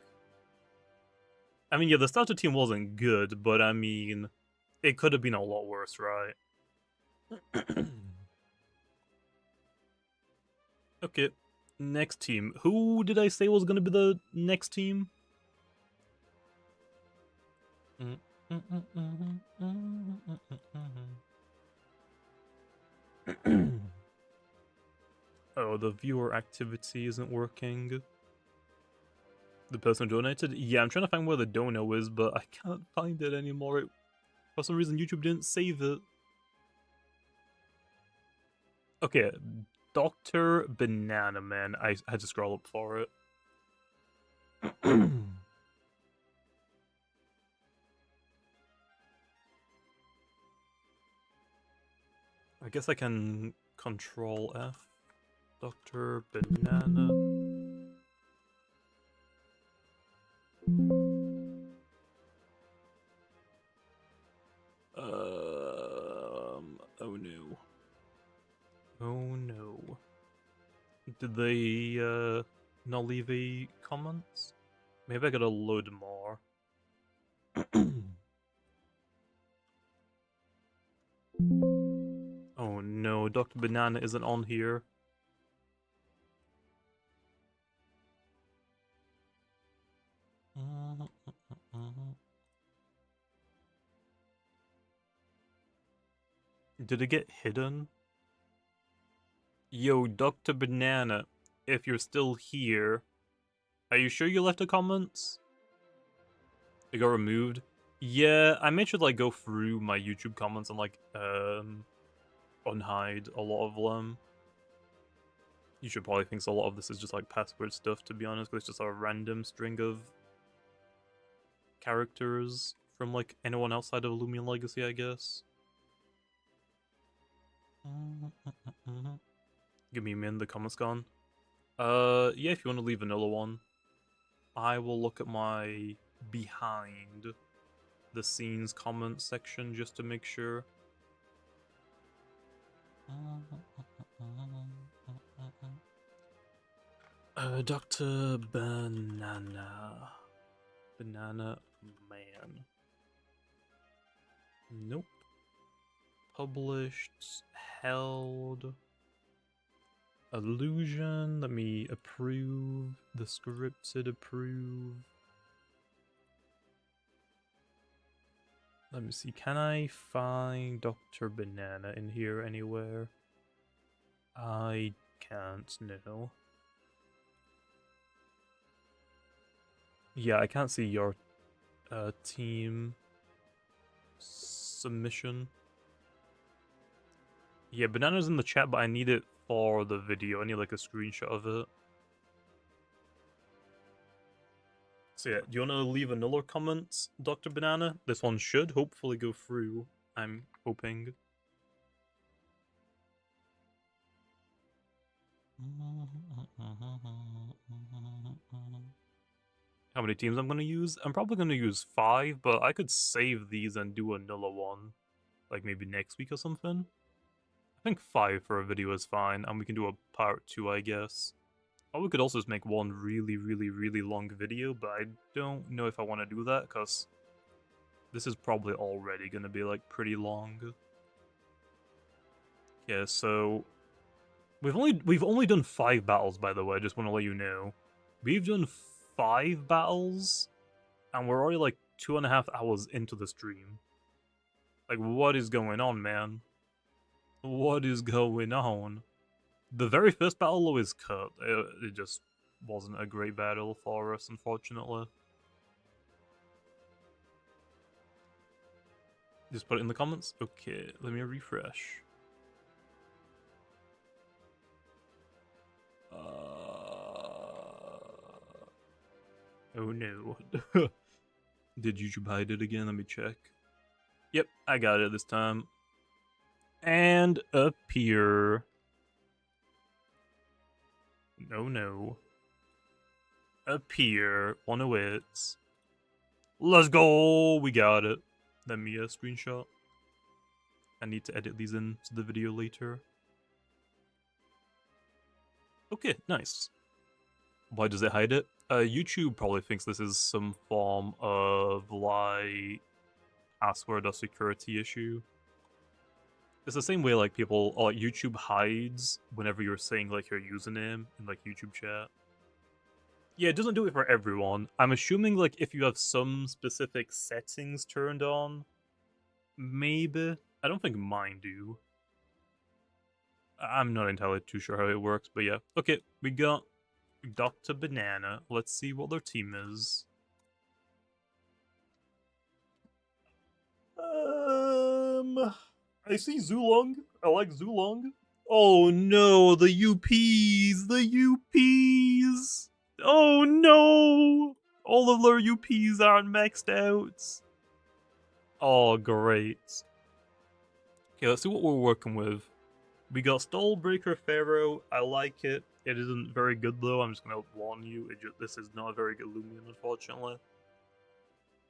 I mean, yeah, the starter team wasn't good, but I mean, it could have been a lot worse, right? Okay, next team. Who did I say was going to be the next team? Oh, the viewer activity isn't working. The person donated? Yeah, I'm trying to find where the dono is, but I can't find it anymore. For some reason, YouTube didn't save it. Okay, Dr. Banana Man. I had to scroll up for it. I guess I can Control F. Dr. Banana. Oh no. Oh no. Did they not leave a comment? Maybe I gotta load more. Oh no, Dr. Banana isn't on here. Did it get hidden? Yo, Dr. Banana, if you're still here, are you sure you left a comment? It got removed? Yeah, I made sure to like go through my YouTube comments and like unhide a lot of them. YouTube probably thinks a lot of this is just like password stuff, to be honest, because it's just a random string of characters from like anyone outside of Lumian Legacy, I guess. Give me a minute, the comment's gone. Yeah, if you want to leave vanilla one, I will look at my behind the scenes comment section just to make sure. Dr. Banana. Banana Man. Nope. Published. Held. Illusion. Let me approve. The scripted approve. Let me see. Can I find Dr. Banana in here anywhere? I can't, no. Yeah, I can't see your team submission. Yeah, Banana's in the chat, but I need it for the video. I need like a screenshot of it. So yeah, do you want to leave another comment, Dr. Banana? This one should hopefully go through, I'm hoping. How many teams I'm going to use? I'm probably going to use 5, but I could save these and do another one. Like maybe next week or something. I think 5 for a video is fine, and we can do a part 2, I guess. Or we could also just make one really long video, but I don't know if I want to do that, because this is probably already going to be like pretty long. Yeah, so we've only done 5 battles, by the way. I just want to let you know. We've done 5 battles, and we're already like 2.5 hours into the stream. Like, what is going on, man? What is going on? The very first battle though is cut. It just wasn't a great battle for us, unfortunately. Just put it in the comments? Okay, let me refresh. Oh no. Did YouTube hide it again? Let me check. Yep, I got it this time. And appear. No. Appear. 108. Let's go! We got it. Let me screenshot. I need to edit these into the video later. Okay, nice. Why does it hide it? YouTube probably thinks this is some form of, like, password or security issue. It's the same way, like, people, or like, YouTube hides whenever you're saying, like, your username in, like, YouTube chat. Yeah, it doesn't do it for everyone. I'm assuming, like, if you have some specific settings turned on, maybe. I don't think mine do. I'm not entirely too sure how it works, but yeah. Okay, we got Dr. Banana. Let's see what their team is. I see Zulong. I like Zulong. Oh no, the UPs! The UPs! Oh no! All of their UPs aren't maxed out. Oh, great. Okay, let's see what we're working with. We got Stallbreaker Pharaoh. I like it. It isn't very good though. I'm just gonna warn you. This is not a very good Lumian, unfortunately.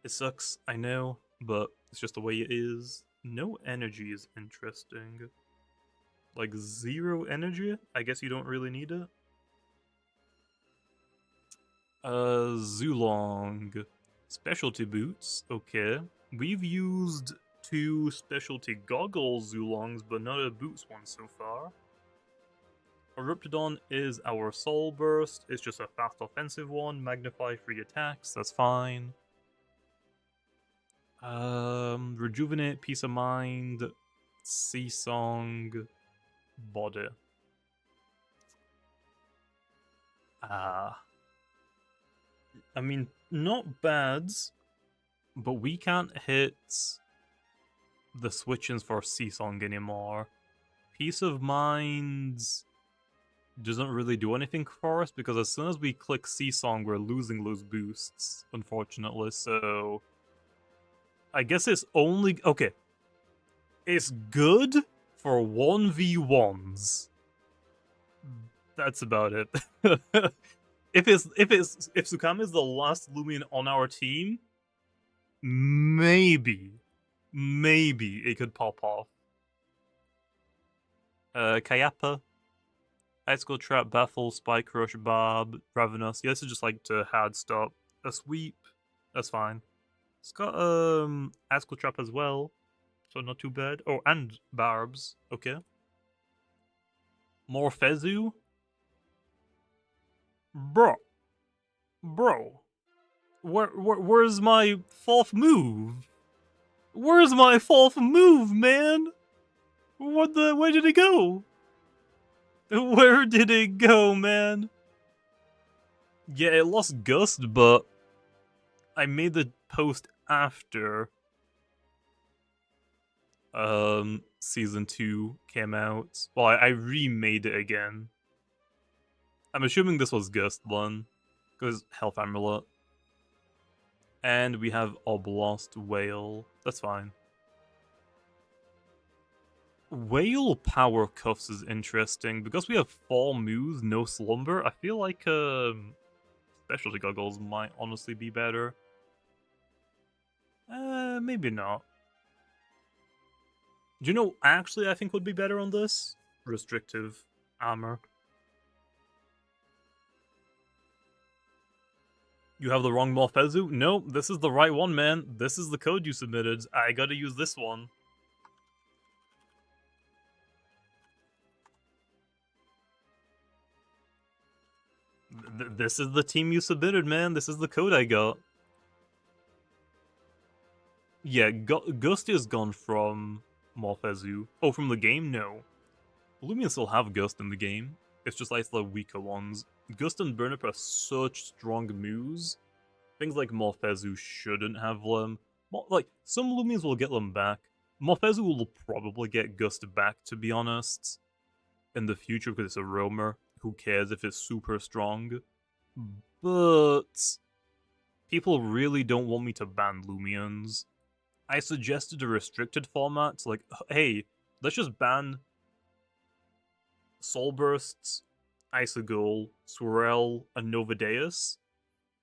It sucks, I know, but it's just the way it is. No energy is interesting. Like 0 energy? I guess you don't really need it. Zulong. Specialty boots. Okay. We've used 2 specialty goggles Zulongs, but not a boots one so far. Corruptedodds is our soul burst. It's just a fast offensive one. Magnify 3 attacks. That's fine. Rejuvenate, Peace of Mind, Sea Song, Body. I mean, not bad, but we can't hit the switch-ins for Sea Song anymore. Peace of Mind doesn't really do anything for us because as soon as we click Seasong, we're losing those boosts, unfortunately. So I guess it's only okay. It's good for 1v1s. That's about it. if Sukama is the last Lumian on our team, maybe it could pop off. Kayapa, Icicle Trap, Baffle, Spike Rush, Barb, Ravenous. Yeah, this is just like to hard stop. A sweep, that's fine. It's got Icicle Trap as well, so not too bad. Oh, and Barbs, okay. More Fezu? Bro. Where's my fourth move? Where's my fourth move, man? Where did it go? Where did it go, man? Yeah, it lost Gust, but I made the post after Season 2 came out. Well, I remade it again. I'm assuming this was Gust one, because Health Amulet. And we have Oblast Whale. That's fine. Whale Power Cuffs is interesting. Because we have 4 moves, no Slumber, I feel like Specialty Goggles might honestly be better. Maybe not. Do you know, actually, I think would be better on this? Restrictive Armor. You have the wrong Morphezu? No, this is the right one, man. This is the code you submitted. I gotta use this one. This is the team you submitted, man. This is the code I got. Yeah, Gust is gone from Morphezu. Oh, from the game? No. Lumian still have Gust in the game. It's just like the weaker ones. Gust and Burnup are such strong moves. Things like Morphezu shouldn't have them. Like, some Lumians will get them back. Morphezu will probably get Gust back, to be honest, in the future because it's a roamer. Who cares if it's super strong? But people really don't want me to ban Lumians. I suggested a restricted format, so like, hey, let's just ban Soul Bursts, Icicle, Swirl, and Novadeus,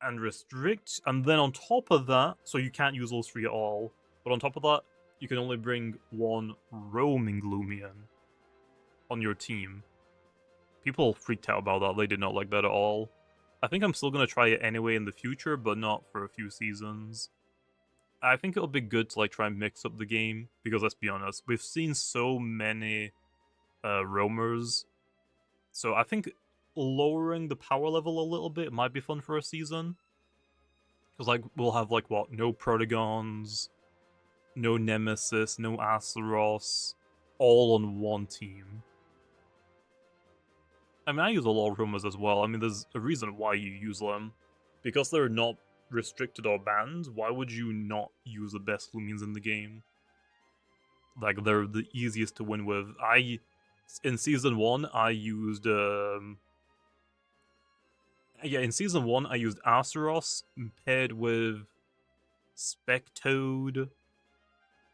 and restrict, and then on top of that, so you can't use those 3 at all, but on top of that, you can only bring 1 roaming Lumian on your team. People freaked out about that, they did not like that at all. I think I'm still going to try it anyway in the future, but not for a few seasons. I think it'll be good to like try and mix up the game, because let's be honest, we've seen so many roamers, so I think lowering the power level a little bit might be fun for a season. Because like we'll have like what, no Protagons, no Nemesis, no Azeroth, all on one team. I mean, I use a lot of roamers as well. I mean, there's a reason why you use them. Because they're not restricted or banned, why would you not use the best Lumians in the game? Like, they're the easiest to win with. In Season 1, I used... in Season 1, I used Azeroth paired with Spectoad.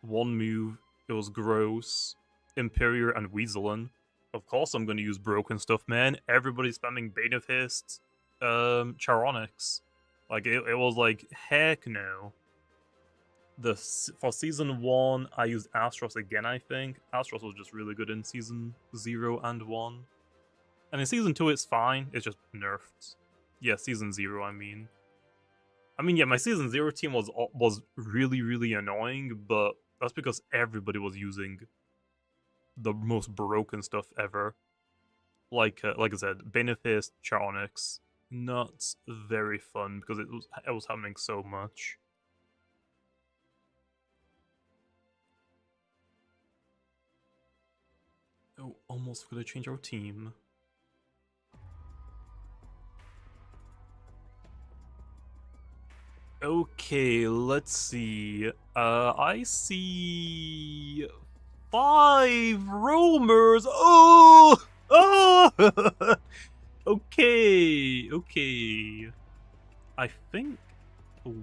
1 move, it was gross. Imperior and Weaselin. Of course I'm going to use broken stuff, man. Everybody's spamming Bane of Hist, Charonix. Like, it was like, heck no. For Season 1, I used Azeroth again, I think. Azeroth was just really good in Season 0 and 1. And in Season 2, it's fine. It's just nerfed. Yeah, Season 0, I mean. Yeah, my Season 0 team was really, really annoying, but that's because everybody was using the most broken stuff ever. Like I said, Bane of Hist, Charonix. Not very fun because it was happening so much. Oh, almost gonna change our team. Okay, let's see. I see 5 roamers. Oh! Okay. I think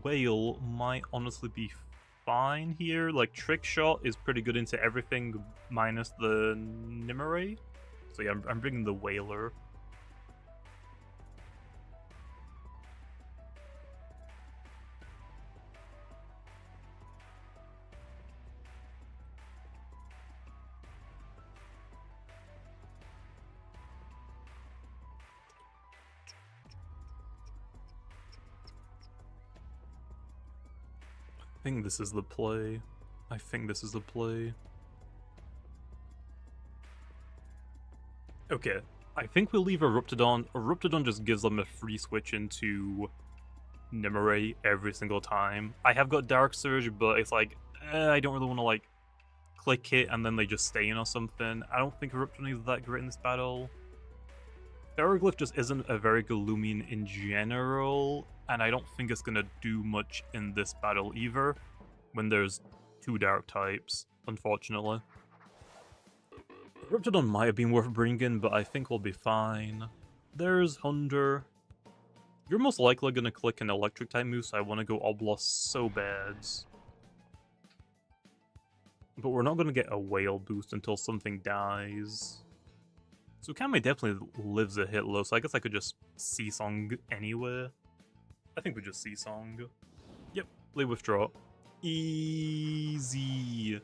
whale might honestly be fine here. Like, trick shot is pretty good into everything minus the Nimue. So yeah, I'm bringing the whaler. I think this is the play. Okay, I think we'll leave Eruptodon. Eruptodon just gives them a free switch into Nimue every single time. I have got Dark Surge, but it's like, I don't really want to, like, click it and then they just stay in or something. I don't think Eruptodon is that great in this battle. Pharoglyph just isn't a very good Lumian in general, and I don't think it's gonna do much in this battle either, when there's two dark types, unfortunately. Corruptedodds might have been worth bringing, but I think we'll be fine. There's Hunder. You're most likely gonna click an electric type move, so I want to go Oblos so bad. But we're not gonna get a whale boost until something dies. So Kame definitely lives a hit low, so I guess I could just C-Song anywhere. I think we just C-Song. Yep, play withdraw. Easy.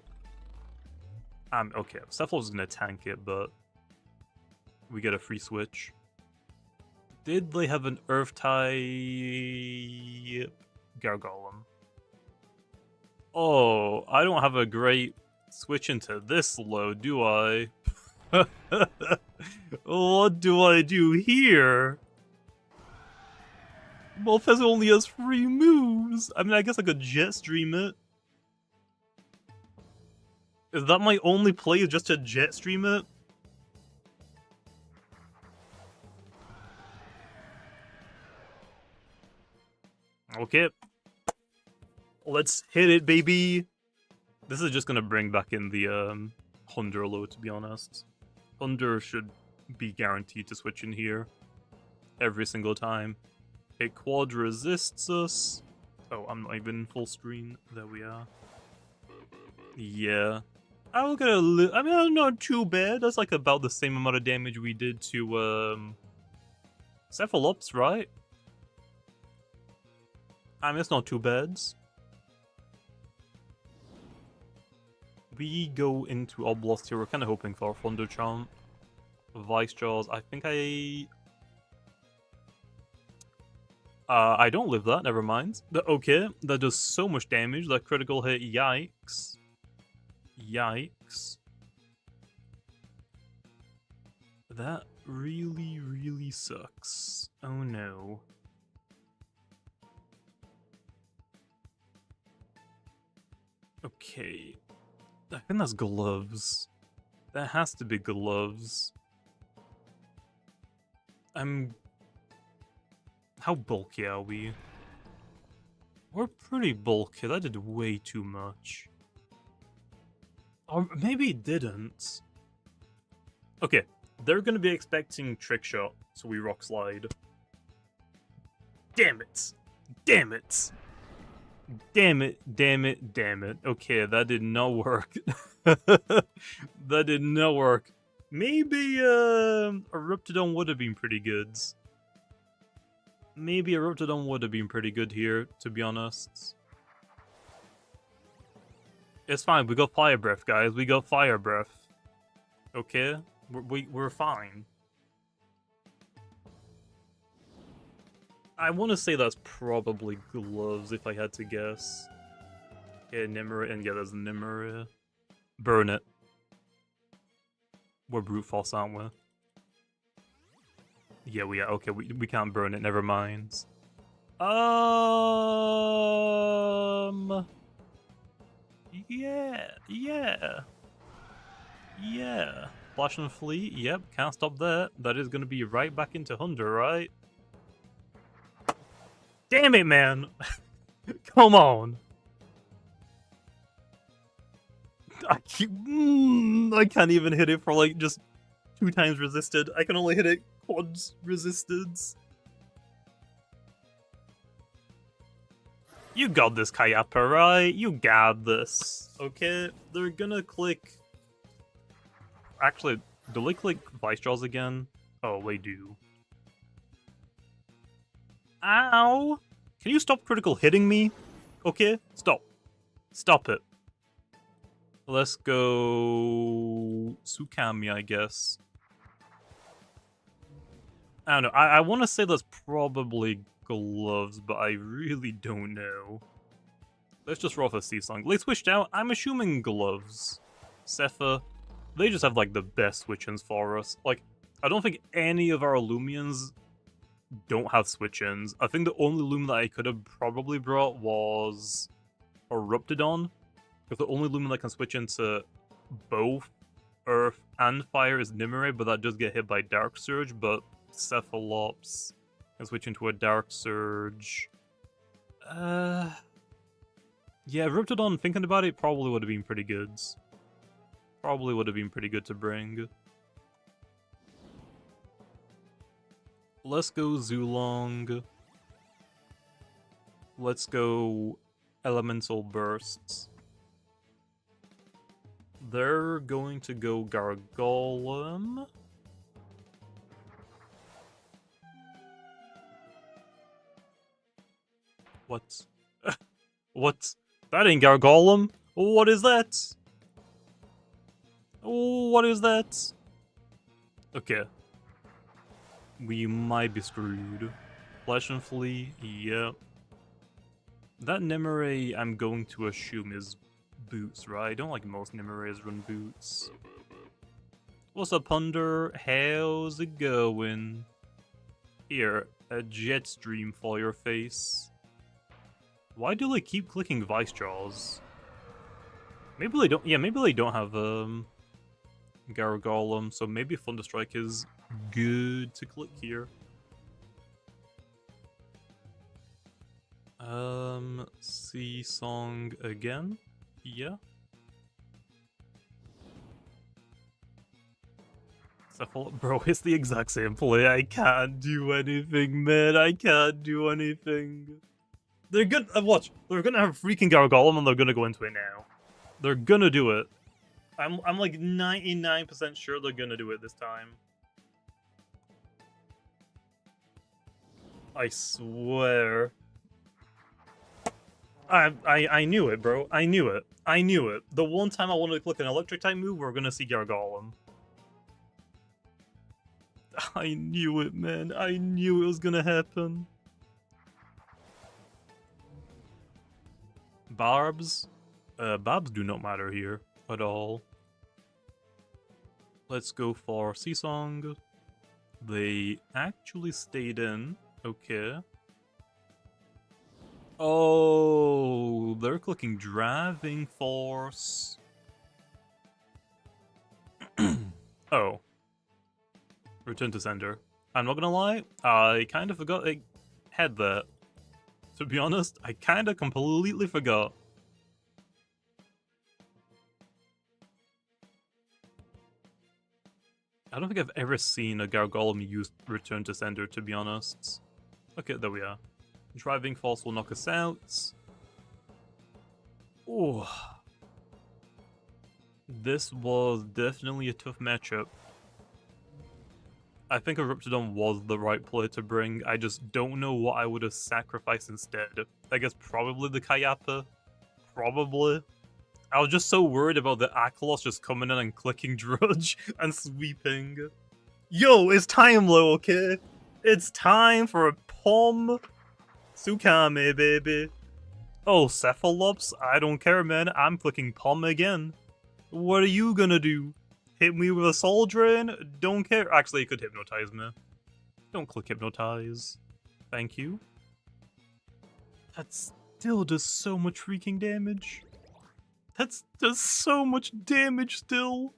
Okay, Cephalos is gonna tank it, but we get a free switch. Did they have an Earth type Gargolem? Oh, I don't have a great switch into this low, do I? What do I do here? Molfez only has 3 moves. I mean, I guess I could jet stream it. Is that my only play, is just to jet stream it? Okay. Let's hit it, baby. This is just gonna bring back in the Hunder load, to be honest. Hunder should be guaranteed to switch in here every single time. A quad resists us. Oh, I'm not even full screen. There we are. Yeah. I'll get I mean, not too bad. That's like about the same amount of damage we did to Cephalops, right? I mean, it's not too bad. We go into Oblast here. We're kind of hoping for Thunder Chomp. Vice Jaws. I think I don't live that, never mind. Okay, that does so much damage. That critical hit, yikes. Yikes. That really, really sucks. Oh no. Okay. I think that's gloves. That has to be gloves. How bulky are we? We're pretty bulky. That did way too much. Or maybe it didn't. Okay, they're gonna be expecting Trick Shot, so we Rock Slide. Damn it! Damn it! Damn it, damn it, damn it. Okay, that did not work. That did not work. Maybe Eruptodon would have been pretty good. Maybe Eruptodon would have been pretty good here, to be honest. It's fine, we got Fire Breath, guys. We got Fire Breath. Okay? We're fine. I want to say that's probably gloves, if I had to guess. Yeah, Nimue, and yeah, there's Nimue. Burn it. We're brute force, aren't we? Yeah, we are. Okay, we can't burn it, never mind. Yeah. Flash and Flee, yep, can't stop that. That is gonna be right back into Hunder, right? Damn it, man! Come on! I can't even hit it for like just 2 times resisted. I can only hit it odds resistance. You got this, Kayapa, right? You got this. Okay, they're gonna click... Actually, do they click Vice Jaws again? Oh, they do. Ow! Can you stop critical hitting me? Okay, stop. Stop it. Let's go... Tsukami, I guess. I don't know. I want to say that's probably gloves, but I really don't know. Let's just roll for C-Song. They switched out. I'm assuming gloves. Sepha. They just have, like, the best switch-ins for us. Like, I don't think any of our Lumians don't have switch-ins. I think the only Lumian that I could have probably brought was Corruptedodds. Because the only Lumian that can switch into both Earth and Fire is Nimue, but that does get hit by Dark Surge, but Cephalops can switch into a Dark Surge. Yeah, Riptodon, thinking about it, probably would have been pretty good. Probably would have been pretty good to bring. Let's go Zulong. Let's go Elemental Bursts. They're going to go Gargolem. What? What? That ain't Gargolem. What is that? What is that? Okay. We might be screwed. Flesh and Flea, yep. That Nimue, I'm going to assume, is boots, right? I don't like most Nimure's run boots. What's up, Punder? How's it going? Here, a jet stream for your face. Why do they keep clicking Vice Jaws? Maybe they don't. Yeah, maybe they don't have Gargolem, so maybe Thunderstrike is good to click here. C-Song again. Yeah. Bro, it's the exact same play. I can't do anything, man. I can't do anything. They're good. Watch. They're gonna have freaking Gargolem and they're gonna go into it now. They're gonna do it. I'm like 99% sure they're gonna do it this time. I swear. I knew it, bro. I knew it. I knew it. The one time I wanted to click an electric type move, we're gonna see Gargolem. I knew it, man. I knew it was gonna happen. Barbs? Barbs do not matter here at all. Let's go for C-Song. They actually stayed in. Okay. Oh, they're clicking Driving Force. Oh. Return to sender. I'm not gonna lie, I kind of forgot I had that. To be honest, I kind of completely forgot. I don't think I've ever seen a Gargolem use Return to Sender, to be honest. Okay, there we are. Driving Force will knock us out. Oh. This was definitely a tough matchup. I think Corruptedodds was the right play to bring. I just don't know what I would have sacrificed instead. I guess probably the Kayapa. Probably. I was just so worried about the Akalos just coming in and clicking Drudge and sweeping. Yo, it's time, Lo, okay? It's time for a Pom Tsukame, baby. Oh, Cephalops? I don't care, man. I'm clicking Pom again. What are you gonna do? Hit me with a Soul Drain? Don't care. Actually, you could hypnotize me. Don't click Hypnotize. Thank you. That still does so much freaking damage. That does so much damage still.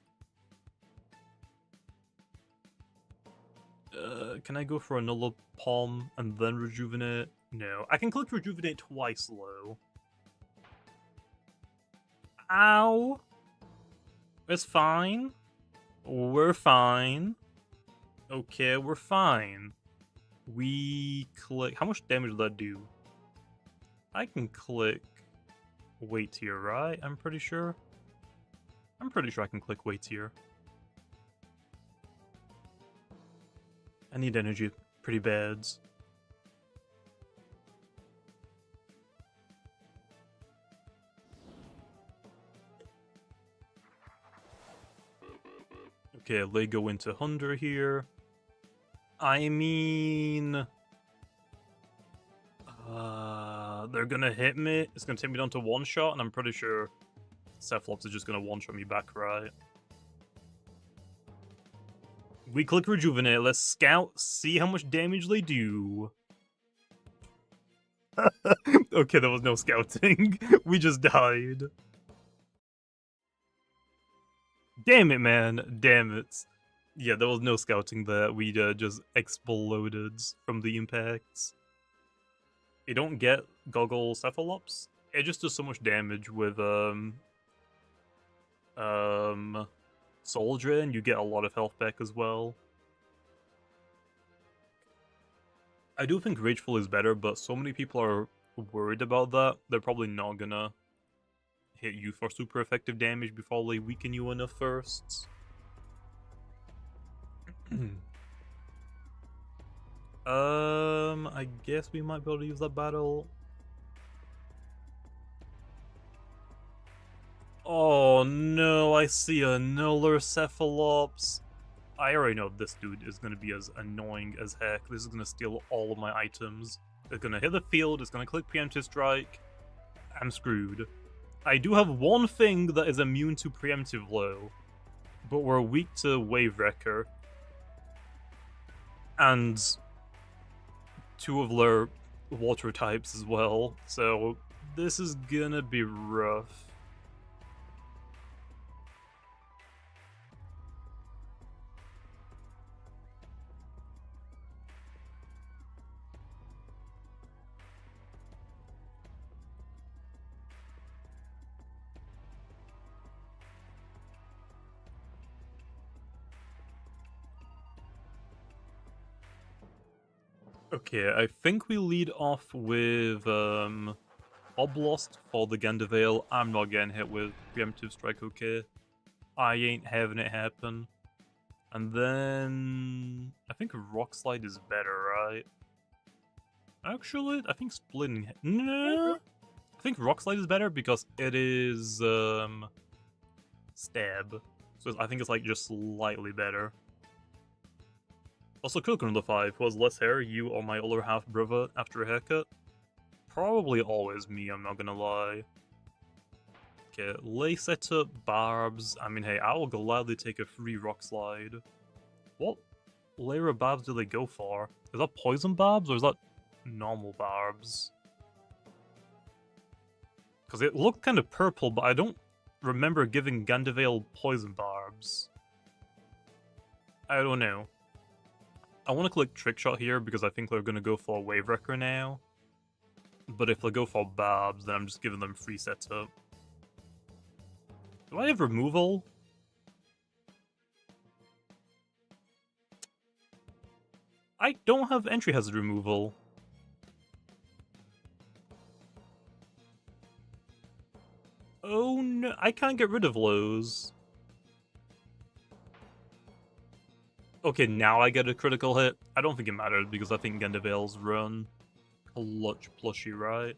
Can I go for another Palm and then Rejuvenate? No. I can click Rejuvenate twice, though. Ow. It's fine. We're fine. Okay, we're fine. We click... How much damage did that do? I can click weight here, right? I'm pretty sure. I'm pretty sure I can click weight here. I need energy pretty bad. Okay, they go into Hunter here. I mean... they're gonna hit me. It's gonna take me down to one shot, and I'm pretty sure Cephalops is just gonna one-shot me back, right? We click Rejuvenate. Let's scout, see how much damage they do. Okay, there was no scouting. We just died. Damn it, man. Damn it. Yeah, there was no scouting there. We just exploded from the impacts. You don't get Goggle Cephalops. It just does so much damage with Soul Drain. You get a lot of health back as well. I do think Rageful is better, but so many people are worried about that. They're probably not gonna hit you for super effective damage before they weaken you enough first. I guess we might be able to use that battle. Oh no, I see another Cephalops. I already know this dude is gonna be as annoying as heck. This is gonna steal all of my items. It's gonna hit the field, it's gonna click Preemptive Strike. I'm screwed. I do have one thing that is immune to Preemptive Blow, but we're weak to Wave Wrecker. And two of their water types as well, so this is gonna be rough. Okay, I think we lead off with Oblost for the Gandavale. I'm not getting hit with Preemptive Strike, okay? I ain't having it happen. And then... I think Rock Slide is better, right? Actually, I think Splitting... No! I think Rock Slide is better because it is... Stab. So I think it's like just slightly better. Also, Critical number 5 was less hair, you or my older half brother after a haircut. Probably always me, I'm not gonna lie. Okay, lay setup, barbs. I mean, hey, I will gladly take a free rock slide. What layer of barbs do they go for? Is that poison barbs or is that normal barbs? Because it looked kind of purple, but I don't remember giving Gandavale poison barbs. I don't know. I want to click Trick Shot here because I think they're going to go for a Wave Wrecker now. But if they go for Barbs, then I'm just giving them free setup. Do I have removal? I don't have entry hazard removal. Oh no, I can't get rid of those. Okay, now I get a critical hit. I don't think it matters because I think Gandavale's run clutch plushy, right?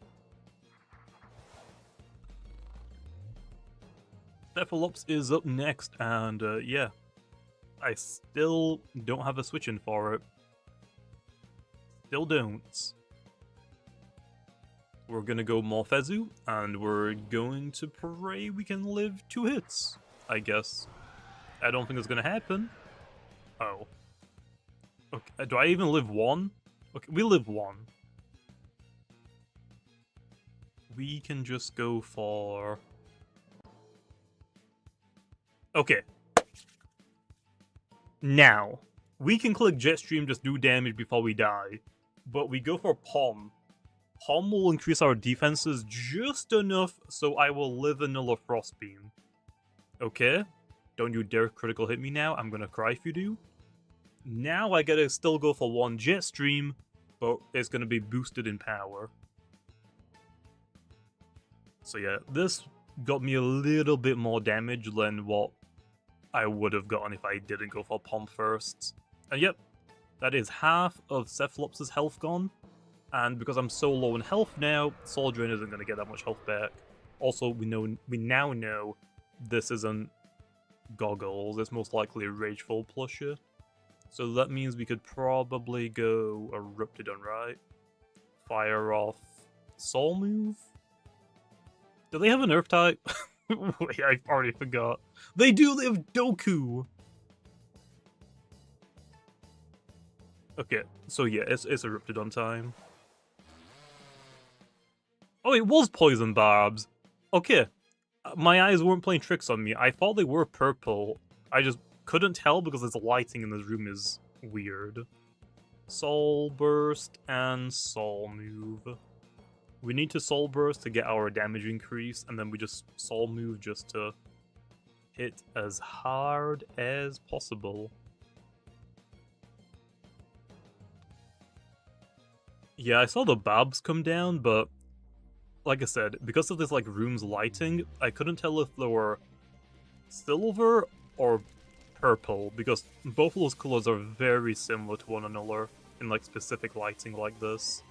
Cephalops is up next, and yeah. I still don't have a switch in for it. Still don't. We're gonna go Morphezu, and we're going to pray we can live 2 hits, I guess. I don't think it's gonna happen. Oh. Okay, do I even live 1? Okay, we live 1. We can just go for... Okay. Now, we can click Jetstream, just do damage before we die. But we go for Palm. Palm will increase our defenses just enough so I will live another Frostbeam. Okay? Don't you dare critical hit me now, I'm gonna cry if you do. Now I gotta still go for one jet stream, but it's gonna be boosted in power. So yeah, this got me a little bit more damage than what I would have gotten if I didn't go for Pomp first. And yep, that is half of Cephalops' health gone. And because I'm so low in health now, Soul Drain isn't going to get that much health back. Also, we now know this isn't Goggles, it's most likely a Rageful plushie. So that means we could probably go Corruptedodds, right? Fire off Soul Move? Do they have an Earth type? Wait, I already forgot. They do, they have Doku! Okay, so yeah, it's Corruptedodds time. Oh, it was Poison Barbs! Okay, my eyes weren't playing tricks on me. I thought they were purple. I just couldn't tell because this lighting in this room is weird. Soul Burst and Soul Move. We need to Soul Burst to get our damage increase, and then we just Soul Move just to hit as hard as possible. Yeah, I saw the Babs come down, but like I said, because of this like room's lighting, I couldn't tell if they were silver or purple, because both of those colors are very similar to one another in like specific lighting like this.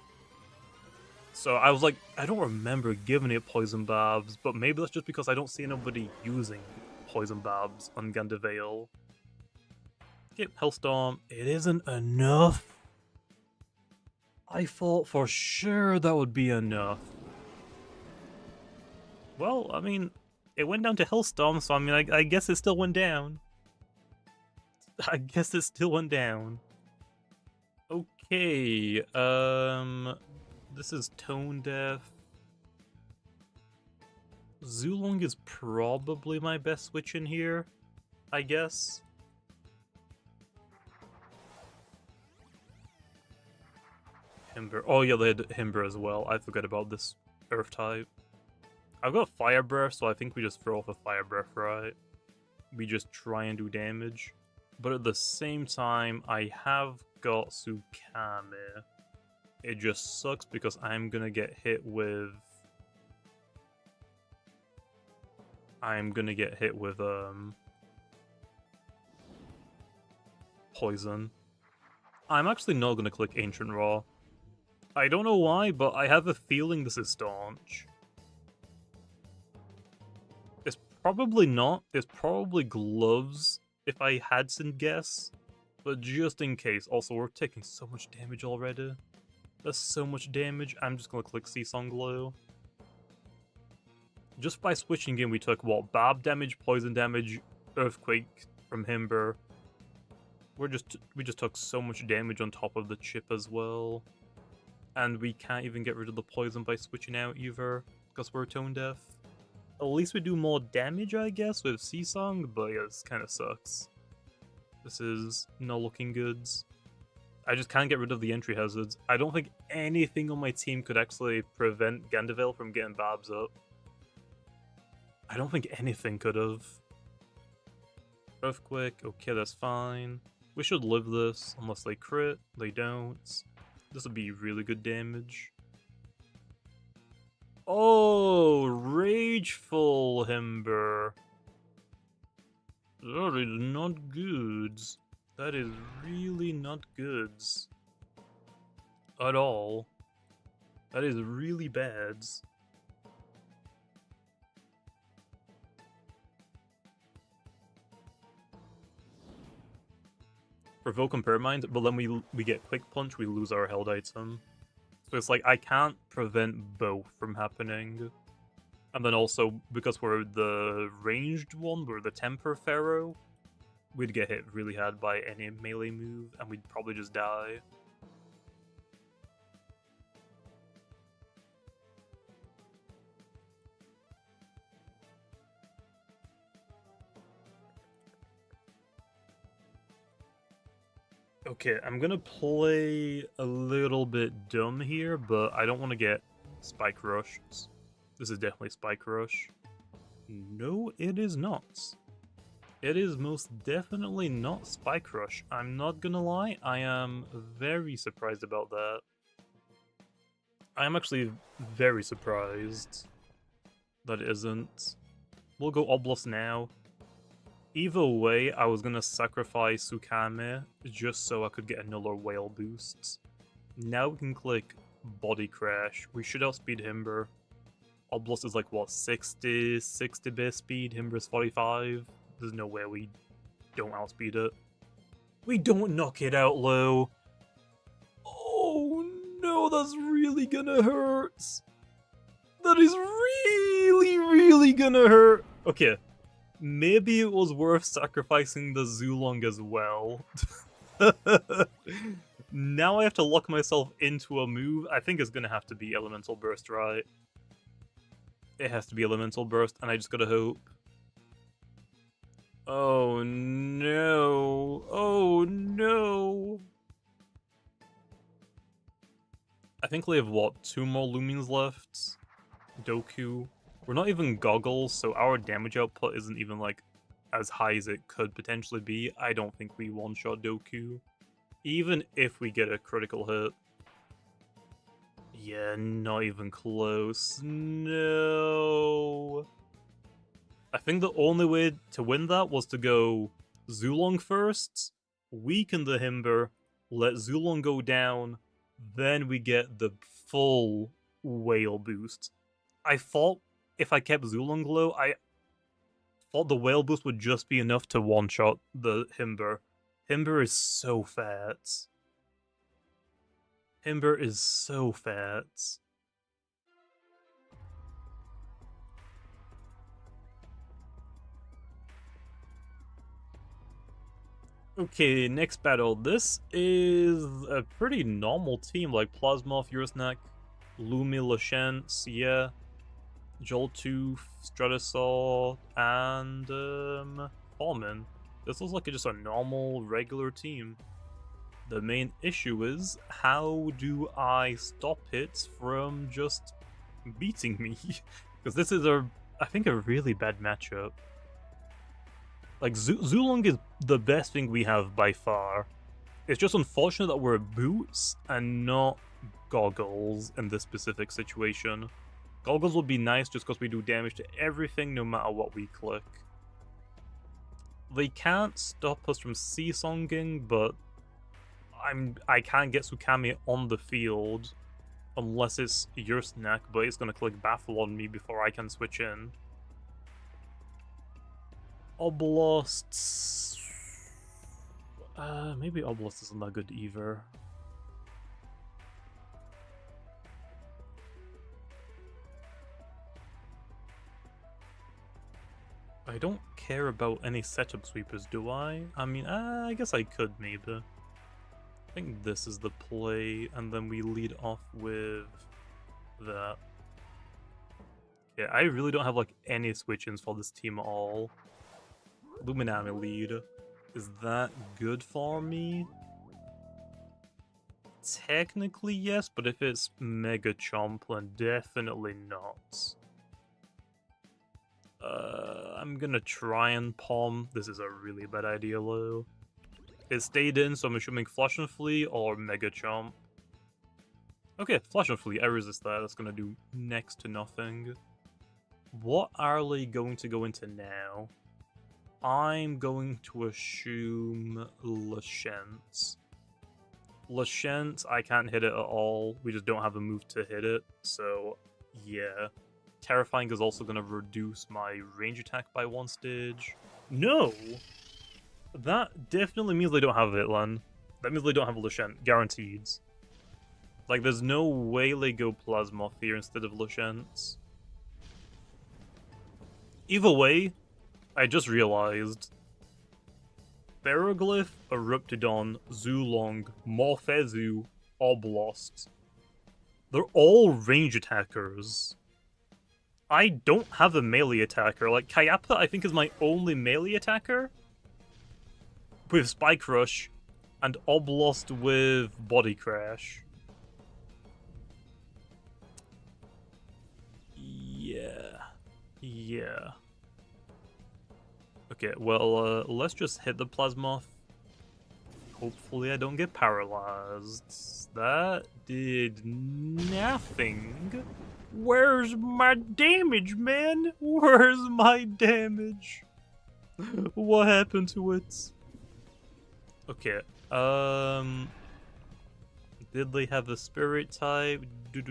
So I was like, I don't remember giving it Poison Barbs, but maybe that's just because I don't see anybody using Poison Barbs on Gandavale. Okay, Hellstorm. It isn't enough. I thought for sure that would be enough. Well, I mean, it went down to Hellstorm, so I mean, I guess it still went down. I guess it still went down. Okay, this is Tone Deaf. Zulong is probably my best switch in here, I guess. Himber. Oh yeah, they had Himber as well. I forgot about this Earth type. I've got Fire Breath, so I think we just throw off a Fire Breath, right? We just try and do damage. But at the same time, I have got Tsukame. It just sucks because I'm gonna get hit with... Poison. I'm actually not gonna click Ancient Raw. I don't know why, but I have a feeling this is Staunch. It's probably not. It's probably Gloves, if I had to guess. But just in case. Also, we're taking so much damage already. That's so much damage. I'm just gonna click Seasong Glow. Just by switching in, we took, what, Barb damage, Poison damage, Earthquake from Himber. We just took so much damage on top of the chip as well. And we can't even get rid of the poison by switching out either, because we're tone deaf. At least we do more damage, I guess, with Seasong, but yeah, this kind of sucks. This is not looking good. I just can't get rid of the entry hazards. I don't think anything on my team could actually prevent Gandavale from getting Barbs up. I don't think anything could have. Earthquake, okay, that's fine. We should live this, unless they crit. They don't. This would be really good damage. Oh, Rageful Himber. That is not good. That is really not good. At all. That is really bad. Provoke and Pyramind, but then we get Quick Punch, we lose our held item. So it's like, I can't prevent both from happening. And then also, because we're the ranged one, we're the Temper Pharaoh, we'd get hit really hard by any melee move, and we'd probably just die. Okay, I'm gonna play a little bit dumb here, but I don't want to get Spike Rushed. This is definitely Spike Rush. No, it is not. It is most definitely not Spike Rush. I'm not gonna lie, I am very surprised about that. I am actually very surprised that it isn't. We'll go Oblos now. Either way, I was gonna sacrifice Sukame just so I could get another whale boost. Now we can click Body Crash. We should outspeed Himber. Oblos is like, what, 60 base speed? Himber's 45. There's no way we don't outspeed it. We don't knock it out low. Oh no, that's really gonna hurt. That is really gonna hurt. Okay, maybe it was worth sacrificing the Zulong as well. Now I have to lock myself into a move. I think it's gonna have to be Elemental Burst, right? It has to be Elemental Burst, and I just gotta hope. Oh no. Oh no. I think we have, what, 2 more Lumians left? Doku. We're not even Goggles, so our damage output isn't even, like, as high as it could potentially be. I don't think we one-shot Doku. Even if we get a critical hit. Yeah, not even close. No. I think the only way to win that was to go Zulong first, weaken the Himber, let Zulong go down, then we get the full whale boost. I thought if I kept Zulong low, I thought the whale boost would just be enough to one-shot the Himber. Himber is so fat. Himber is so fat. Okay, next battle. This is a pretty normal team, like Plasma, Furusnak, Lumi, Lashence, yeah, Joltooth, Stratosaur, and Falman. This looks like just a normal, regular team. The main issue is, how do I stop it from just beating me? Because this is I think, a really bad matchup. Like, Zulong is the best thing we have by far. It's just unfortunate that we're boots and not goggles in this specific situation. Goggles would be nice just because we do damage to everything no matter what we click. They can't stop us from seesonging, but I can't get Sukame on the field unless it's your snack, but it's gonna click Baffle on me before I can switch in. Oblasts. Maybe Oblast isn't that good either. I don't care about any setup sweepers, do I? I mean, I guess I could maybe. I think this is the play, and then we lead off with that. Yeah, I really don't have like any switch-ins for this team at all. Luminami lead. Is that good for me? Technically yes, but if it's Mega Chomp, then definitely not. I'm gonna try and palm. This is a really bad idea, though. It stayed in, so I'm assuming Flash and Flee or Mega Chomp. Okay, Flash and Flee, I resist that. That's gonna do next to nothing. What are they going to go into now? I'm going to assume Lashence. Lashence, I can't hit it at all. We just don't have a move to hit it, so yeah. Terrifying is also going to reduce my range attack by 1 stage. No! That definitely means they don't have Hitlan. That means they don't have Lashence, guaranteed. Like, there's no way they go Plasmoth here instead of Lashence. Either way, I just realized Pharoglyph, Corruptedodds, Zulong, Morphezu, Oblost. They're all range attackers. I don't have a melee attacker. Like, Kayapa, I think, is my only melee attacker. With Spike Rush, and Oblost with Body Crash. Yeah. Okay, well, let's just hit the Plasmoth. Hopefully I don't get paralyzed. That did nothing. Where's my damage, man? Where's my damage? What happened to it? Okay, did they have a spirit type? No,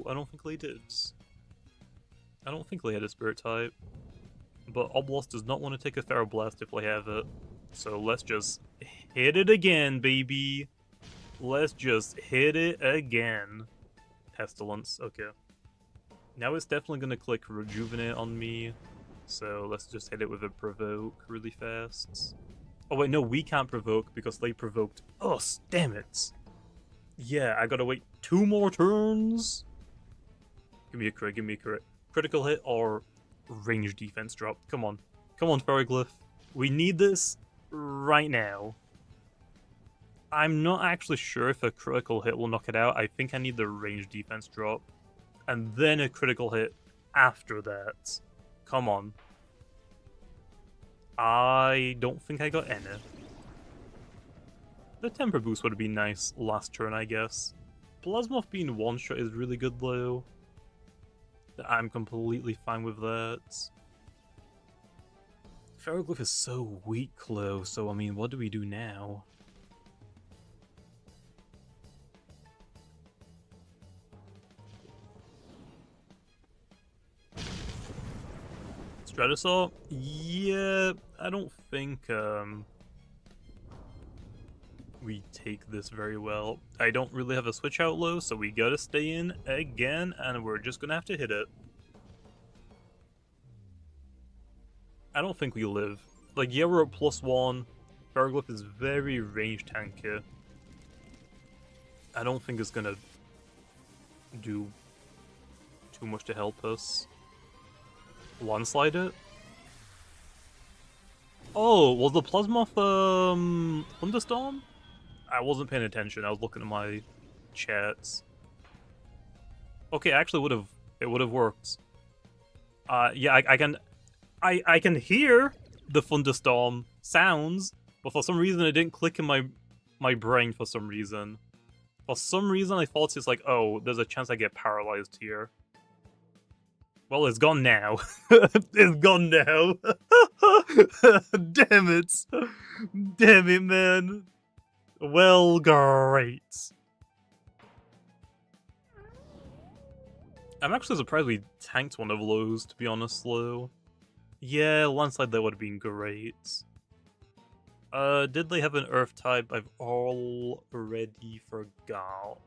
I don't think they did. I don't think they had a spirit type. But Oblos does not want to take a Feroblast if they have it. So let's just hit it again, baby. Let's just hit it again. Pestilence, okay. Now it's definitely going to click Rejuvenate on me. So let's just hit it with a Provoke really fast. Oh wait, no, we can't Provoke because they provoked us, damn it. Yeah, I gotta wait 2 more turns. Give me a crit, give me a crit. Critical hit or range defense drop. Come on. Come on, Pharoglyph. We need this right now. I'm not actually sure if a critical hit will knock it out. I think I need the range defense drop. And then a critical hit after that. Come on. I don't think I got any. The temper boost would have been nice last turn, I guess. Plasmoth being one-shot is really good, though. I'm completely fine with that. Pharoglyph is so weak, though, so I mean, what do we do now? Stratosaur? Yeah, I don't think we take this very well. I don't really have a switch out low, so we gotta stay in again, and we're just gonna have to hit it. I don't think we live. Like, yeah, we're at +1. Pharoglyph is very range tanky. I don't think it's gonna do too much to help us. One-slide it? Oh, was the Plasmoth, Thunderstorm? I wasn't paying attention, I was looking at my chats. Okay, actually it would've worked. Yeah, I can hear the Thunderstorm sounds, but for some reason it didn't click in my brain for some reason. For some reason I thought it's like, oh, there's a chance I get paralyzed here. Well, it's gone now. It's gone now. Damn it. Damn it, man. Well, great. I'm actually surprised we tanked one of those, to be honest, though. Yeah, landslide that would have been great. Did they have an earth type? I've already forgot.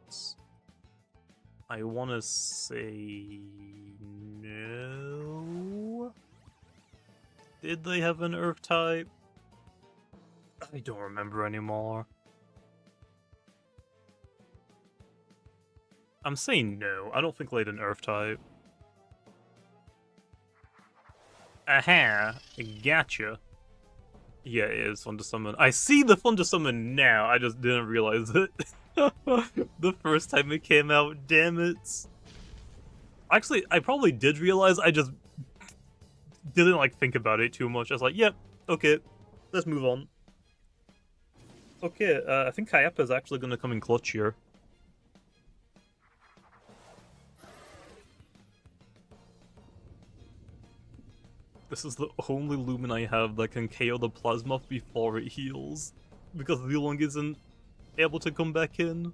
I want to say no. Did they have an earth type? I don't remember anymore. I'm saying no. I don't think they had an earth type. Aha! Gotcha. Yeah, it is Thunder Summon. I see the Thunder Summon now. I just didn't realize it. The first time it came out, damn it. Actually, I probably did realize, I just didn't like think about it too much. I was like, yep, okay, let's move on. Okay, I think Kayapa is actually going to come in clutch here. This is the only Lumian I have that can KO the Plasmoth before it heals. Because Lilong isn't able to come back in.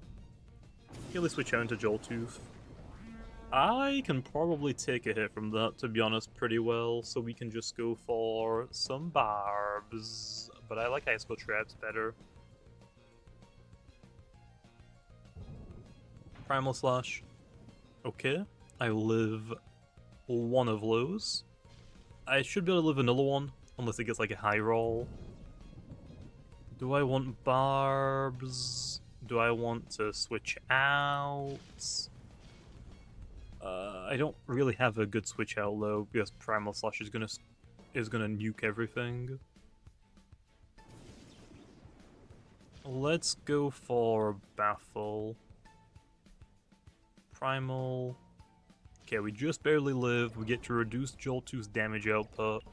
Okay, let's switch out into Joltooth. I can probably take a hit from that, to be honest, pretty well, so we can just go for some barbs. But I like Ice Cold Traps better. Primal Slash. Okay, I live one of those. I should be able to live another one, unless it gets like a high roll. Do I want barbs? Do I want to switch out? I don't really have a good switch out though, because Primal Slash is gonna nuke everything. Let's go for Baffle. Primal. Okay, we just barely live. We get to reduce Joltu's damage output.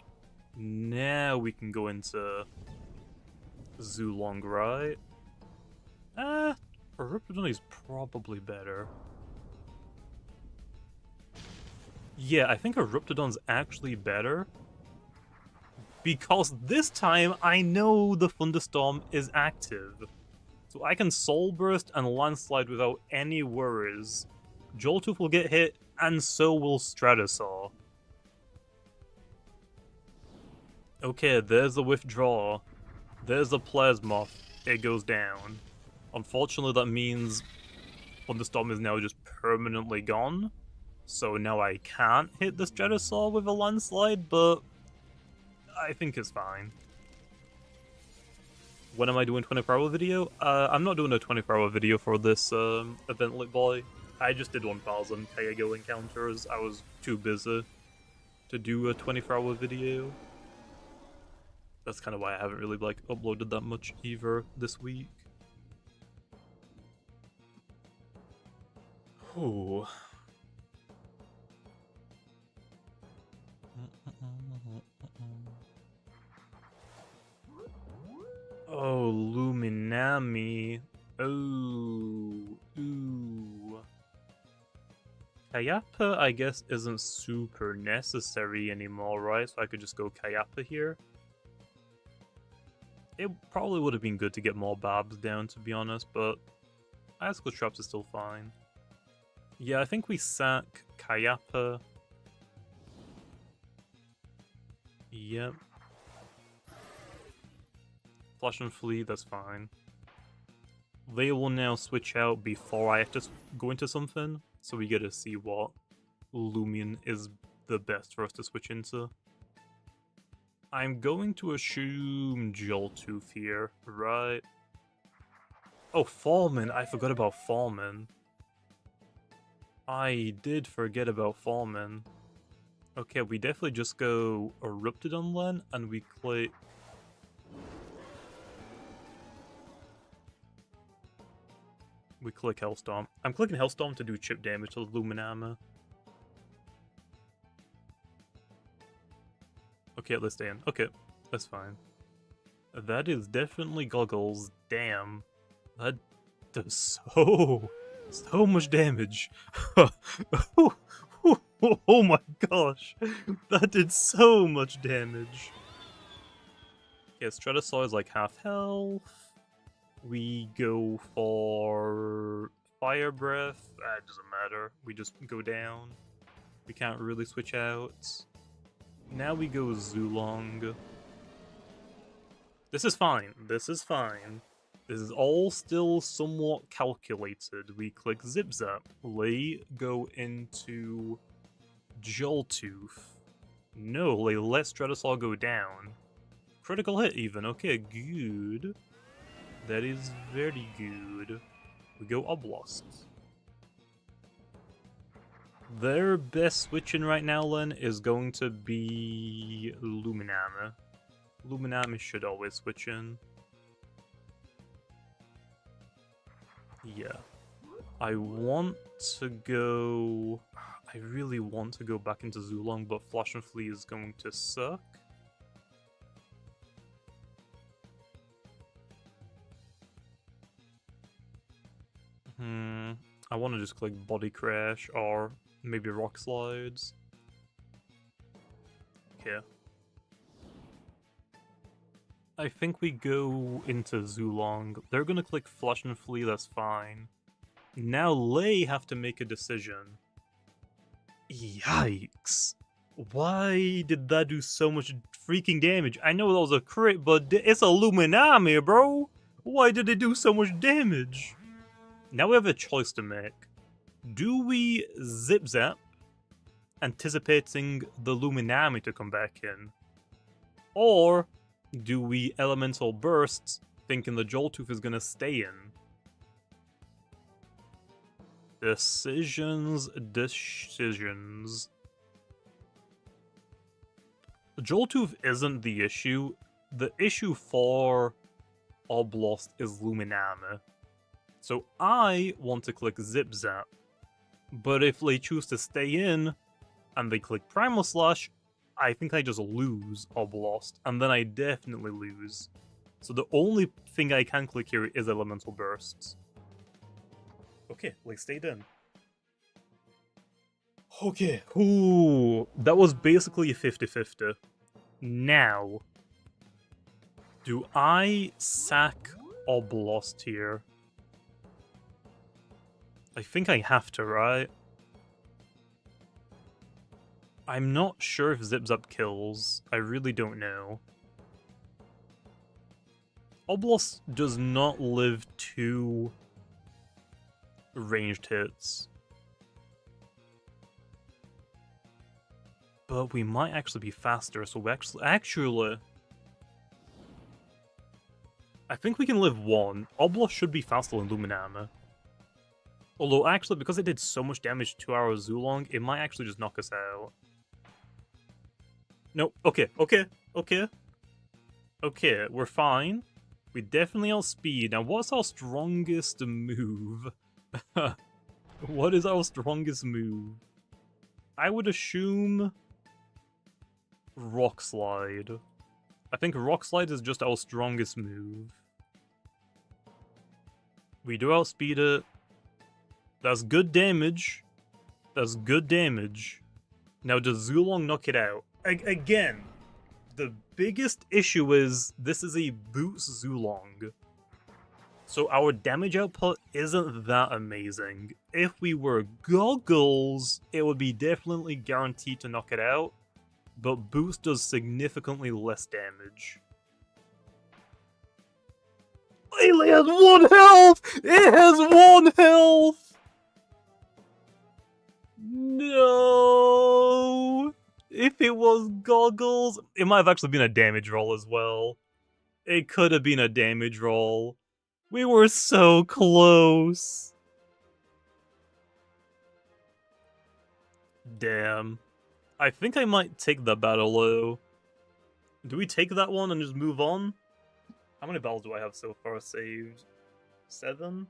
Now we can go into Zulong, right? Corruptedodds is probably better. Yeah, I think Corruptedodds actually better. Because this time, I know the Thunderstorm is active. So I can Soul Burst and Landslide without any worries. Joltooth will get hit, and so will Stratosaur. Okay, there's a withdraw. There's a Plasmoth. It goes down. Unfortunately, that means Thunderstorm is now just permanently gone. So now I can't hit the Stratosaur with a Landslide, but I think it's fine. When am I doing 24-hour video? I'm not doing a 24-hour video for this event, Lit Boy. I just did 1,000 Kayago encounters. I was too busy to do a 24-hour video. That's kind of why I haven't really like uploaded that much either this week. Oh. Oh, Luminami. Oh. Ooh. Kayapa, I guess, isn't super necessary anymore, right? So I could just go Kayapa here. It probably would have been good to get more Babs down, to be honest, but Icicle Traps is still fine. Yeah, I think we sack Kayapa. Yep. Flash and Flee, that's fine. They will now switch out before I have to go into something, so we get to see what Lumian is the best for us to switch into. I'm going to assume Joltooth here, right? Oh, Foreman! I forgot about Foreman. I did forget about Foreman. Okay, we definitely just go Eruptedon then, and we click... We click Hellstorm. I'm clicking Hellstorm to do chip damage to the Luminama. Okay, let's stay in. Okay, that's fine. That is definitely Goggles. Damn. That does so much damage. Oh my gosh. That did so much damage. Okay, Stratosaur is like half health. We go for Fire Breath. It doesn't matter. We just go down. We can't really switch out. Now we go Zulong. This is fine. This is fine. This is all still somewhat calculated. We click Zip Zap. Lay go into Joltooth. No, Lay let Stratosaur go down. Critical hit even. Okay, good. That is very good. We go Oblast. Their best switch-in right now, then, is going to be Luminami. Luminami should always switch in. Yeah. I want to go... I really want to go back into Zulong, but Flash and Flee is going to suck. I want to just click Body Crash or maybe Rock Slides. Okay. I think we go into Zulong. They're gonna click Flash and Flee, that's fine. Now Lay have to make a decision. Yikes. Why did that do so much freaking damage? I know that was a crit, but it's a Luminami, bro! Why did it do so much damage? Now we have a choice to make. Do we Zip Zap, anticipating the Luminami to come back in? Or do we Elemental Burst, thinking the Joltooth is gonna stay in? Decisions. Joltooth isn't the issue. The issue for Oblast is Luminami. So I want to click Zip Zap. But if they choose to stay in, and they click Primal Slash, I think I just lose Oblost, and then I definitely lose. So the only thing I can click here is Elemental Bursts. Okay, they stayed in. Okay, ooh, that was basically a 50-50. Now, do I sack Oblost here? I think I have to, right? I'm not sure if Zip Zap kills. I really don't know. Oblost does not live 2 ranged hits. But we might actually be faster, so we actually... I think we can live 1. Oblost should be faster than Lumian. Although, actually, because it did so much damage to our Zulong, it might actually just knock us out. Nope. Okay, we're fine. We definitely outspeed. Now, what's our strongest move? What is our strongest move? I would assume... Rock Slide. I think Rock Slide is just our strongest move. We do outspeed it. That's good damage. That's good damage. Now, does Zulong knock it out? Again, the biggest issue is this is a boost Zulong. So our damage output isn't that amazing. If we were Goggles, it would be definitely guaranteed to knock it out. But boost does significantly less damage. It has 1 health! It has 1 health! No! If it was Goggles, it might have actually been a damage roll as well. It could have been a damage roll. We were so close. Damn. I think I might take the battle though. Do we take that one and just move on? How many battles do I have so far saved? 7?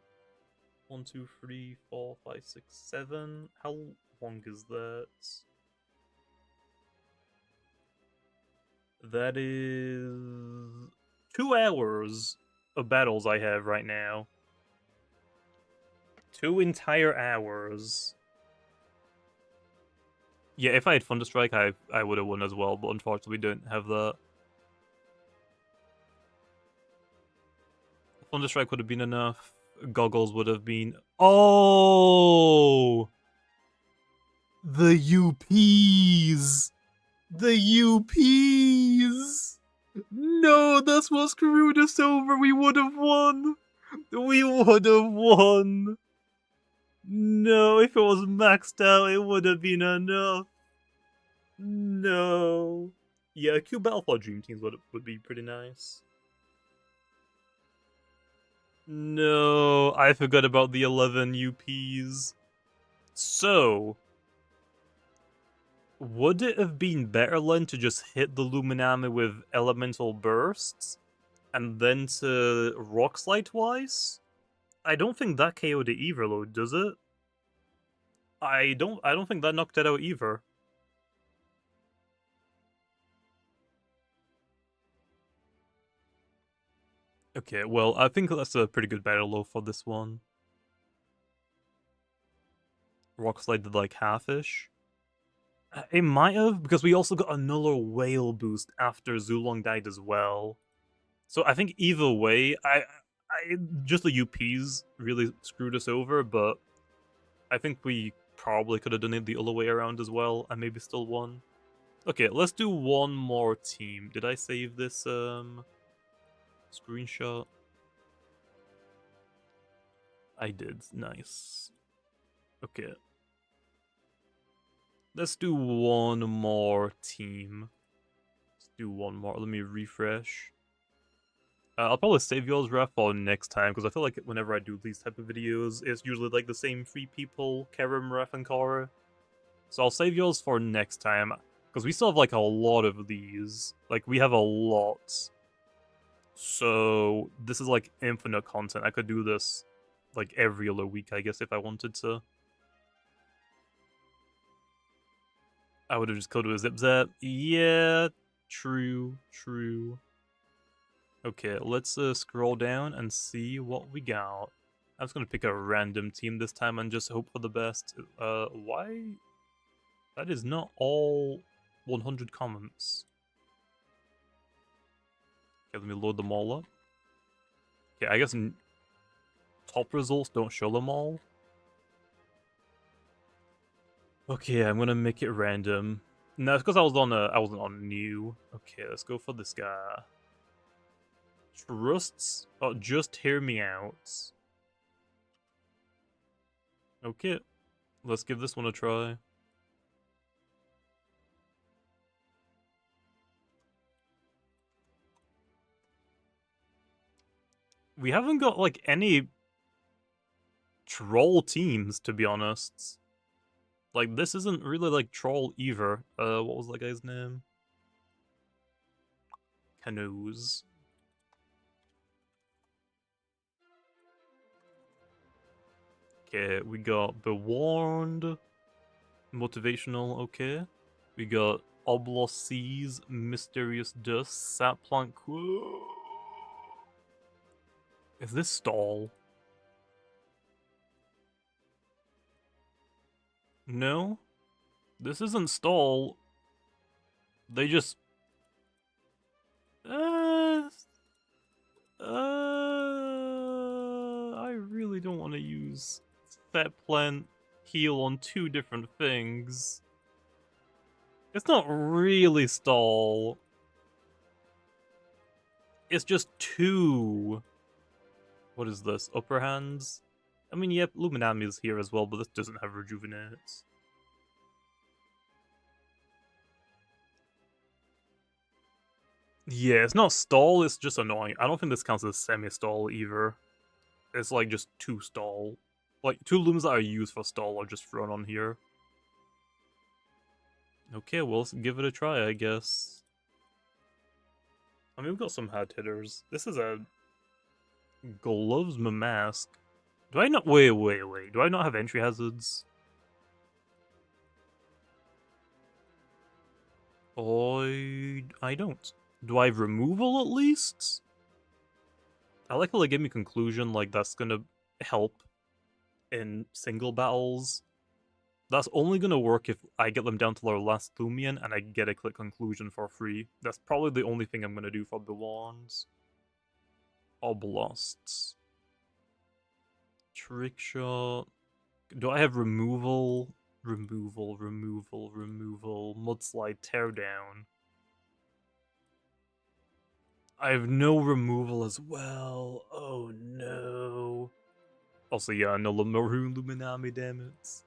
1, 2, 3, 4, 5, 6, 7. How long is that? That is 2 hours of battles I have right now. 2 entire hours. Yeah, if I had Thunderstrike, I would have won as well, but unfortunately we don't have that. Thunderstrike would have been enough. Goggles would have been... Oh! The UPs! The UPs! No, that's what screwed us over. We would have won. We would have won. No, if it was maxed out, it would have been enough. No. Yeah, a Q Battle for Dream Teams would be pretty nice. No, I forgot about the 11 UPs. So, would it have been better, Len, to just hit the Luminami with elemental bursts, and then to Rock Slide twice? I don't think that KO'd it either, though, does it? I don't think that knocked it out either. Okay, well, I think that's a pretty good battle, though, for this one. Rock Slide did like half-ish. It might have, because we also got another whale boost after Zulong died as well. So I think either way, just the UPs really screwed us over, but I think we probably could have done it the other way around as well, and maybe still won. Okay, let's do one more team. Did I save this screenshot? I did. Nice. Okay. Let's do one more team. Let's do one more. Let me refresh. I'll probably save yours, Ref, for next time, because I feel like whenever I do these type of videos, it's usually like the same 3 people, Karim, Ref, and Kara. So I'll save yours for next time, because we still have like a lot of these. Like, we have a lot. So this is like infinite content. I could do this like every other week, I guess, if I wanted to. I would have just killed it with Zip Zap. Yeah, true. Okay, let's scroll down and see what we got. I'm just gonna pick a random team this time and just hope for the best. Why? That is not all 100 comments. Okay, let me load them all up. Okay, I guess top results don't show them all. Okay, I'm gonna make it random. No, it's because I wasn't on new. Okay, let's go for this guy. Trusts? Oh, just hear me out. Okay, let's give this one a try. We haven't got, like, any troll teams, to be honest. Like, this isn't really, like, troll either. What was that guy's name? Canoes. Okay, we got Bewarned. Motivational, okay. We got Oblos Seas, Mysterious Dust, Saplank. Is this stall? No? This isn't stall. They just... I really don't want to use Set Plant Heal on two different things. It's not really stall. It's just two. What is this? Upper hands? I mean, yep, Luminami is here as well, but this doesn't have Rejuvenate. Yeah, it's not stall, it's just annoying. I don't think this counts as semi-stall either. It's like just two stall. Like, two looms that are used for stall are just thrown on here. Okay, well, let's give it a try, I guess. I mean, we've got some hard hitters. This is a... Gloves Mask. Do I not... Wait. Do I not have entry hazards? I don't. Do I have removal at least? I like how they give me conclusion, like that's gonna help in single battles. That's only gonna work if I get them down to their last Lumian and I get a click conclusion for free. That's probably the only thing I'm gonna do for the wands. Oblasts. Trick shot. Do I have removal? Removal. Mudslide, teardown. I have no removal as well. Oh no. Also, yeah, no Maroon Luminami, damn it.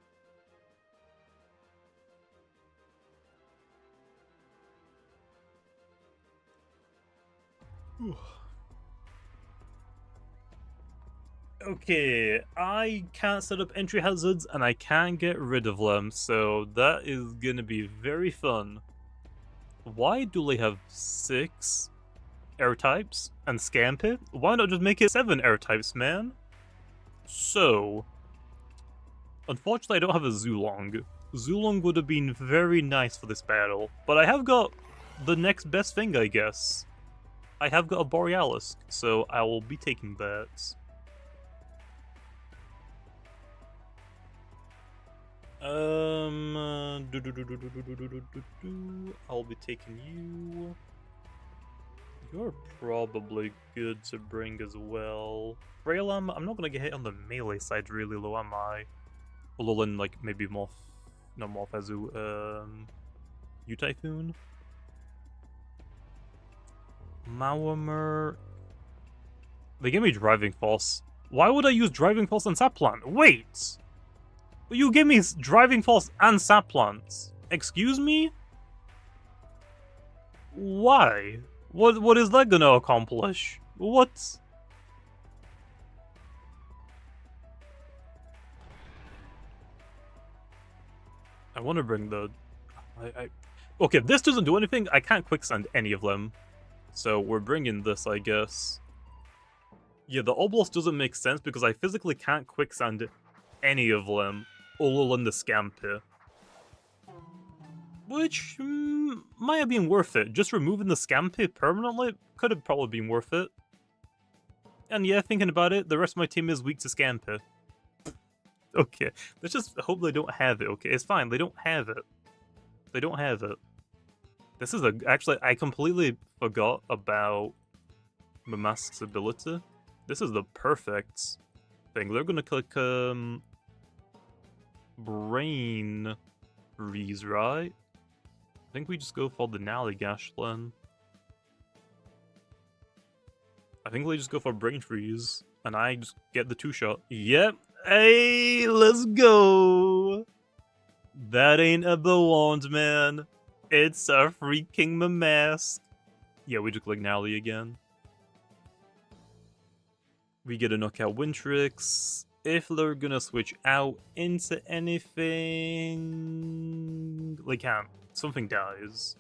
Okay, I can't set up entry hazards and I can't get rid of them, so that is gonna be very fun. Why do they have 6 air types and scamp it? Why not just make it 7 air types, man? So, unfortunately I don't have a Zulong. Zulong would have been very nice for this battle, but I have got the next best thing, I guess. I have got a Borealis, so I will be taking that. I'll be taking you. You're probably good to bring as well. Raylam, I'm not gonna get hit on the melee side really low, am I? Although then, like, maybe Morphazu, U-Typhoon? Mawamer... They gave me Driving Force. Why would I use Driving Force and Saplant? Wait! You give me Driving Force and Saplants. Excuse me? Why? What is that gonna accomplish? What? I want to bring the... Okay, this doesn't do anything. I can't quicksand any of them. So we're bringing this, I guess. Yeah, the Oblast doesn't make sense because I physically can't quicksand any of them. Other than the Scampi. Which might have been worth it. Just removing the Scampi permanently could have probably been worth it. And yeah, thinking about it, the rest of my team is weak to Scampi. Okay, let's just hope they don't have it, okay? It's fine, they don't have it. They don't have it. This is actually, I completely forgot about Mamask's ability. This is the perfect thing. They're gonna click, Brain Freeze, right? I think we just go for the Naligash then. I think we just go for Brain Freeze, and I just get the 2-shot. Yep. Hey, let's go! That ain't a wand, man. It's a freaking Mamask. Yeah, we just click Nally again. We get a knockout Wintrix. If they're gonna switch out into anything... They can't. Something dies.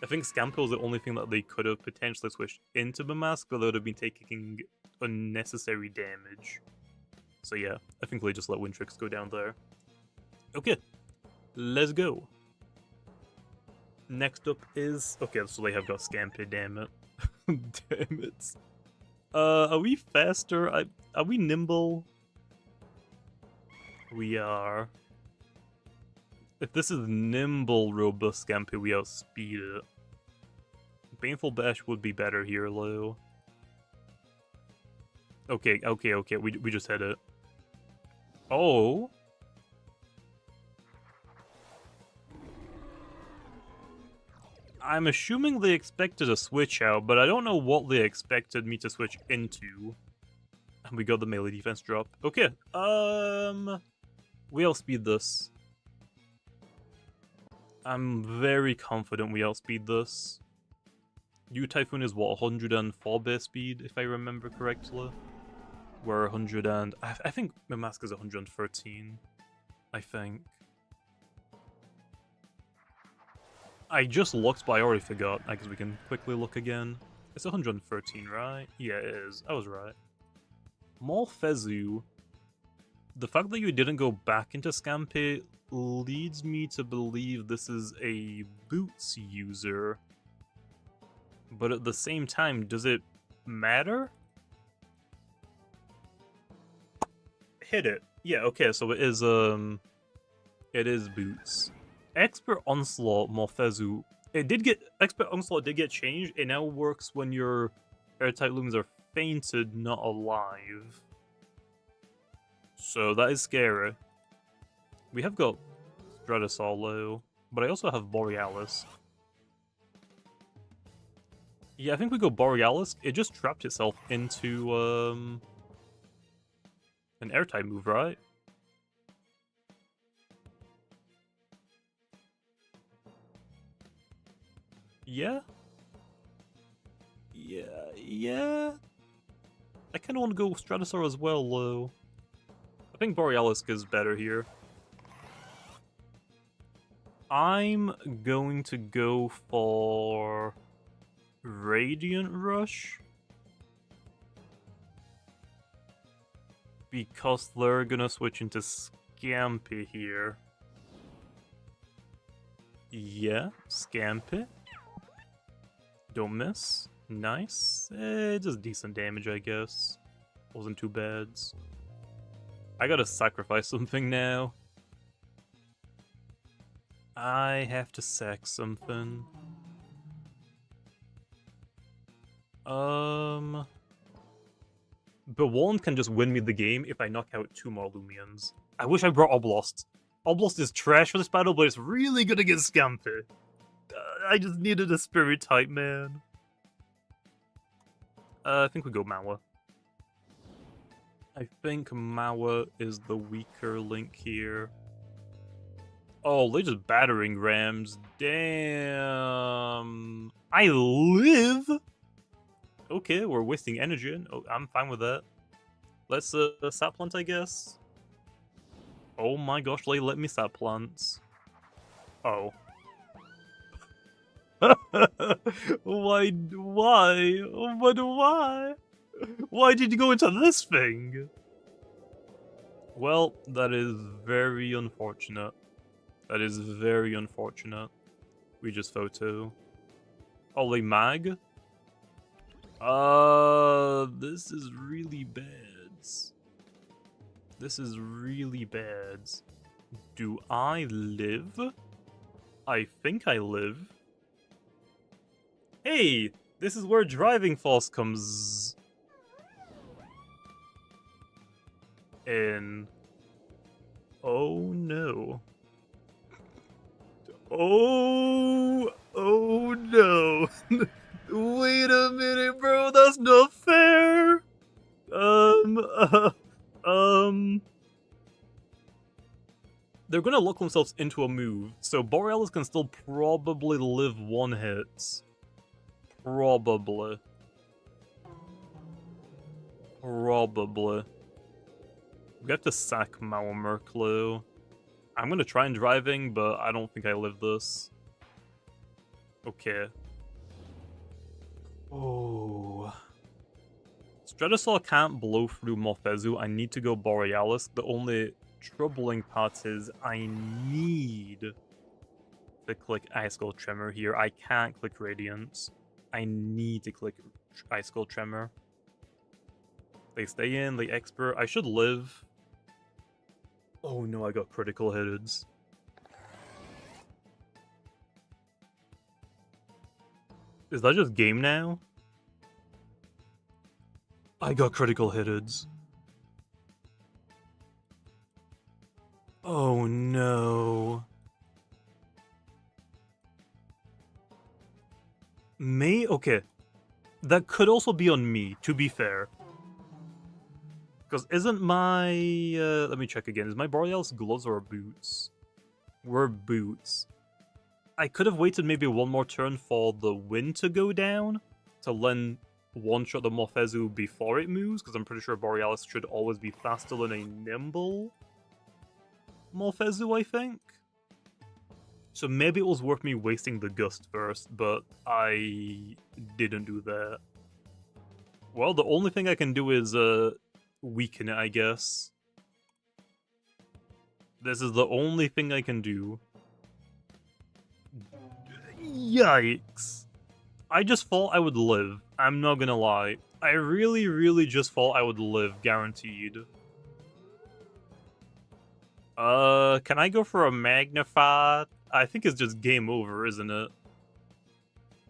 I think Scampo is the only thing that they could have potentially switched into Mamask, but they would have been taking unnecessary damage. So yeah, I think they just let Wintrix go down there. Okay, let's go. Next up is... Okay, so they have got Scampi, damn it. Damn it. Are we faster? Are we nimble? We are. If this is nimble, robust Scampi, we outspeed it. Baneful Bash would be better here, Lou. Okay, we just hit it. Oh. I'm assuming they expected a switch out, but I don't know what they expected me to switch into. And we got the melee defense drop. Okay, we outspeed this. I'm very confident we outspeed this. New Typhoon is what, 104 base speed, if I remember correctly? We're 100 and... I think Mamask is 113. I think. I just looked, but I already forgot. I guess we can quickly look again. It's 113, right? Yeah, it is. I was right. Morphezu. The fact that you didn't go back into Scampi leads me to believe this is a boots user. But at the same time, does it matter? Hit it. Yeah, okay, so it is boots. Expert Onslaught Morphezu. Expert Onslaught did get changed. It now works when your airtight looms are fainted, not alive. So that is scary. We have got Stratosaur, but I also have Borealis. Yeah, I think we go Borealis. It just trapped itself into an airtight move, right? Yeah? Yeah. I kind of want to go Stratosaur as well, though. I think Borealis is better here. I'm going to go for Radiant Rush. Because they're gonna switch into Scampi here. Yeah, Scampi. Don't miss. Nice. Just decent damage, I guess. Wasn't too bad. I gotta sacrifice something now. I have to sack something. Bewalm can just win me the game if I knock out 2 more Lumians. I wish I brought Oblost. Oblost is trash for this battle, but it's really good against Scampi. I just needed a spirit type, man. I think we go Mawa. I think Mawa is the weaker link here. Oh, they're just battering rams. Damn. I live? Okay, we're wasting energy. Oh, I'm fine with that. Let's sap plant, I guess. Oh my gosh, they let me sap plants. Oh. Why? But why? Why did you go into this thing? Well, that is very unfortunate. That is very unfortunate. We just photo. Holy mag? This is really bad. This is really bad. Do I live? I think I live. Hey! This is where driving force comes in. Oh no. Oh no. Wait a minute, bro, that's not fair. They're gonna lock themselves into a move, so Borealis can still probably live one hit. Probably. We have to sack Malmerklo. I'm gonna try and driving, but I don't think I live this. Okay. Oh. Stratosaur can't blow through Morphezu. I need to go Borealis. The only troubling part is I need to click Icicle Tremor here. I can't click Radiance. I need to click Icicle Tremor. They stay in, they expert. I should live. Oh no, I got critical hitted. Is that just game now? I got critical hitted. Oh no. Okay. That could also be on me, to be fair. Because isn't my... let me check again. Is my Borealis gloves or boots? We're boots. I could have waited maybe one more turn for the wind to go down to then one-shot the Morphezu before it moves, because I'm pretty sure Borealis should always be faster than a nimble Morphezu, I think. So maybe it was worth me wasting the Gust first, but I didn't do that. Well, the only thing I can do is weaken it, I guess. This is the only thing I can do. Yikes. I just thought I would live. I'm not gonna lie. I really, really just thought I would live, guaranteed. Can I go for a Magnify? I think it's just game over, isn't it?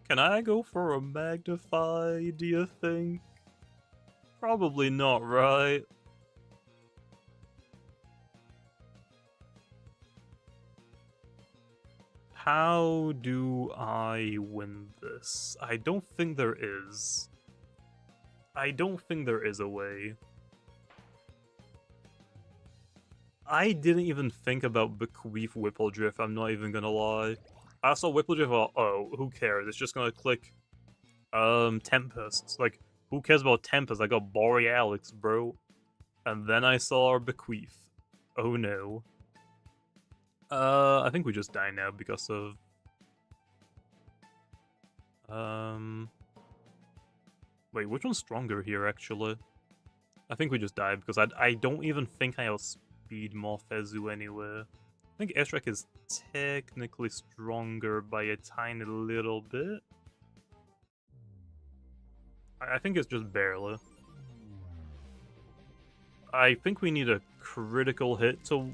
Can I go for a Magnify, do you think? Probably not, right? How do I win this? I don't think there is. I don't think there is a way. I didn't even think about Bequeath Whippledrift, I'm not even gonna lie. I saw Whippledrift, oh, who cares? It's just gonna click, Tempest. Like, who cares about Tempest? I got Borealis, bro. And then I saw Bequeath. Oh no. I think we just die now because of... Wait, which one's stronger here, actually? I think we just die because I don't even think I outspeed Morphezu anywhere. I think Airstrike is technically stronger by a tiny little bit. I think it's just barely. I think we need a critical hit to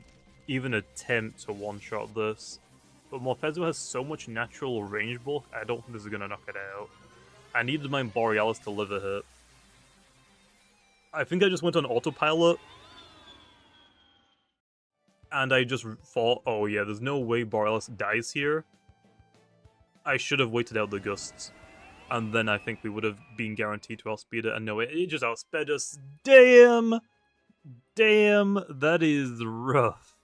even attempt to one-shot this. But Morphezu has so much natural range bulk, I don't think this is going to knock it out. I needed my Borealis to live a hit. I think I just went on autopilot. And I just thought, oh yeah, there's no way Borealis dies here. I should have waited out the gusts. And then I think we would have been guaranteed to outspeed it. And no, it just outsped us. Damn! Damn, that is rough.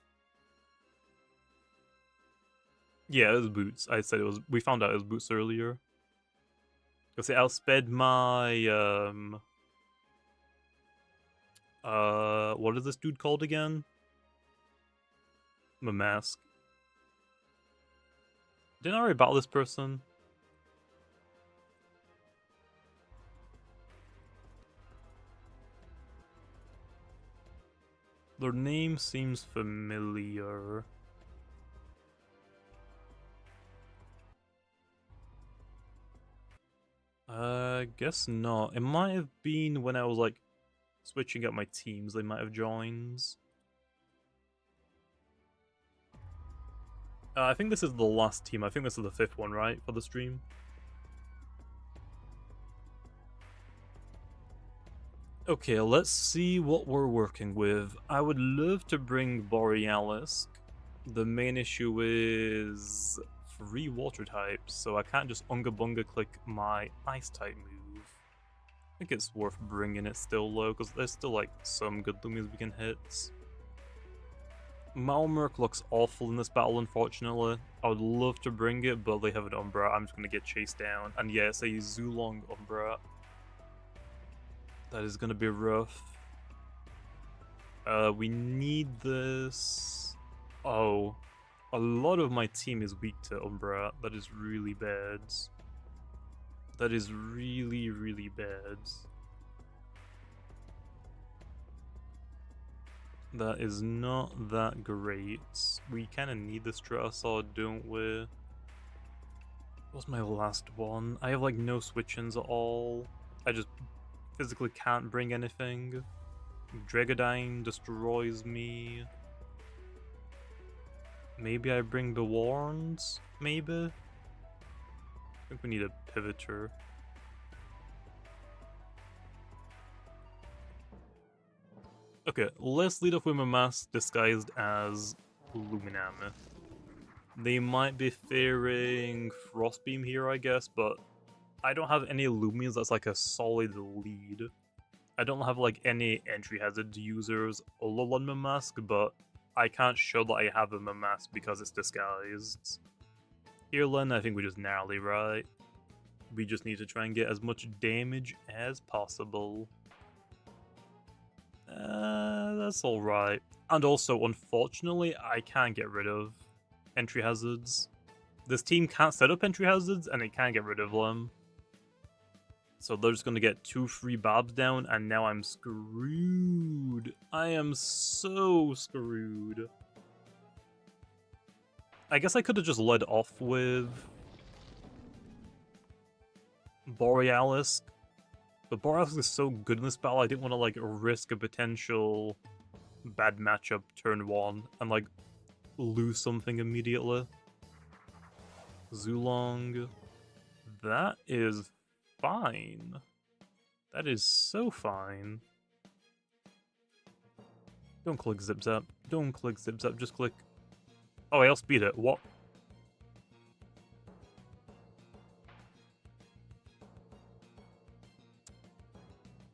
Yeah, it was boots. I said it was. We found out it was boots earlier. Because it outsped my what is this dude called again? My mask. Didn't I already battle this person? Their name seems familiar. Guess not. It might have been when I was like switching up my teams, they might have joined. I think this is the last team. I think this is the 5th one, right, for the stream? Okay, let's see what we're working with. I would love to bring Borealis. The main issue is 3 water types, so I can't just unga bunga click my ice type move. I think it's worth bringing it still low, because there's still like some good Lumians we can hit. Malmurk looks awful in this battle, unfortunately. I would love to bring it, but they have an Umbra. I'm just going to get chased down. And yeah, it's a Zulong Umbra. That is going to be rough. We need this. Oh, a lot of my team is weak to Umbra. That is really bad. That is really, really bad. That is not that great. We kind of need this Strassaw, don't we? What's my last one? I have like no switch-ins at all. I just physically can't bring anything. Dragodine destroys me. Maybe I bring the Warns? Maybe? I think we need a Pivoter. Okay, let's lead off with a mask disguised as Lumian. They might be fearing Frostbeam here, I guess, but I don't have any Lumians that's like a solid lead. I don't have like any entry hazard users all on my mask, but I can't show that I have a mask because it's disguised. Here, Len, I think we just narrowly right. We just need to try and get as much damage as possible. That's alright. And also, unfortunately, I can't get rid of entry hazards. This team can't set up entry hazards, and it can't get rid of them. So they're just gonna get 2 free Bobs down, and now I'm screwed. I am so screwed. I guess I could have just led off with Borealis. But Borealis is so good in this battle, I didn't want to like risk a potential bad matchup turn 1 and like lose something immediately. Zulong. That is fine. That is so fine. Don't click zip zap. Don't click zip zap, just click. Oh, I'll speed it. What?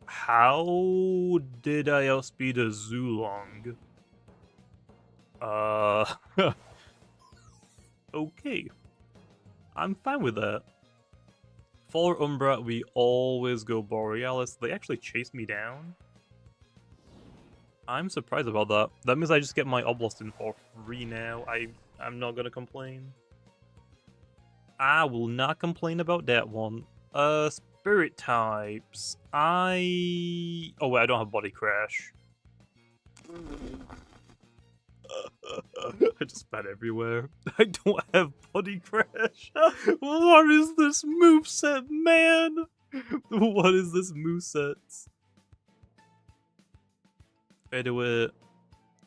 How did I outspeed a Zulong? Okay. I'm fine with that. For Umbra, we always go Borealis. They actually chased me down. I'm surprised about that. That means I just get my Oblast in for free now. I'm not gonna complain. I will not complain about that one. Spirit types. Oh wait, I don't have Body Crash. I just spat everywhere. I don't have Body Crash. What is this moveset, man? What is this moveset? Fade away.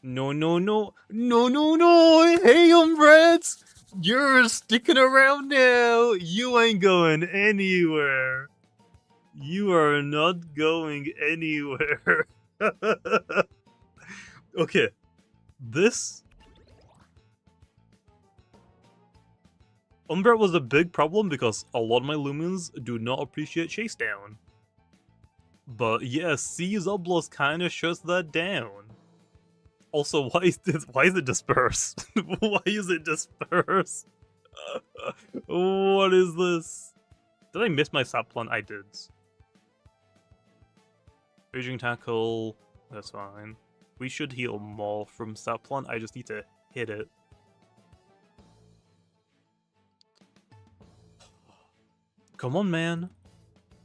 No, no, no. No, no, no. Hey, Umbrats. You're sticking around now. You ain't going anywhere. You are not going anywhere. Okay. This Umbra was a big problem because a lot of my Lumians do not appreciate chase down. But yeah, C's Oblast kinda shuts that down. Also, why is it dispersed? Why is it dispersed? What is this? Did I miss my sap plant? I did. Raging Tackle, that's fine. We should heal more from sap plant, I just need to hit it. Come on, man.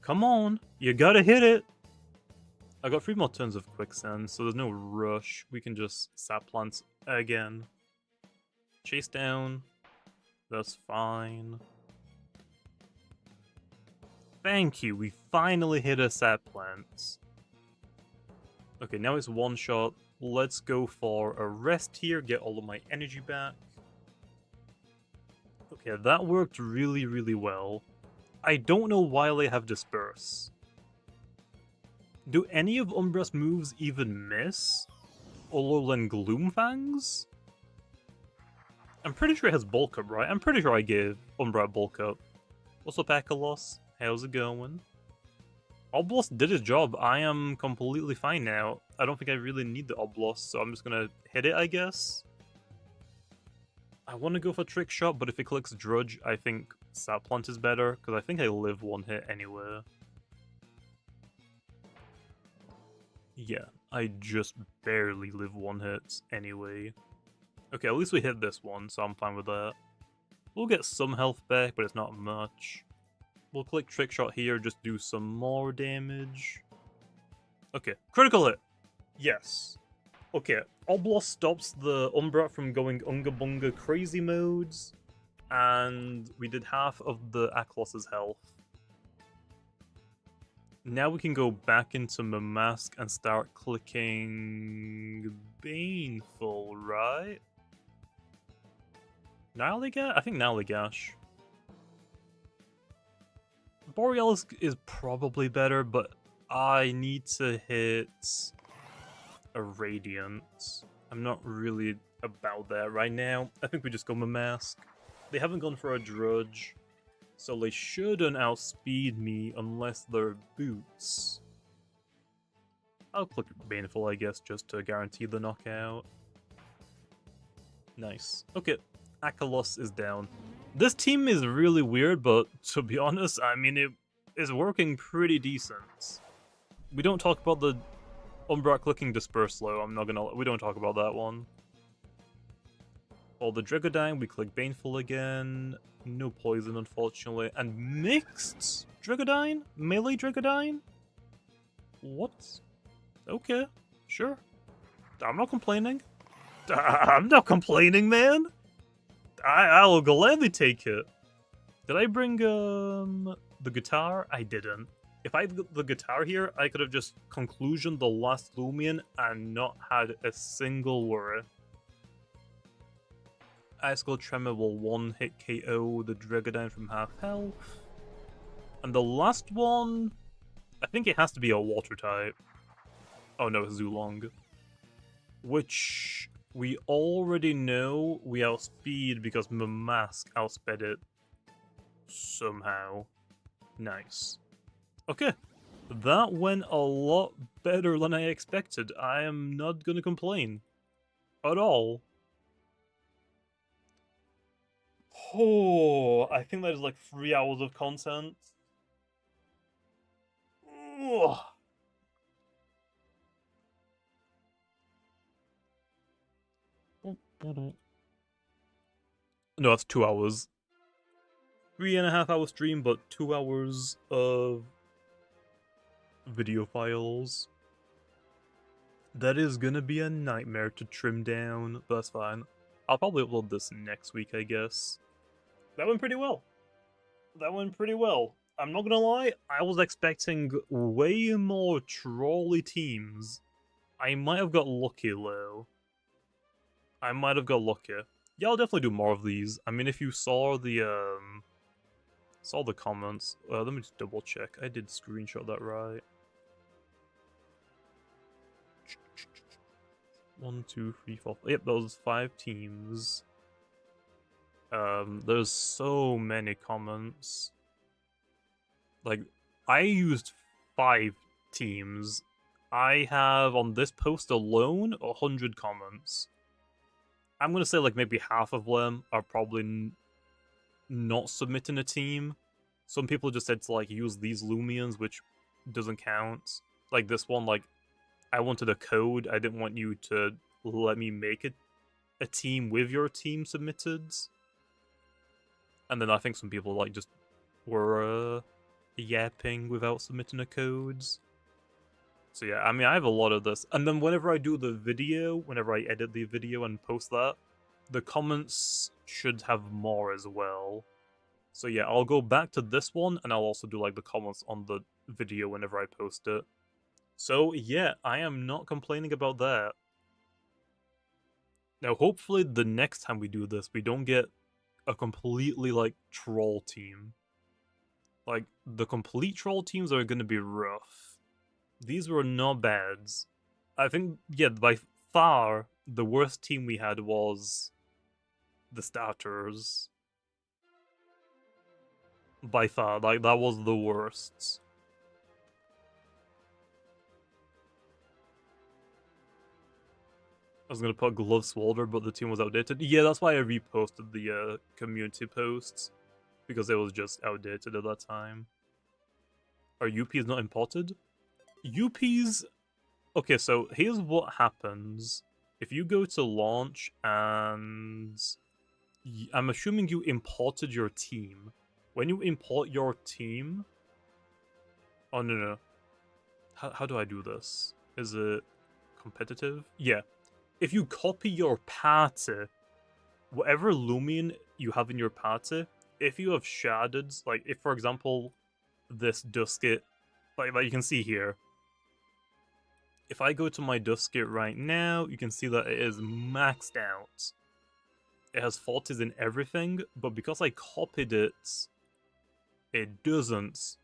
Come on. You gotta hit it. I got 3 more turns of Quicksand, so there's no rush. We can just sap plant again. Chase down. That's fine. Thank you, we finally hit a set plants. Okay, now it's one shot. Let's go for a rest here, get all of my energy back. Okay, that worked really, really well. I don't know why they have Disperse. Do any of Umbra's moves even miss? Ololan Gloomfangs? I'm pretty sure it has Bulk Up, right? I'm pretty sure I gave Umbra Bulk Up. What's up, Ekalos? How's it going? Oblost did his job. I am completely fine now. I don't think I really need the Oblost, so I'm just gonna hit it, I guess. I want to go for Trick Shot, but if it clicks Drudge, I think Sap Plant is better, because I think I live one hit anyway. Yeah, I just barely live one hit anyway. Okay, at least we hit this one, so I'm fine with that. We'll get some health back, but it's not much. We'll click Trick Shot here, just do some more damage. Okay, critical hit! Yes. Okay, Oblost stops the Umbra from going Unga Bunga crazy modes, and we did half of the Aklos's health. Now we can go back into Mamask and start clicking Baneful, right? Naligash? I think Naligash. Borealis is probably better, but I need to hit a Radiant. I'm not really about that right now. I think we just go Mamask. They haven't gone for a Drudge, so they shouldn't outspeed me unless they're boots. I'll click Baneful, I guess, just to guarantee the knockout. Nice. Okay, Akalos is down. This team is really weird, but to be honest, I mean, it is working pretty decent. We don't talk about the Umbra clicking Disperse though, we don't talk about that one. All the Dragodine, we click Baneful again. No poison, unfortunately. And mixed Dragodine? Melee Dragodine? What? Okay, sure. I'm not complaining. I'm not complaining, man! I'll gladly take it. Did I bring the guitar? I didn't. If I had the guitar here, I could have just conclusioned the last Lumian and not had a single worry. Icicle Tremor will one-hit KO the Dragodine from half health. And the last one, I think it has to be a water type. Oh no, it's Zulong. Which we already know we outspeed because Mamask outsped it somehow. Nice. Okay, that went a lot better than I expected. I am not gonna complain at all. Oh, I think that is like 3 hours of content. Ugh. No, that's 2 hours. 3.5 hour stream, but 2 hours of video files. That is gonna be a nightmare to trim down, but that's fine. I'll probably upload this next week, I guess. That went pretty well. That went pretty well. I'm not gonna lie, I was expecting way more trolley teams. I might have got lucky, though. I might have got lucky. Yeah, I'll definitely do more of these. I mean, if you saw the comments, let me just double check. I did screenshot that right. 1, 2, 3, 4. Yep, those 5 teams. There's so many comments. Like, I used 5 teams. I have, on this post alone, 100 comments. I'm gonna say, like, maybe half of them are probably not submitting a team. Some people just said to, like, use these Lumians, which doesn't count. Like, this one, like, I wanted a code. I didn't want you to let me make a team with your team submitted. And then I think some people, like, just were yapping without submitting a code. So yeah, I mean, I have a lot of this. And then whenever I do the video, whenever I edit the video and post that, the comments should have more as well. So yeah, I'll go back to this one, and I'll also do like the comments on the video whenever I post it. So yeah, I am not complaining about that. Now hopefully the next time we do this, we don't get a completely like troll team. Like the complete troll teams are gonna be rough. These were not bads. I think yeah, by far the worst team we had was the starters. By far, like that was the worst. I was gonna put Glove Swalder, but the team was outdated. Yeah, that's why I reposted the community posts, because it was just outdated at that time. Are UPs not imported? UPs... Okay, so here's what happens. If you go to launch and... I'm assuming you imported your team. When you import your team... Oh, no. How do I do this? Is it competitive? Yeah. If you copy your party, whatever Lumian you have in your party, if you have sharded, like if for example this Duskit, like you can see here, if I go to my Duskit right now, you can see that it is maxed out. It has 40s in everything, but because I copied it, it doesn't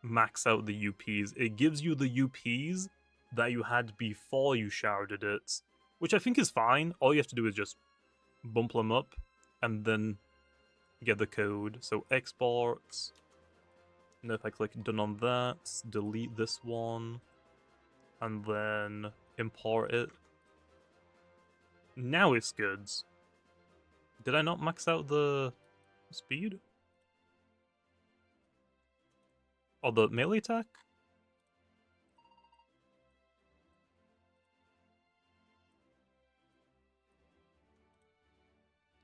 max out the UPs. It gives you the UPs that you had before you sharded it, which I think is fine. All you have to do is just bump them up and then get the code. So export, and if I click done on that, delete this one, and then import it. Now it's good. Did I not max out the speed? Or the melee attack?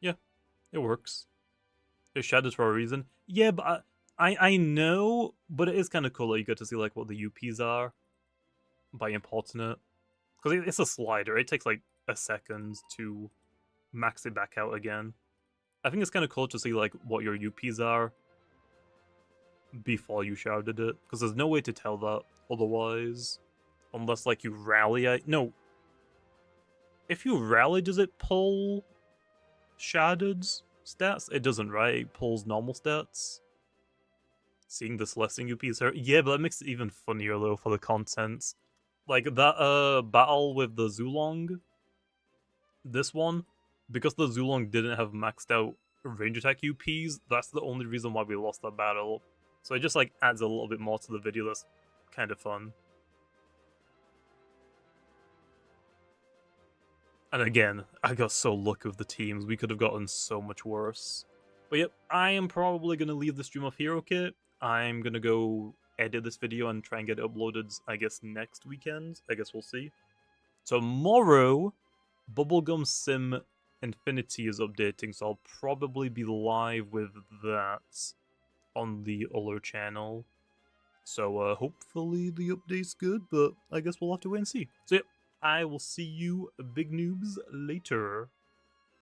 Yeah, it works. It's shadowed for a reason. Yeah, but I know, but it is kind of cool that you get to see like what the UPs are by importing it. Because it's a slider, it takes like a second to max it back out again. I think it's kind of cool to see like what your UPs are before you sharded it, because there's no way to tell that otherwise, unless like you rally. No, if you rally, does it pull sharded stats? It doesn't, right? It pulls normal stats. Seeing the Celestian UPs hurt. Yeah, but that makes it even funnier though for the content. Like that battle with the Zulong, this one, because the Zulong didn't have maxed out range attack UPs, that's the only reason why we lost that battle. So it just like adds a little bit more to the video. That's kind of fun. And again, I got so lucky with the teams. We could have gotten so much worse. But yep, I am probably going to leave the stream off here, okay? I'm going to go edit this video and try and get it uploaded, I guess, next weekend. I guess we'll see. Tomorrow, Bubblegum Sim Infinity is updating, so I'll probably be live with that on the other channel. So hopefully the update's good, but I guess we'll have to wait and see. So yep, I will see you big noobs later.